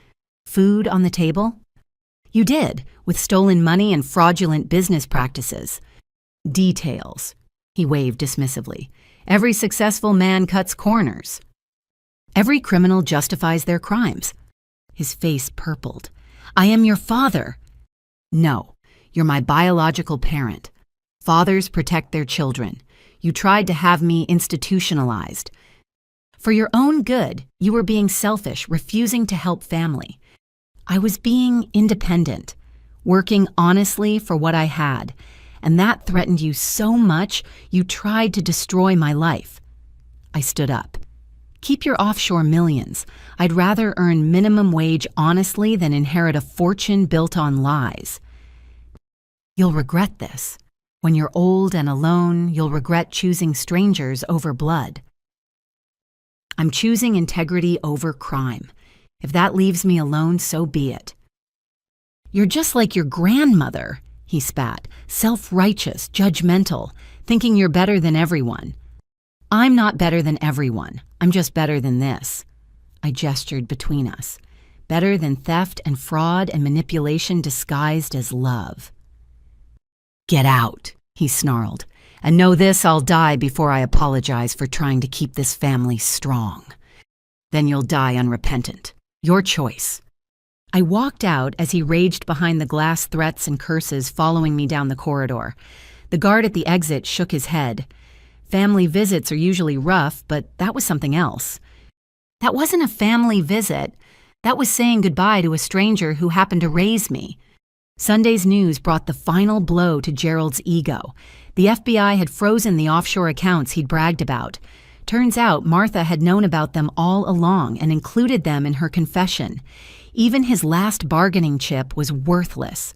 Food on the table? You did, with stolen money and fraudulent business practices. Details. He waved dismissively. Every successful man cuts corners. Every criminal justifies their crimes. His face purpled. I am your father. No, you're my biological parent. Fathers protect their children. You tried to have me institutionalized. For your own good, you were being selfish, refusing to help family. I was being independent, working honestly for what I had, and that threatened you so much you tried to destroy my life. I stood up. Keep your offshore millions. I'd rather earn minimum wage honestly than inherit a fortune built on lies. You'll regret this. When you're old and alone, you'll regret choosing strangers over blood. I'm choosing integrity over crime. If that leaves me alone, so be it. You're just like your grandmother, he spat, self-righteous, judgmental, thinking you're better than everyone. I'm not better than everyone. I'm just better than this. I gestured between us. Better than theft and fraud and manipulation disguised as love. Get out, he snarled. And know this, I'll die before I apologize for trying to keep this family strong. Then you'll die unrepentant. Your choice. I walked out as he raged behind the glass threats and curses following me down the corridor. The guard at the exit shook his head. Family visits are usually rough, but that was something else. That wasn't a family visit. That was saying goodbye to a stranger who happened to raise me. Sunday's news brought the final blow to Gerald's ego. The FBI had frozen the offshore accounts he'd bragged about. Turns out Martha had known about them all along and included them in her confession. Even his last bargaining chip was worthless.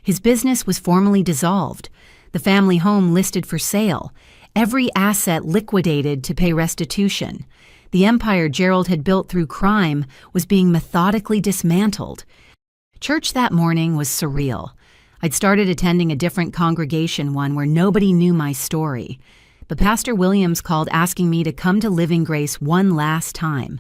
His business was formally dissolved. The family home listed for sale. Every asset liquidated to pay restitution. The empire Gerald had built through crime was being methodically dismantled. Church that morning was surreal. I'd started attending a different congregation, one where nobody knew my story. but Pastor Williams called asking me to come to Living Grace one last time.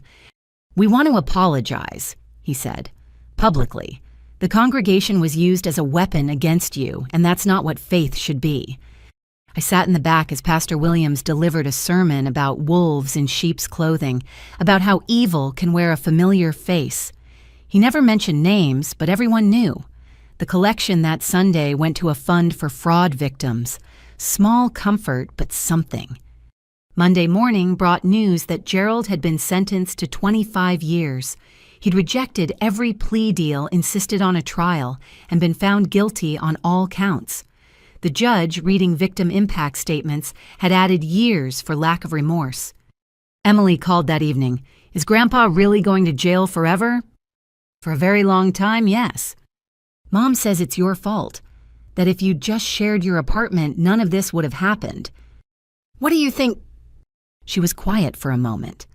"We want to apologize," he said, "publicly. The congregation was used as a weapon against you, and that's not what faith should be." I sat in the back as Pastor Williams delivered a sermon about wolves in sheep's clothing, about how evil can wear a familiar face. He never mentioned names, but everyone knew. The collection that Sunday went to a fund for fraud victims. Small comfort, but something. Monday morning brought news that Gerald had been sentenced to 25 years. He'd rejected every plea deal, insisted on a trial, and been found guilty on all counts. The judge, reading victim impact statements, had added years for lack of remorse. Emily called that evening. "Is Grandpa really going to jail forever?" "For a very long time, yes." "Mom says it's your fault, that if you'd just shared your apartment, none of this would have happened." "What do you think?" She was quiet for a moment.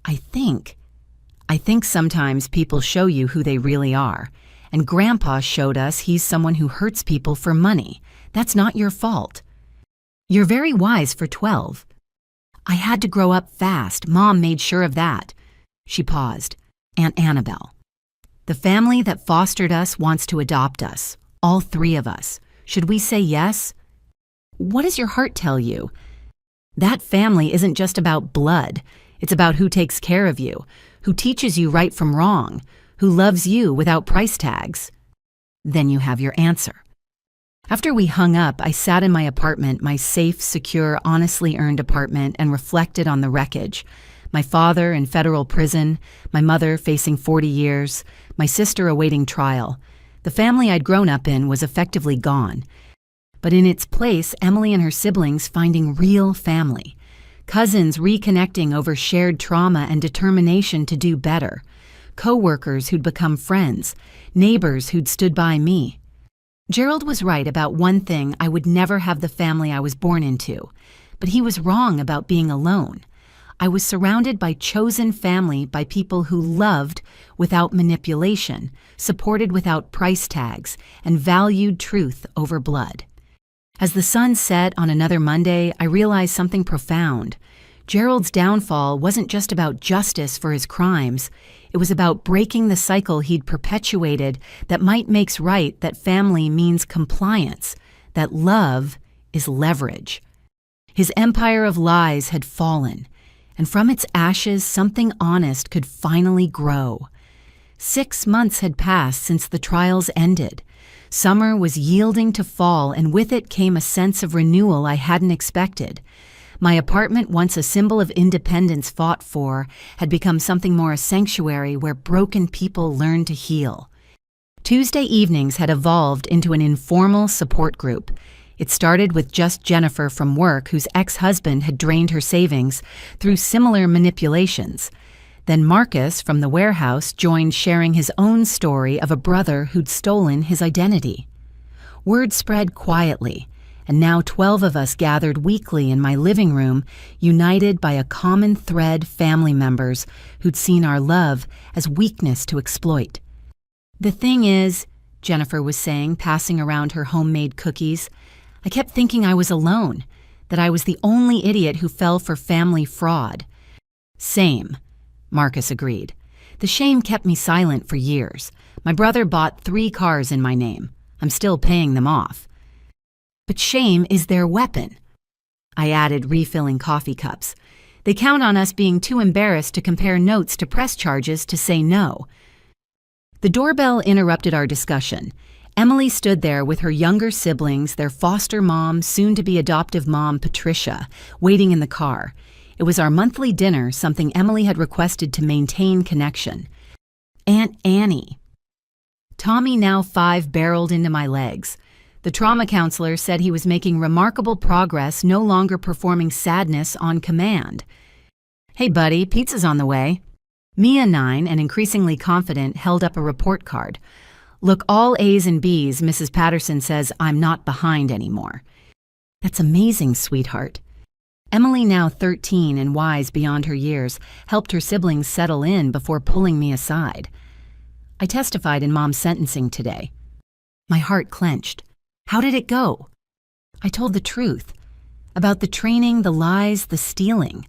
I think sometimes people show you who they really are, and Grandpa showed us he's someone who hurts people for money. That's not your fault. You're very wise for 12. I had to grow up fast. Mom made sure of that." She paused. "Aunt Annabel. The family that fostered us wants to adopt us, all 3 of us. Should we say yes?" "What does your heart tell you?" "That family isn't just about blood. It's about who takes care of you, who teaches you right from wrong, who loves you without price tags." Then you have your answer. After we hung up, I sat in my apartment, my safe, secure, honestly earned apartment, and reflected on the wreckage. My father in federal prison, my mother facing 40 years, my sister awaiting trial. The family I'd grown up in was effectively gone. But in its place, Emily and her siblings finding real family. Cousins reconnecting over shared trauma and determination to do better. Co-workers who'd become friends. Neighbors who'd stood by me. Gerald was right about one thing: I would never have the family I was born into. But he was wrong about being alone. I was surrounded by chosen family, by people who loved without manipulation, supported without price tags, and valued truth over blood. As the sun set on another Monday, I realized something profound. Gerald's downfall wasn't just about justice for his crimes. It was about breaking the cycle he'd perpetuated, that might makes right, that family means compliance, that love is leverage. His empire of lies had fallen, and from its ashes something honest could finally grow. 6 months had passed since the trials ended. Summer was yielding to fall, and with it came a sense of renewal I hadn't expected. My apartment, once a symbol of independence fought for, had become something more a sanctuary where broken people learned to heal. Tuesday evenings had evolved into an informal support group. It started with just Jennifer from work, whose ex-husband had drained her savings through similar manipulations. Then Marcus from the warehouse joined, sharing his own story of a brother who'd stolen his identity. Word spread quietly, and now 12 of us gathered weekly in my living room, united by a common thread: family members who'd seen our love as weakness to exploit. "The thing is," Jennifer was saying, passing around her homemade cookies, "I kept thinking I was alone, that I was the only idiot who fell for family fraud." "Same," Marcus agreed. "The shame kept me silent for years. My brother bought 3 cars in my name. I'm still paying them off." "But shame is their weapon," I added, refilling coffee cups. "They count on us being too embarrassed to compare notes to press charges to say no." The doorbell interrupted our discussion. Emily stood there with her younger siblings, their foster mom, soon-to-be adoptive mom, Patricia, waiting in the car. It was our monthly dinner, something Emily had requested to maintain connection. "Aunt Annie." Tommy, now 5, barreled into my legs. The trauma counselor said he was making remarkable progress, no longer performing sadness on command. "Hey buddy, pizza's on the way." Mia, 9, and increasingly confident, held up a report card. "Look, all A's and B's, Mrs. Patterson says I'm not behind anymore." "That's amazing, sweetheart." Emily, now 13 and wise beyond her years, helped her siblings settle in before pulling me aside. "I testified in Mom's sentencing today." My heart clenched. "How did it go?" I told the truth. About the training, the lies, the stealing.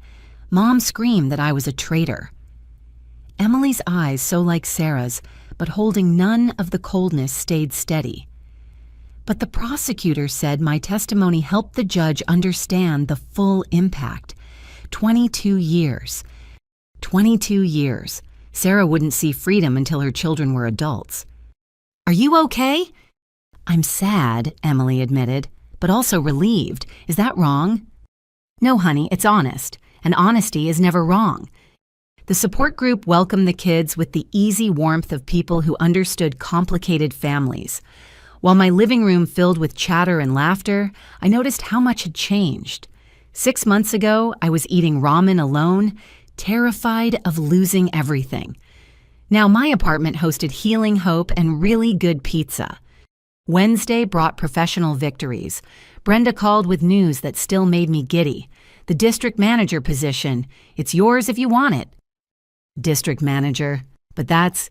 Mom screamed that I was a traitor. Emily's eyes, so like Sarah's, but holding none of the coldness, stayed steady. But the prosecutor said my testimony helped the judge understand the full impact. 22 years. 22 years. Sarah wouldn't see freedom until her children were adults. Are you okay? I'm sad, Emily admitted, but also relieved. Is that wrong? No, honey, it's honest, and honesty is never wrong. The support group welcomed the kids with the easy warmth of people who understood complicated families. While my living room filled with chatter and laughter, I noticed how much had changed. 6 months ago, I was eating ramen alone, terrified of losing everything. Now my apartment hosted healing hope and really good pizza. Wednesday brought professional victories. Brenda called with news that still made me giddy. The district manager position. It's yours if you want it. District manager. But that's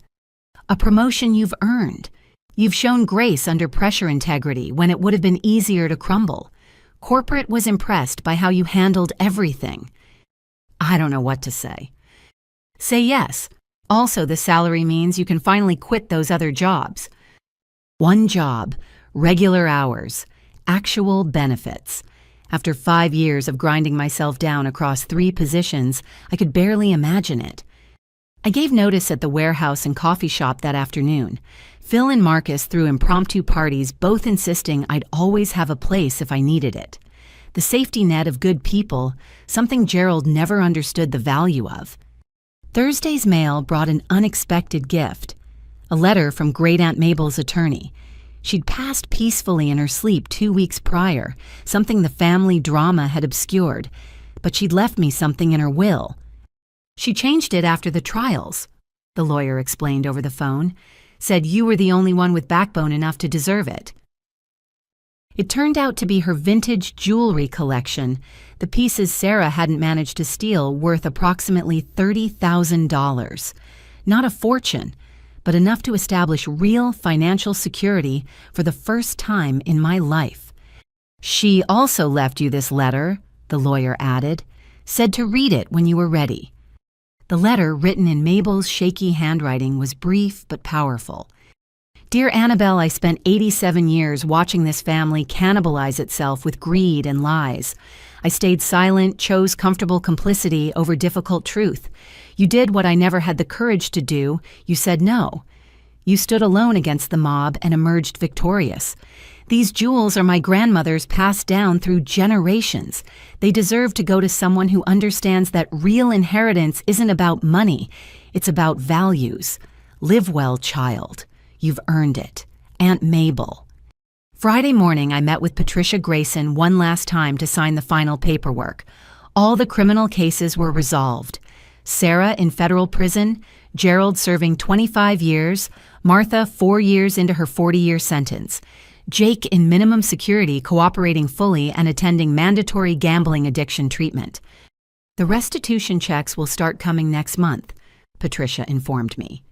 a promotion you've earned. You've shown grace under pressure integrity when it would have been easier to crumble. Corporate was impressed by how you handled everything. I don't know what to say. Say yes. Also, the salary means you can finally quit those other jobs. One job, regular hours, actual benefits. After 5 years of grinding myself down across 3 positions, I could barely imagine it. I gave notice at the warehouse and coffee shop that afternoon. Phil and Marcus threw impromptu parties, both insisting I'd always have a place if I needed it. The safety net of good people, something Gerald never understood the value of. Thursday's mail brought an unexpected gift. A letter from Great Aunt Mabel's attorney. She'd passed peacefully in her sleep 2 weeks prior, something the family drama had obscured, but she'd left me something in her will. She changed it after the trials, the lawyer explained over the phone, said you were the only one with backbone enough to deserve it. It turned out to be her vintage jewelry collection, the pieces Sarah hadn't managed to steal, worth approximately $30,000. Not a fortune, but enough to establish real financial security for the first time in my life. She also left you this letter, the lawyer added, said to read it when you were ready. The letter, written in Mabel's shaky handwriting, was brief but powerful. Dear Annabel, I spent 87 years watching this family cannibalize itself with greed and lies. I stayed silent, chose comfortable complicity over difficult truth. You did what I never had the courage to do. You said no. You stood alone against the mob and emerged victorious. These jewels are my grandmother's, passed down through generations. They deserve to go to someone who understands that real inheritance isn't about money. It's about values. Live well, child. You've earned it. Aunt Mabel. Friday morning, I met with Patricia Grayson one last time to sign the final paperwork. All the criminal cases were resolved. Sarah in federal prison, Gerald serving 25 years, Martha 4 years into her 40-year sentence, Jake in minimum security cooperating fully and attending mandatory gambling addiction treatment. The restitution checks will start coming next month, Patricia informed me.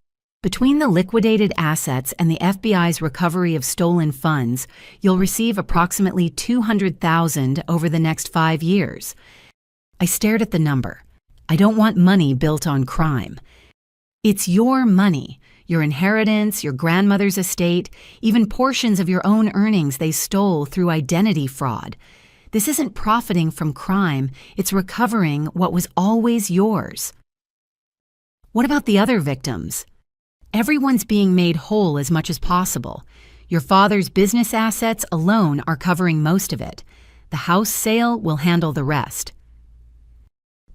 Between the liquidated assets and the FBI's recovery of stolen funds, you'll receive approximately $200,000 over the next 5 years. I stared at the number. I don't want money built on crime. It's your money, your inheritance, your grandmother's estate, even portions of your own earnings they stole through identity fraud. This isn't profiting from crime, it's recovering what was always yours. What about the other victims? Everyone's being made whole as much as possible. Your father's business assets alone are covering most of it. The house sale will handle the rest.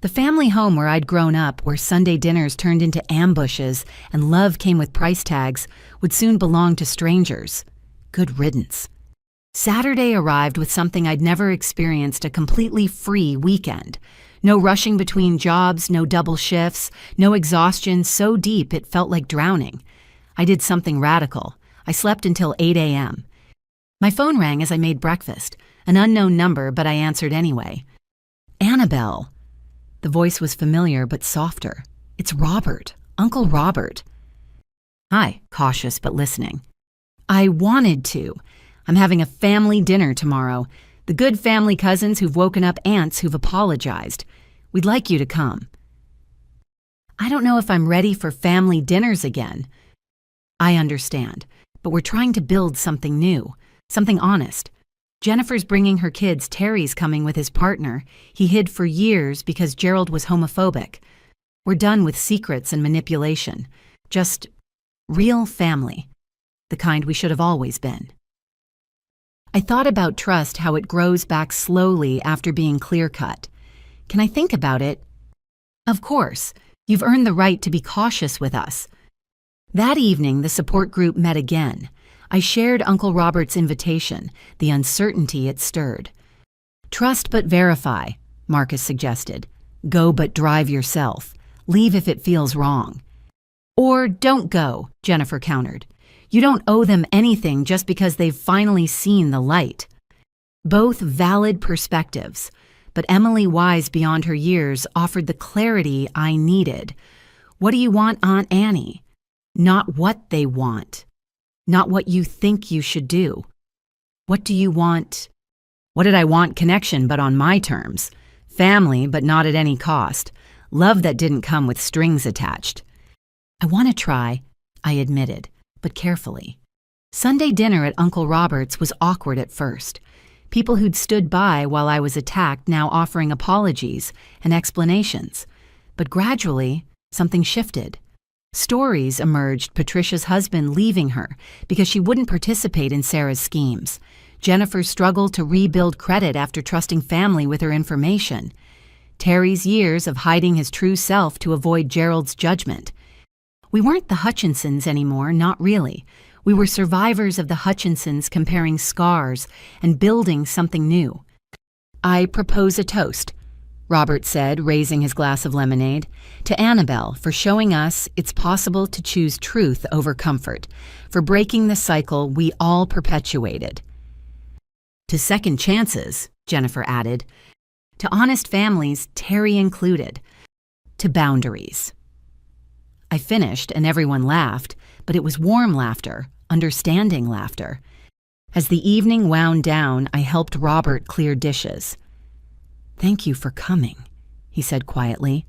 The family home where I'd grown up, where Sunday dinners turned into ambushes and love came with price tags, would soon belong to strangers. Good riddance. Saturday arrived with something I'd never experienced, a completely free weekend. No rushing between jobs, no double shifts, no exhaustion so deep it felt like drowning. I did something radical. I slept until 8 a.m. My phone rang as I made breakfast. An unknown number, but I answered anyway. Annabel. The voice was familiar but softer. It's Robert, Uncle Robert. Hi, cautious but listening. I wanted to. I'm having a family dinner tomorrow. The good family cousins who've woken up aunts who've apologized. We'd like you to come. I don't know if I'm ready for family dinners again. I understand, but we're trying to build something new, something honest. Jennifer's bringing her kids. Terry's coming with his partner. He hid for years because Gerald was homophobic. We're done with secrets and manipulation. Just real family, the kind we should have always been. I thought about trust, how it grows back slowly after being clear-cut. Can I think about it? Of course. You've earned the right to be cautious with us. That evening, the support group met again. I shared Uncle Robert's invitation, the uncertainty it stirred. Trust but verify, Marcus suggested. Go but drive yourself. Leave if it feels wrong. Or don't go, Jennifer countered. You don't owe them anything just because they've finally seen the light. Both valid perspectives, but Emily, wise beyond her years, offered the clarity I needed. What do you want, Aunt Annie? Not what they want. Not what you think you should do. What do you want? What did I want? Connection, but on my terms. Family, but not at any cost. Love that didn't come with strings attached. I want to try, I admitted, but carefully. Sunday dinner at Uncle Robert's was awkward at first. People who'd stood by while I was attacked now offering apologies and explanations. But gradually, something shifted. Stories emerged, Patricia's husband leaving her because she wouldn't participate in Sarah's schemes. Jennifer's struggle to rebuild credit after trusting family with her information. Terry's years of hiding his true self to avoid Gerald's judgment. We weren't the Hutchinsons anymore, not really. We were survivors of the Hutchinsons, comparing scars and building something new. I propose a toast, Robert said, raising his glass of lemonade, to Annabel for showing us it's possible to choose truth over comfort, for breaking the cycle we all perpetuated. To second chances, Jennifer added. To honest families, Terry included. To boundaries. I finished and everyone laughed, but it was warm laughter, understanding laughter. As the evening wound down, I helped Robert clear dishes. Thank you for coming, he said quietly.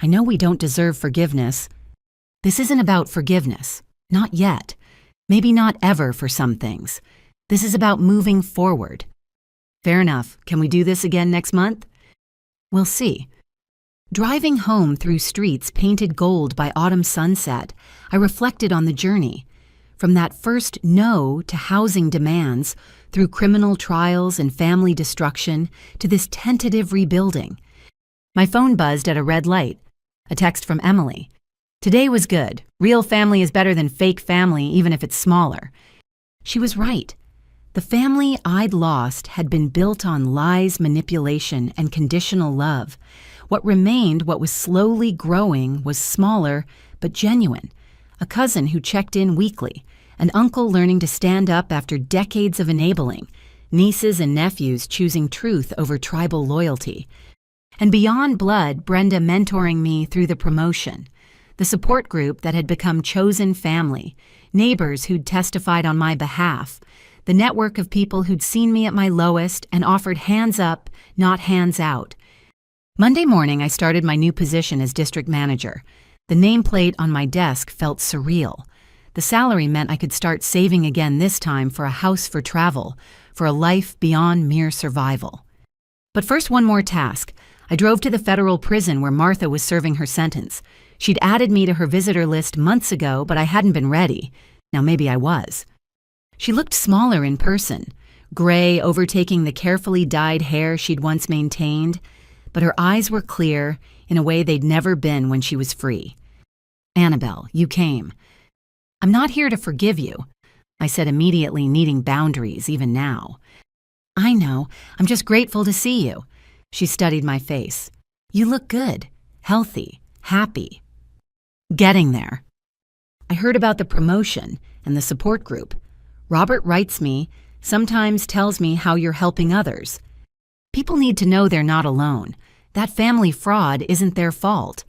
I know we don't deserve forgiveness. This isn't about forgiveness. Not yet. Maybe not ever for some things. This is about moving forward. Fair enough. Can we do this again next month? We'll see. Driving home through streets painted gold by autumn sunset, I reflected on the journey. From that first no to housing demands, through criminal trials and family destruction, to this tentative rebuilding. My phone buzzed at a red light. A text from Emily. Today was good. Real family is better than fake family, even if it's smaller. She was right. The family I'd lost had been built on lies, manipulation, and conditional love. What remained, what was slowly growing, was smaller but genuine. A cousin who checked in weekly, an uncle learning to stand up after decades of enabling, nieces and nephews choosing truth over tribal loyalty. And beyond blood, Brenda mentoring me through the promotion, the support group that had become chosen family, neighbors who'd testified on my behalf, the network of people who'd seen me at my lowest and offered hands up, not hands out. Monday morning, I started my new position as district manager. The nameplate on my desk felt surreal. The salary meant I could start saving again, this time for a house, for travel, for a life beyond mere survival. But first, one more task. I drove to the federal prison where Martha was serving her sentence. She'd added me to her visitor list months ago, but I hadn't been ready. Now maybe I was. She looked smaller in person, gray overtaking the carefully dyed hair she'd once maintained, but her eyes were clear in a way they'd never been when she was free. Annabel, you came. I'm not here to forgive you, I said, immediately needing boundaries even now. I know, I'm just grateful to see you. She studied my face. You look good, healthy, happy. Getting there. I heard about the promotion and the support group. Robert writes me, sometimes tells me how you're helping others. People need to know they're not alone. That family fraud isn't their fault.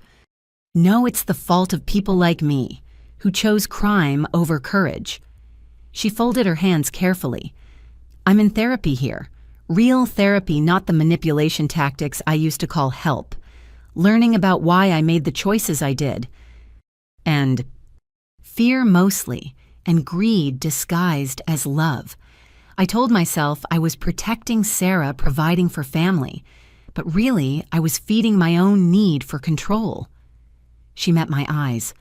No, it's the fault of people like me, who chose crime over courage. She folded her hands carefully. I'm in therapy here. Real therapy, not the manipulation tactics I used to call help. Learning about why I made the choices I did. And fear mostly, and greed disguised as love. I told myself I was protecting Sarah, providing for family, but really I was feeding my own need for control. She met my eyes.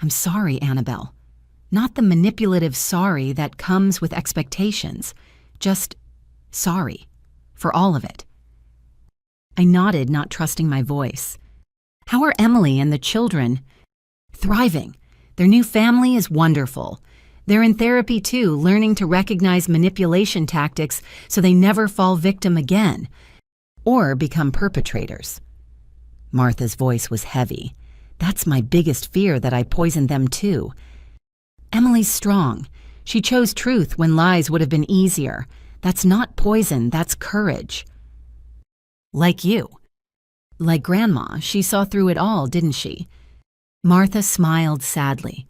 I'm sorry, Annabel. Not the manipulative sorry that comes with expectations. Just sorry. For all of it. I nodded, not trusting my voice. How are Emily and the children? Thriving. Their new family is wonderful. They're in therapy too, learning to recognize manipulation tactics so they never fall victim again, or become perpetrators. Martha's voice was heavy. That's my biggest fear, that I poisoned them too. Emily's strong. She chose truth when lies would have been easier. That's not poison, that's courage. Like you. Like Grandma, she saw through it all, didn't she? Martha smiled sadly.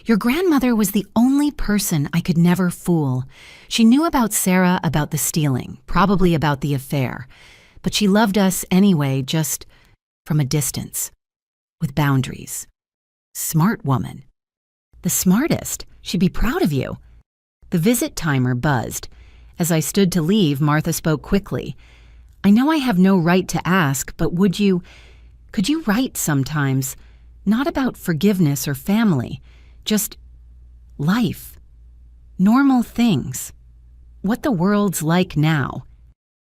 Your grandmother was the only person I could never fool. She knew about Sarah, about the stealing, probably about the affair. But she loved us anyway, just from a distance. With boundaries. Smart woman. The smartest. She'd be proud of you. The visit timer buzzed. As I stood to leave, Martha spoke quickly. I know I have no right to ask, but could you write sometimes, not about forgiveness or family, just life, normal things, what the world's like now.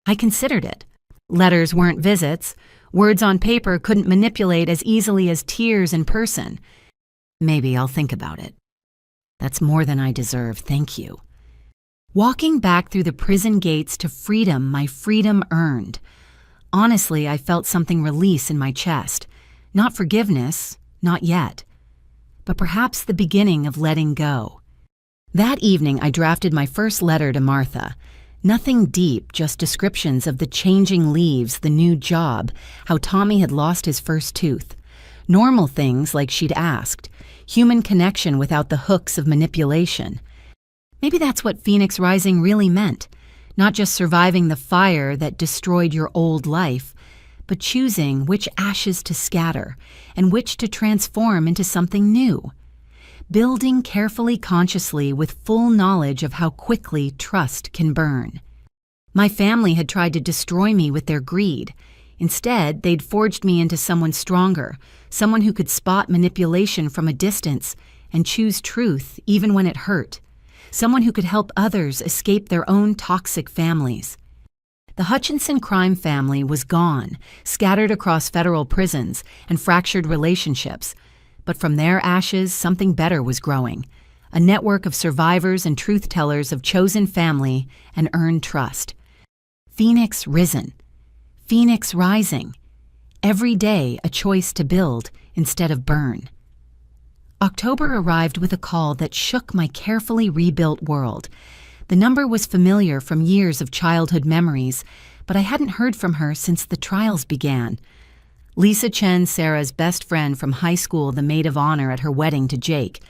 I considered it. Letters weren't visits. Words on paper couldn't manipulate as easily as tears in person. Maybe I'll think about it. That's more than I deserve, thank you. Walking back through the prison gates to freedom my freedom earned. Honestly, I felt something release in my chest. Not forgiveness, not yet. But perhaps the beginning of letting go. That evening, I drafted my first letter to Martha. Nothing deep, just descriptions of the changing leaves, the new job, how Tommy had lost his first tooth. Normal things like she'd asked. Human connection without the hooks of manipulation. Maybe that's what Phoenix Rising really meant. Not just surviving the fire that destroyed your old life, but choosing which ashes to scatter and which to transform into something new. Building carefully, consciously, with full knowledge of how quickly trust can burn. My family had tried to destroy me with their greed. Instead, they'd forged me into someone stronger, someone who could spot manipulation from a distance and choose truth even when it hurt. Someone who could help others escape their own toxic families. The Hutchinson crime family was gone, scattered across federal prisons and fractured relationships. But from their ashes, something better was growing. A network of survivors and truth-tellers of chosen family and earned trust. Phoenix risen. Phoenix rising. Every day a choice to build instead of burn. October arrived with a call that shook my carefully rebuilt world. The number was familiar from years of childhood memories, but I hadn't heard from her since the trials began. Lisa Chen, Sarah's best friend from high school, the maid of honor at her wedding to Jake.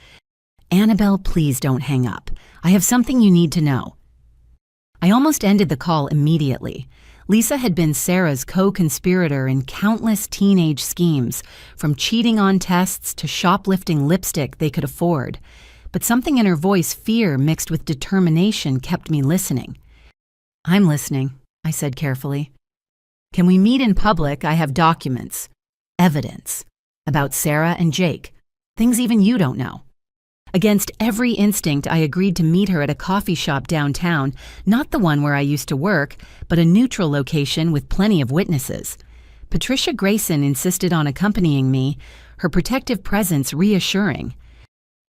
Annabel, please don't hang up. I have something you need to know. I almost ended the call immediately. Lisa had been Sarah's co-conspirator in countless teenage schemes, from cheating on tests to shoplifting lipstick they could afford. But something in her voice, fear mixed with determination, kept me listening. I'm listening, I said carefully. Can we meet in public? I have documents, evidence, about Sarah and Jake, things even you don't know. Against every instinct, I agreed to meet her at a coffee shop downtown, not the one where I used to work, but a neutral location with plenty of witnesses. Patricia Grayson insisted on accompanying me, her protective presence reassuring.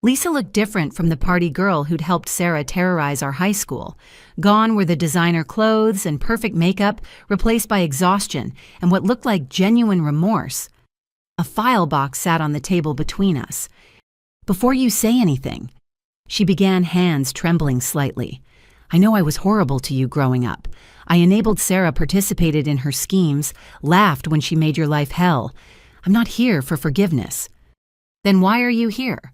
Lisa looked different from the party girl who'd helped Sarah terrorize our high school. Gone were the designer clothes and perfect makeup, replaced by exhaustion and what looked like genuine remorse. A file box sat on the table between us. Before you say anything, she began, hands trembling slightly. I know I was horrible to you growing up. I enabled Sarah, participated in her schemes, laughed when she made your life hell. I'm not here for forgiveness. Then why are you here?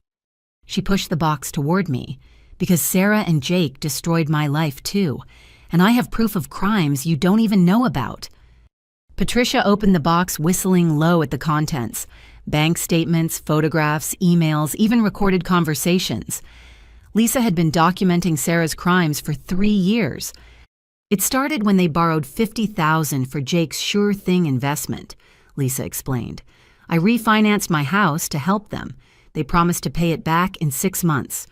She pushed the box toward me. Because Sarah and Jake destroyed my life too. and I have proof of crimes you don't even know about." Patricia opened the box, whistling low at the contents. Bank statements, photographs, emails, even recorded conversations. Lisa had been documenting Sarah's crimes for 3 years. It started when they borrowed $50,000 for Jake's sure thing investment, Lisa explained. "I refinanced my house to help them. They promised to pay it back in 6 months.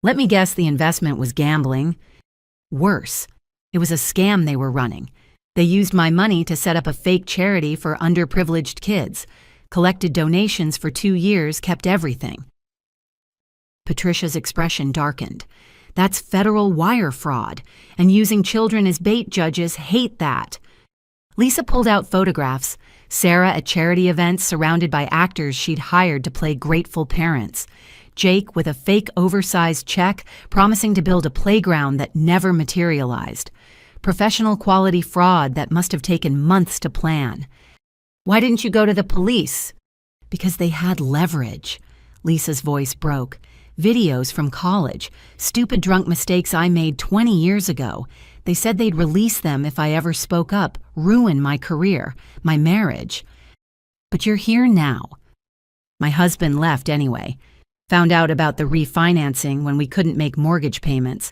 Let me guess the investment was gambling. Worse, it was a scam they were running. They used my money to set up a fake charity for underprivileged kids, collected donations for 2 years, kept everything." Patricia's expression darkened. "That's federal wire fraud, and using children as bait. Judges hate that." Lisa pulled out photographs. Sarah at charity events surrounded by actors she'd hired to play grateful parents. Jake with a fake oversized check promising to build a playground that never materialized. Professional quality fraud that must have taken months to plan. "Why didn't you go to the police?" "Because they had leverage." Lisa's voice broke. "Videos from college, stupid drunk mistakes I made 20 years ago. They said they'd release them if I ever spoke up, ruin my career, my marriage. But you're here now." "My husband left anyway. Found out about the refinancing when we couldn't make mortgage payments.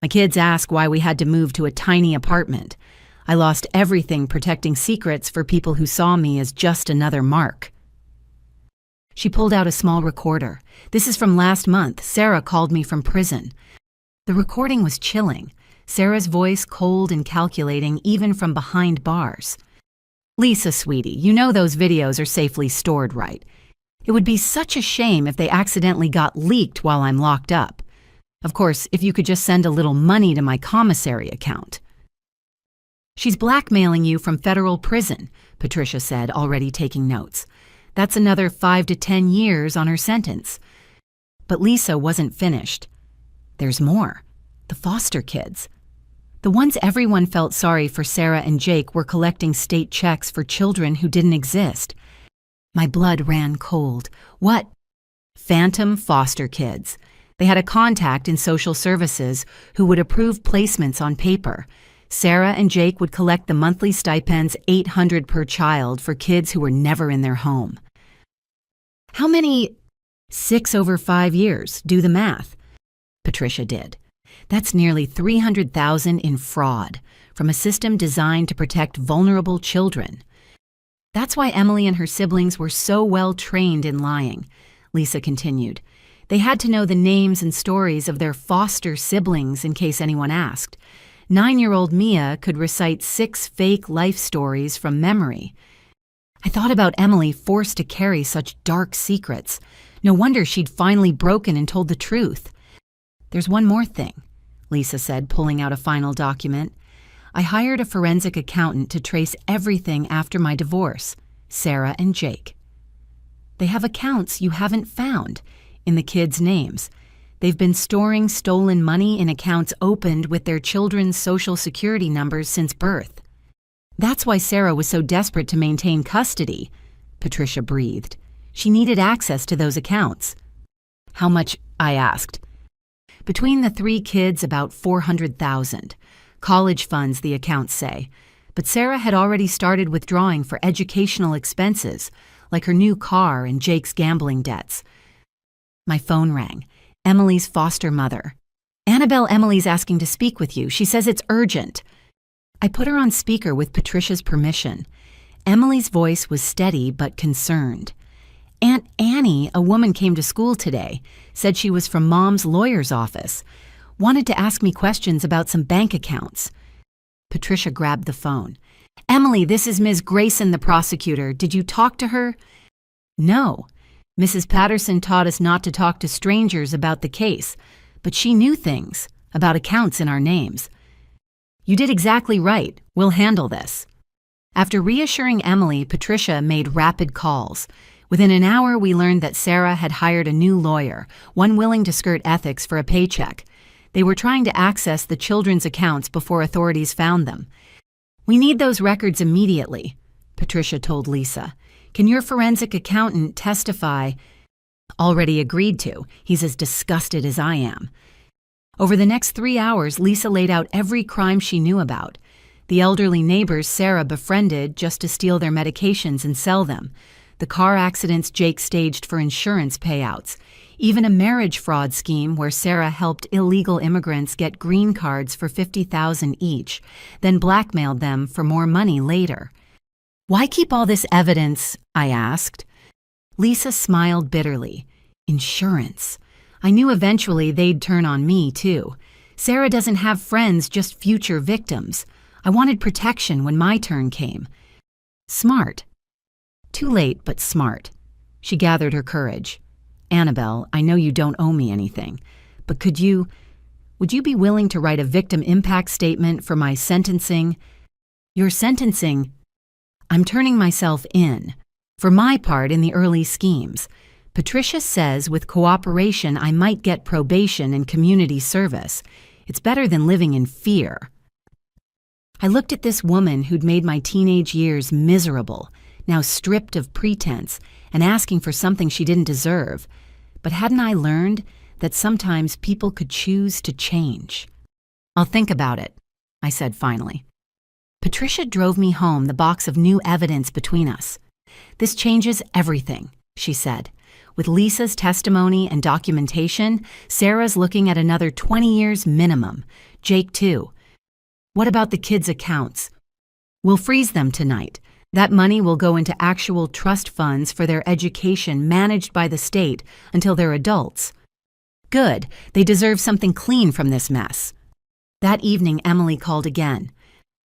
My kids ask why we had to move to a tiny apartment. I lost everything protecting secrets for people who saw me as just another mark." She pulled out a small recorder. "This is from last month. Sarah called me from prison." The recording was chilling. Sarah's voice cold and calculating even from behind bars. "Lisa, sweetie, you know those videos are safely stored, right? It would be such a shame if they accidentally got leaked while I'm locked up. Of course, if you could just send a little money to my commissary account." "She's blackmailing you from federal prison," Patricia said, already taking notes. "That's another 5 to 10 years on her sentence." But Lisa wasn't finished. "There's more. The foster kids. The ones everyone felt sorry for Sarah and Jake were collecting state checks for children who didn't exist." My blood ran cold. "What?" "Phantom foster kids. They had a contact in social services who would approve placements on paper. Sarah and Jake would collect the monthly stipends, $800 per child, for kids who were never in their home." "How many?" 6 over 5 years. Do the math." Patricia did. "That's nearly 300,000 in fraud from a system designed to protect vulnerable children." "That's why Emily and her siblings were so well trained in lying," Lisa continued. "They had to know the names and stories of their foster siblings in case anyone asked. 9-year-old Mia could recite 6 fake life stories from memory. I thought about Emily forced to carry such dark secrets. No wonder she'd finally broken and told the truth." "There's one more thing," Lisa said, pulling out a final document. "I hired a forensic accountant to trace everything after my divorce, Sarah and Jake. They have accounts you haven't found in the kids' names. They've been storing stolen money in accounts opened with their children's social security numbers since birth. That's why Sarah was so desperate to maintain custody," Patricia breathed. "She needed access to those accounts." "How much?" I asked. "Between the 3 kids, about 400,000. College funds, the accounts say. But Sarah had already started withdrawing for educational expenses, like her new car and Jake's gambling debts." My phone rang. Emily's foster mother. "Annabel, Emily's asking to speak with you. She says it's urgent." I put her on speaker with Patricia's permission. Emily's voice was steady but concerned. "Aunt Annie, a woman came to school today, said she was from Mom's lawyer's office. Wanted to ask me questions about some bank accounts." Patricia grabbed the phone. "Emily, this is Ms. Grayson, the prosecutor. Did you talk to her?" "No. Mrs. Patterson taught us not to talk to strangers about the case, but she knew things about accounts in our names." "You did exactly right. We'll handle this." After reassuring Emily, Patricia made rapid calls. Within an hour, we learned that Sarah had hired a new lawyer, one willing to skirt ethics for a paycheck. They were trying to access the children's accounts before authorities found them. "We need those records immediately," Patricia told Lisa. "Can your forensic accountant testify?" "Already agreed to. He's as disgusted as I am." Over the next 3 hours, Lisa laid out every crime she knew about. The elderly neighbors Sarah befriended just to steal their medications and sell them. The car accidents Jake staged for insurance payouts. Even a marriage fraud scheme where Sarah helped illegal immigrants get green cards for $50,000 each, then blackmailed them for more money later. "Why keep all this evidence?" I asked. Lisa smiled bitterly. "Insurance. I knew eventually they'd turn on me, too. Sarah doesn't have friends, just future victims. I wanted protection when my turn came." Smart. Too late, but smart. She gathered her courage. "Annabel, I know you don't owe me anything, but would you be willing to write a victim impact statement for my sentencing?" "Your sentencing?" "I'm turning myself in. For my part in the early schemes. Patricia says with cooperation I might get probation and community service. It's better than living in fear." I looked at this woman who'd made my teenage years miserable, now stripped of pretense and asking for something she didn't deserve. But hadn't I learned that sometimes people could choose to change? "I'll think about it," I said finally. Patricia drove me home, the box of new evidence between us. "This changes everything," she said. "With Lisa's testimony and documentation, Sarah's looking at another 20 years minimum. Jake, too. What about the kids' accounts? We'll freeze them tonight. That money will go into actual trust funds for their education managed by the state until they're adults." "Good. They deserve something clean from this mess." That evening, Emily called again.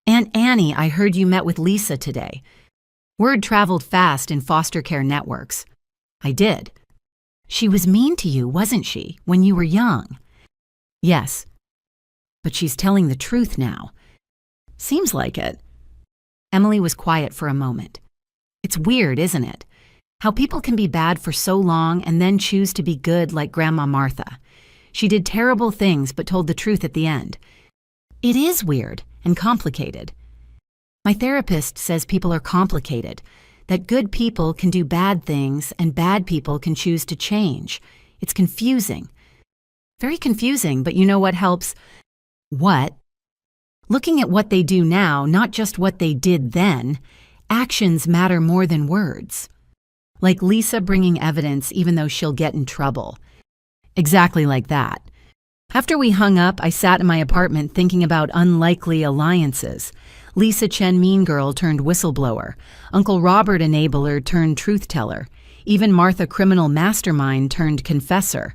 "Aunt Annie, I heard you met with Lisa today." Word traveled fast in foster care networks. I did. "She was mean to you, wasn't she, when you were young?" "Yes. But she's telling the truth now." "Seems like it." Emily was quiet for a moment. "It's weird, isn't it? How people can be bad for so long and then choose to be good like Grandma Martha. She did terrible things but told the truth at the end. It is weird and complicated. My therapist says people are complicated, that good people can do bad things and bad people can choose to change. It's confusing. Very confusing, but you know what helps? What? Looking at what they do now, not just what they did then. Actions matter more than words. Like Lisa bringing evidence even though she'll get in trouble. Exactly like that. After we hung up, I sat in my apartment thinking about unlikely alliances. Lisa Chen mean girl turned whistleblower. Uncle Robert enabler turned truth teller. Even Martha criminal mastermind turned confessor.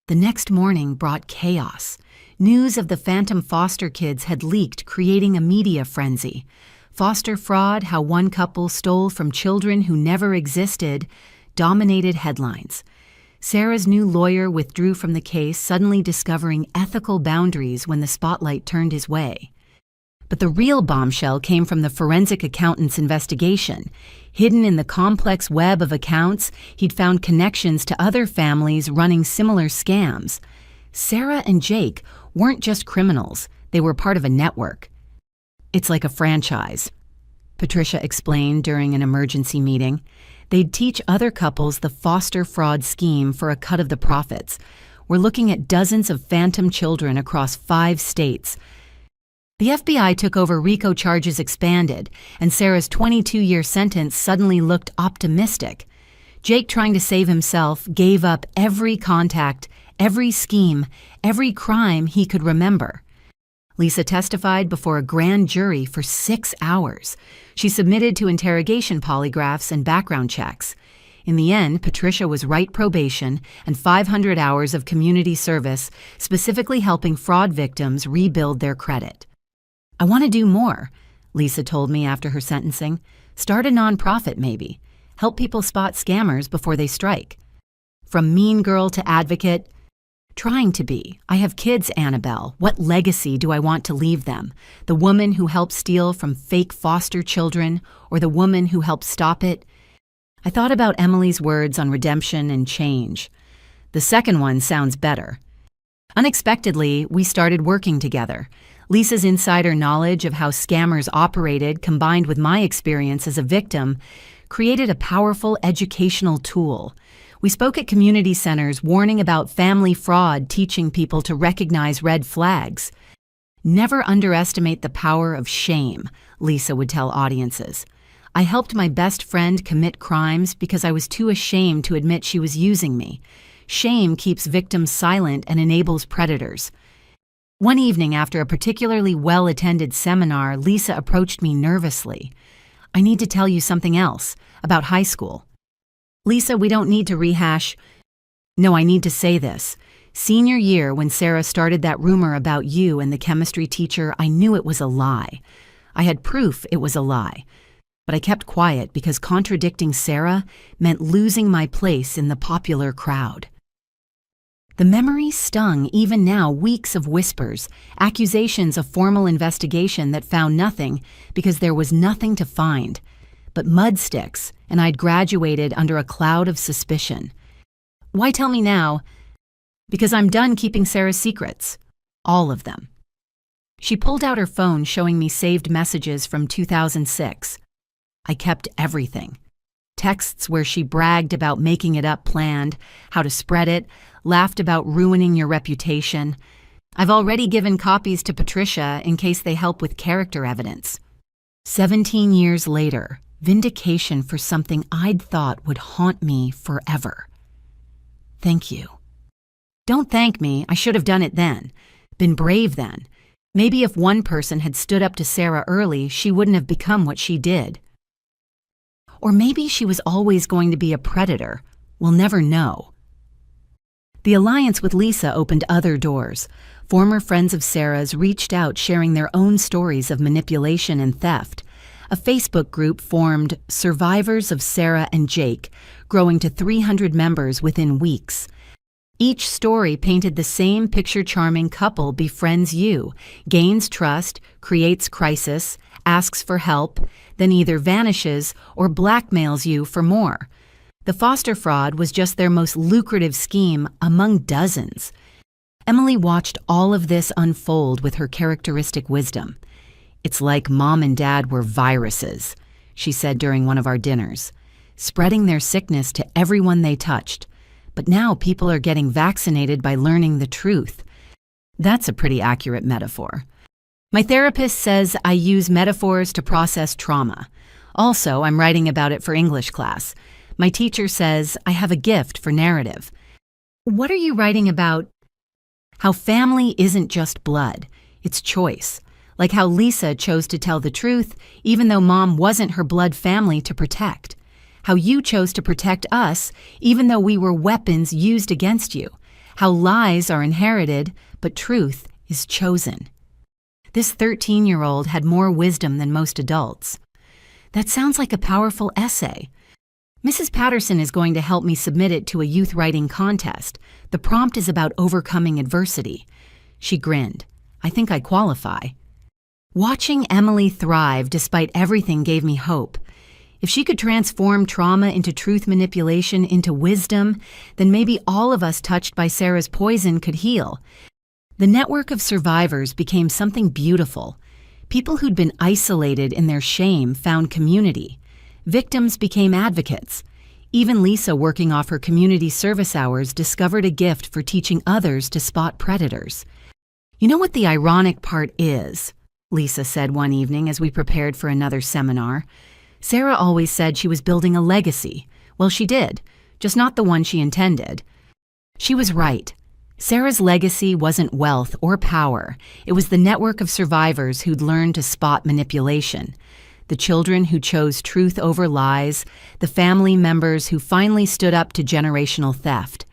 The next morning brought chaos. News of the phantom foster kids had leaked, creating a media frenzy. Foster fraud, how one couple stole from children who never existed, dominated headlines. Sarah's new lawyer withdrew from the case, suddenly discovering ethical boundaries when the spotlight turned his way. But the real bombshell came from the forensic accountant's investigation. Hidden in the complex web of accounts, he'd found connections to other families running similar scams. Sarah and Jake weren't just criminals, they were part of a network. "It's like a franchise," Patricia explained during an emergency meeting. They'd teach other couples the foster fraud scheme for a cut of the profits. We're looking at dozens of phantom children across 5 states. The FBI took over, RICO charges expanded, and Sarah's 22-year sentence suddenly looked optimistic. Jake, trying to save himself, gave up every contact, every scheme, every crime he could remember. Lisa testified before a grand jury for 6 hours. She submitted to interrogation polygraphs and background checks. In the end, Patricia was right probation and 500 hours of community service, specifically helping fraud victims rebuild their credit. "I want to do more," Lisa told me after her sentencing. "Start a nonprofit, maybe. Help people spot scammers before they strike." From mean girl to advocate, trying to be. I have kids, Annabel. What legacy do I want to leave them? The woman who helped steal from fake foster children, or the woman who helped stop it? I thought about Emily's words on redemption and change. The second one sounds better. Unexpectedly, we started working together. Lisa's insider knowledge of how scammers operated, combined with my experience as a victim, created a powerful educational tool. We spoke at community centers warning about family fraud, teaching people to recognize red flags. Never underestimate the power of shame, Lisa would tell audiences. I helped my best friend commit crimes because I was too ashamed to admit she was using me. Shame keeps victims silent and enables predators. One evening after a particularly well-attended seminar, Lisa approached me nervously. I need to tell you something else about high school. Lisa, we don't need to rehash. No, I need to say this. Senior year, when Sarah started that rumor about you and the chemistry teacher, I knew it was a lie. I had proof it was a lie. But I kept quiet because contradicting Sarah meant losing my place in the popular crowd. The memory stung even now, weeks of whispers, accusations of formal investigation that found nothing because there was nothing to find. But mud sticks, and I'd graduated under a cloud of suspicion. Why tell me now? Because I'm done keeping Sarah's secrets. All of them. She pulled out her phone showing me saved messages from 2006. I kept everything. Texts where she bragged about making it up planned, how to spread it, laughed about ruining your reputation. I've already given copies to Patricia in case they help with character evidence. 17 years later, vindication for something I'd thought would haunt me forever. Thank you. Don't thank me, I should have done it then. Been brave then. Maybe if one person had stood up to Sarah early, she wouldn't have become what she did. Or maybe she was always going to be a predator. We'll never know. The alliance with Lisa opened other doors. Former friends of Sarah's reached out sharing their own stories of manipulation and theft. A Facebook group formed, Survivors of Sarah and Jake, growing to 300 members within weeks. Each story painted the same picture-charming couple befriends you, gains trust, creates crisis, asks for help, then either vanishes or blackmails you for more. The foster fraud was just their most lucrative scheme among dozens. Emily watched all of this unfold with her characteristic wisdom. It's like Mom and Dad were viruses, she said during one of our dinners, spreading their sickness to everyone they touched. But now people are getting vaccinated by learning the truth. That's a pretty accurate metaphor. My therapist says I use metaphors to process trauma. Also, I'm writing about it for English class. My teacher says I have a gift for narrative. What are you writing about? How family isn't just blood, it's choice. Like how Lisa chose to tell the truth, even though Mom wasn't her blood family to protect. How you chose to protect us, even though we were weapons used against you. How lies are inherited, but truth is chosen. This 13-year-old had more wisdom than most adults. That sounds like a powerful essay. Mrs. Patterson is going to help me submit it to a youth writing contest. The prompt is about overcoming adversity. She grinned. I think I qualify. Watching Emily thrive despite everything gave me hope. If she could transform trauma into truth manipulation into wisdom, then maybe all of us touched by Sarah's poison could heal. The network of survivors became something beautiful. People who'd been isolated in their shame found community. Victims became advocates. Even Lisa, working off her community service hours, discovered a gift for teaching others to spot predators. You know what the ironic part is? Lisa said one evening as we prepared for another seminar. Sarah always said she was building a legacy. Well, she did, just not the one she intended. She was right. Sarah's legacy wasn't wealth or power. It was the network of survivors who'd learned to spot manipulation. The children who chose truth over lies, the family members who finally stood up to generational theft.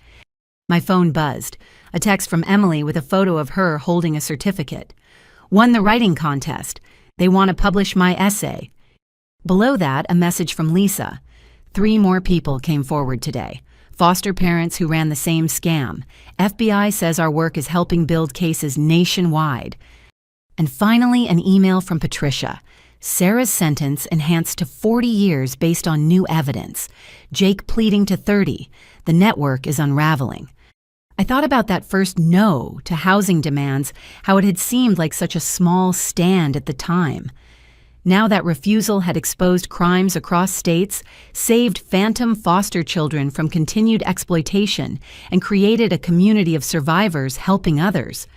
My phone buzzed, a text from Emily with a photo of her holding a certificate. Won the writing contest. They want to publish my essay. Below that, a message from Lisa. 3 more people came forward today. Foster parents who ran the same scam. FBI says our work is helping build cases nationwide. And finally, an email from Patricia. Sarah's sentence enhanced to 40 years based on new evidence. Jake pleading to 30. The network is unraveling. I thought about that first no to housing demands, how it had seemed like such a small stand at the time. Now that refusal had exposed crimes across states, saved phantom foster children from continued exploitation, and created a community of survivors helping others.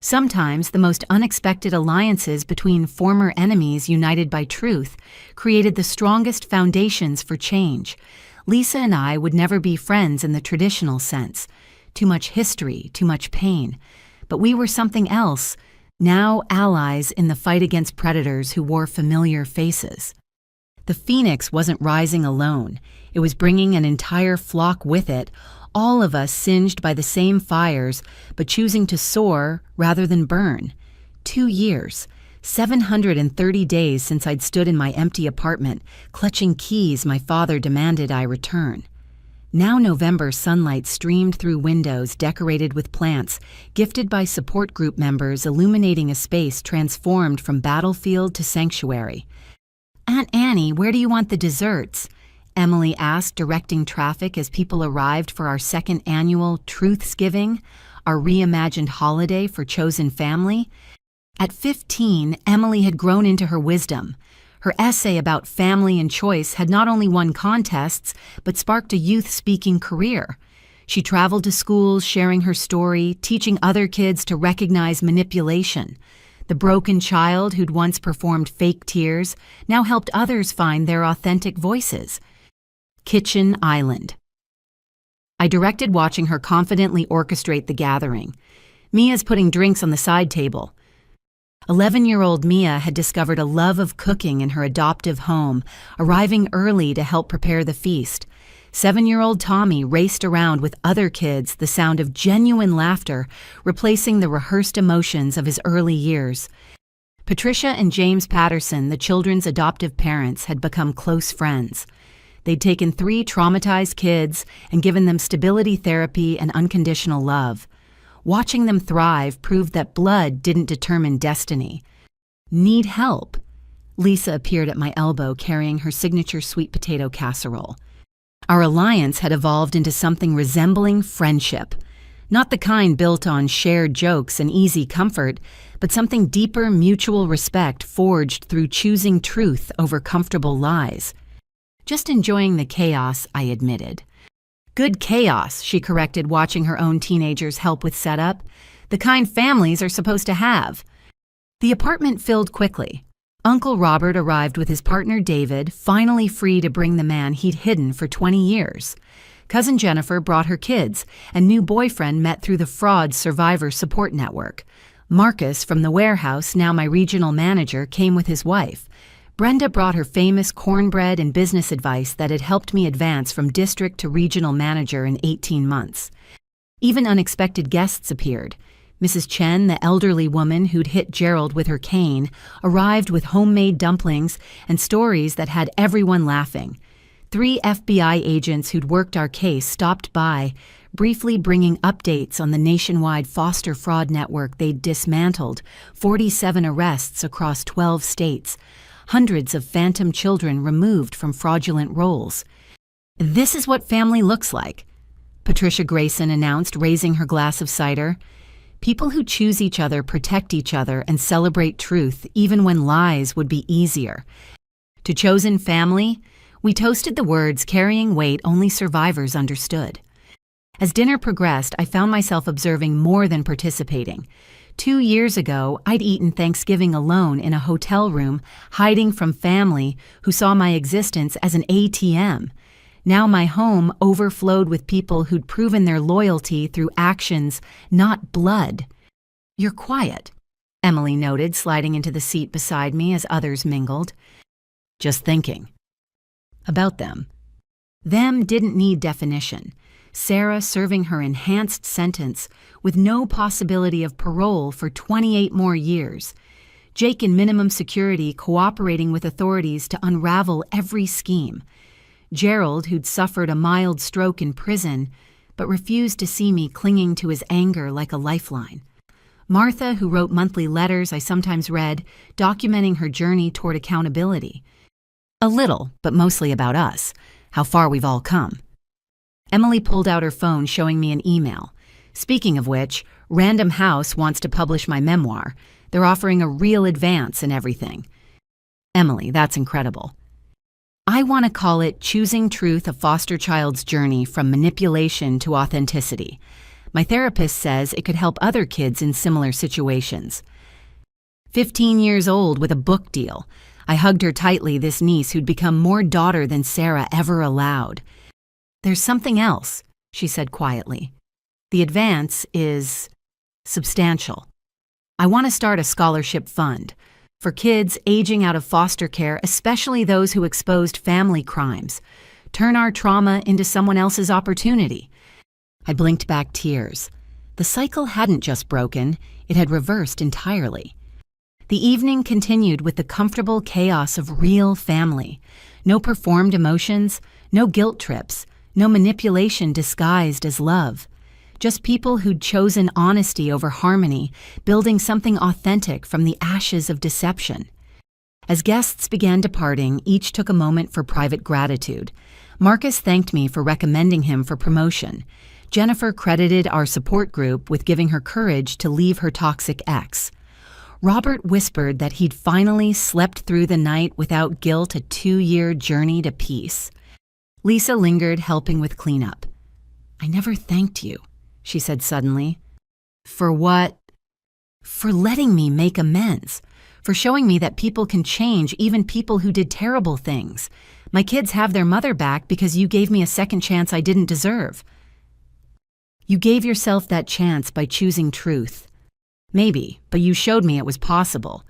Sometimes the most unexpected alliances between former enemies united by truth created the strongest foundations for change. Lisa and I would never be friends in the traditional sense. Too much history, too much pain. But we were something else, now allies in the fight against predators who wore familiar faces. The phoenix wasn't rising alone. It was bringing an entire flock with it, all of us singed by the same fires, but choosing to soar rather than burn. 2 years, 730 days since I'd stood in my empty apartment, clutching keys my father demanded I return. Now November sunlight streamed through windows decorated with plants, gifted by support group members illuminating a space transformed from battlefield to sanctuary. "Aunt Annie, where do you want the desserts?" Emily asked, directing traffic as people arrived for our second annual Truthsgiving, our reimagined holiday for chosen family. At 15, Emily had grown into her wisdom. Her essay about family and choice had not only won contests, but sparked a youth-speaking career. She traveled to schools sharing her story, teaching other kids to recognize manipulation. The broken child who'd once performed fake tears now helped others find their authentic voices. Kitchen Island. I directed watching her confidently orchestrate the gathering. Mia's putting drinks on the side table. 11-year-old Mia had discovered a love of cooking in her adoptive home, arriving early to help prepare the feast. 7-year-old Tommy raced around with other kids, the sound of genuine laughter replacing the rehearsed emotions of his early years. Patricia and James Patterson, the children's adoptive parents, had become close friends. They'd taken 3 traumatized kids and given them stability therapy and unconditional love. Watching them thrive proved that blood didn't determine destiny. "Need help?" Lisa appeared at my elbow carrying her signature sweet potato casserole. Our alliance had evolved into something resembling friendship. Not the kind built on shared jokes and easy comfort, but something deeper mutual respect forged through choosing truth over comfortable lies. "Just enjoying the chaos," I admitted. "Good chaos," she corrected, watching her own teenagers help with setup. "The kind families are supposed to have." The apartment filled quickly. Uncle Robert arrived with his partner David, finally free to bring the man he'd hidden for 20 years. Cousin Jennifer brought her kids, and new boyfriend met through the fraud survivor support network. Marcus from the warehouse, now my regional manager, came with his wife. Brenda brought her famous cornbread and business advice that had helped me advance from district to regional manager in 18 months. Even unexpected guests appeared. Mrs. Chen, the elderly woman who'd hit Gerald with her cane, arrived with homemade dumplings and stories that had everyone laughing. 3 FBI agents who'd worked our case stopped by, briefly bringing updates on the nationwide foster fraud network they'd dismantled, 47 arrests across 12 states, hundreds of phantom children removed from fraudulent roles. "This is what family looks like," Patricia Grayson announced, raising her glass of cider. "People who choose each other protect each other and celebrate truth even when lies would be easier." To chosen family, we toasted the words carrying weight only survivors understood. As dinner progressed, I found myself observing more than participating. 2 years ago, I'd eaten Thanksgiving alone in a hotel room, hiding from family who saw my existence as an ATM. Now my home overflowed with people who'd proven their loyalty through actions, not blood. "You're quiet," Emily noted, sliding into the seat beside me as others mingled. "Just thinking." About them. Them didn't need definition. Sarah serving her enhanced sentence with no possibility of parole for 28 more years. Jake in minimum security cooperating with authorities to unravel every scheme. Gerald, who'd suffered a mild stroke in prison, but refused to see me clinging to his anger like a lifeline. Martha, who wrote monthly letters I sometimes read, documenting her journey toward accountability. A little, but mostly about us, how far we've all come. Emily pulled out her phone, showing me an email. Speaking of which, Random House wants to publish my memoir. They're offering a real advance and everything. Emily, that's incredible. I want to call it Choosing Truth, a foster child's journey from manipulation to authenticity. My therapist says it could help other kids in similar situations. 15 years old with a book deal. I hugged her tightly, this niece who'd become more daughter than Sarah ever allowed. There's something else, she said quietly. The advance is substantial. I want to start a scholarship fund for kids aging out of foster care, especially those who exposed family crimes. Turn our trauma into someone else's opportunity. I blinked back tears. The cycle hadn't just broken, it had reversed entirely. The evening continued with the comfortable chaos of real family. No performed emotions, no guilt trips, no manipulation disguised as love. Just people who'd chosen honesty over harmony, building something authentic from the ashes of deception. As guests began departing, each took a moment for private gratitude. Marcus thanked me for recommending him for promotion. Jennifer credited our support group with giving her courage to leave her toxic ex. Robert whispered that he'd finally slept through the night without guilt, a 2-year journey to peace. Lisa lingered, helping with cleanup. I never thanked you, she said suddenly. For what? For letting me make amends. For showing me that people can change, even people who did terrible things. My kids have their mother back because you gave me a second chance I didn't deserve. You gave yourself that chance by choosing truth. Maybe, but you showed me it was possible.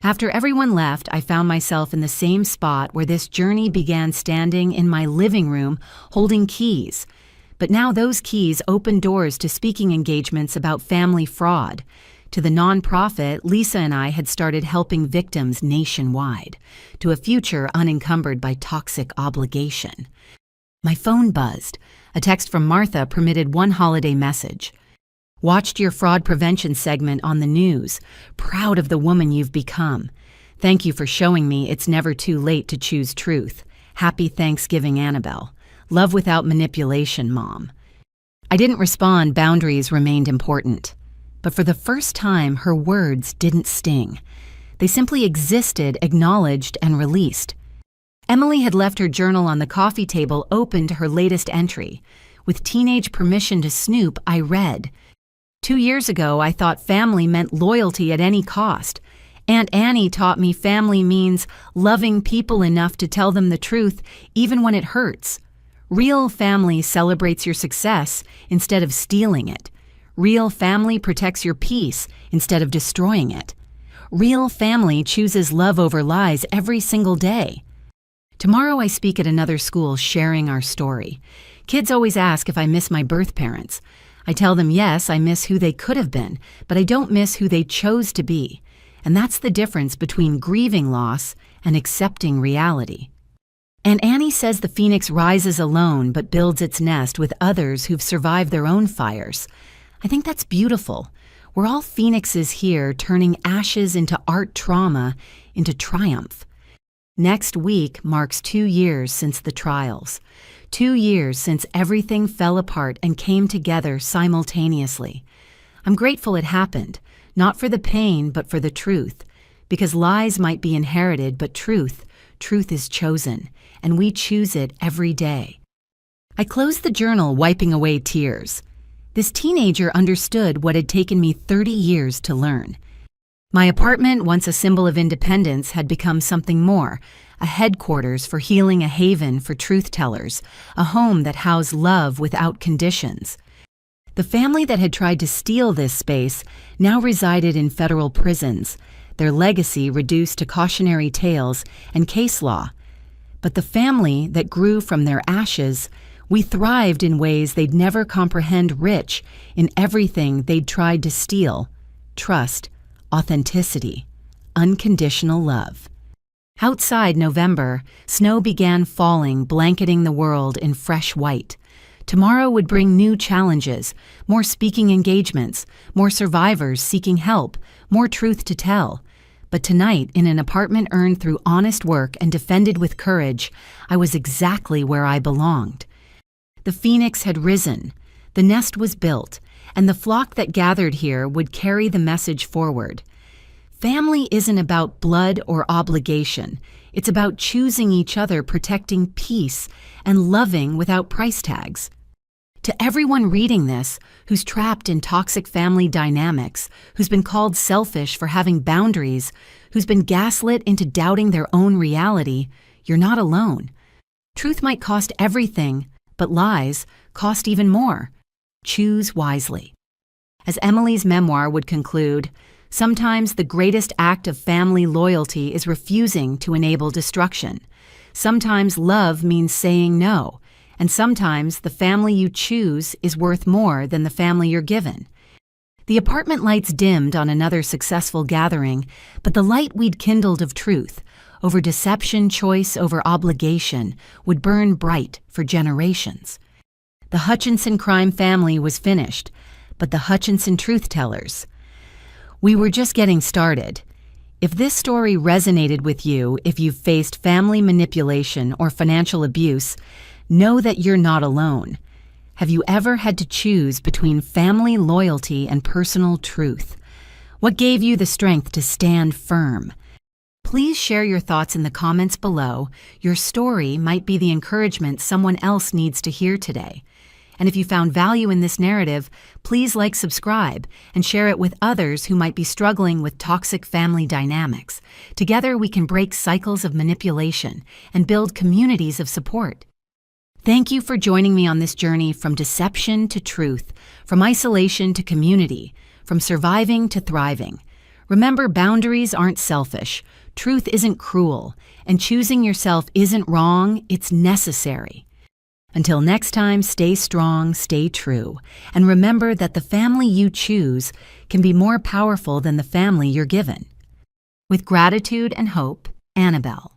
After everyone left, I found myself in the same spot where this journey began, standing in my living room, holding keys. But now those keys opened doors to speaking engagements about family fraud. To the nonprofit, Lisa and I had started helping victims nationwide. To a future unencumbered by toxic obligation. My phone buzzed. A text from Martha permitted one holiday message. Watched your fraud prevention segment on the news. Proud of the woman you've become. Thank you for showing me it's never too late to choose truth. Happy Thanksgiving, Annabel. Love without manipulation, Mom. I didn't respond. Boundaries remained important. But for the first time, her words didn't sting. They simply existed, acknowledged, and released. Emily had left her journal on the coffee table, open to her latest entry. With teenage permission to snoop, I read. 2 years ago, I thought family meant loyalty at any cost. Aunt Annie taught me family means loving people enough to tell them the truth, even when it hurts. Real family celebrates your success instead of stealing it. Real family protects your peace instead of destroying it. Real family chooses love over lies every single day. Tomorrow I speak at another school, sharing our story. Kids always ask if I miss my birth parents. I tell them yes, I miss who they could have been, but I don't miss who they chose to be. And that's the difference between grieving loss and accepting reality. And Annie says the phoenix rises alone but builds its nest with others who've survived their own fires. I think that's beautiful. We're all phoenixes here, turning ashes into art, trauma into triumph. Next week marks 2 years since the trials. 2 years since everything fell apart and came together simultaneously. I'm grateful it happened, not for the pain, but for the truth. Because lies might be inherited, but truth is chosen, and we choose it every day. I closed the journal, wiping away tears. This teenager understood what had taken me 30 years to learn. My apartment, once a symbol of independence, had become something more, a headquarters for healing, a haven for truth-tellers, a home that housed love without conditions. The family that had tried to steal this space now resided in federal prisons, their legacy reduced to cautionary tales and case law. But the family that grew from their ashes, we thrived in ways they'd never comprehend, rich in everything they'd tried to steal: trust, authenticity, unconditional love. Outside, November, snow began falling, blanketing the world in fresh white. Tomorrow would bring new challenges, more speaking engagements, more survivors seeking help, more truth to tell. But tonight, in an apartment earned through honest work and defended with courage, I was exactly where I belonged. The phoenix had risen, the nest was built, and the flock that gathered here would carry the message forward. Family isn't about blood or obligation. It's about choosing each other, protecting peace, and loving without price tags. To everyone reading this who's trapped in toxic family dynamics, who's been called selfish for having boundaries, who's been gaslit into doubting their own reality, you're not alone. Truth might cost everything, but lies cost even more. Choose wisely. As Emily's memoir would conclude, sometimes the greatest act of family loyalty is refusing to enable destruction. Sometimes love means saying no. And sometimes the family you choose is worth more than the family you're given. The apartment lights dimmed on another successful gathering, but the light we'd kindled of truth, over deception, choice over obligation, would burn bright for generations. The Hutchinson crime family was finished, but the Hutchinson truth-tellers, we were just getting started. If this story resonated with you, if you've faced family manipulation or financial abuse, know that you're not alone. Have you ever had to choose between family loyalty and personal truth? What gave you the strength to stand firm? Please share your thoughts in the comments below. Your story might be the encouragement someone else needs to hear today. And if you found value in this narrative, please subscribe, and share it with others who might be struggling with toxic family dynamics. Together we can break cycles of manipulation and build communities of support. Thank you for joining me on this journey from deception to truth, from isolation to community, from surviving to thriving. Remember, boundaries aren't selfish, truth isn't cruel, and choosing yourself isn't wrong, it's necessary. Until next time, stay strong, stay true, and remember that the family you choose can be more powerful than the family you're given. With gratitude and hope, Annabel.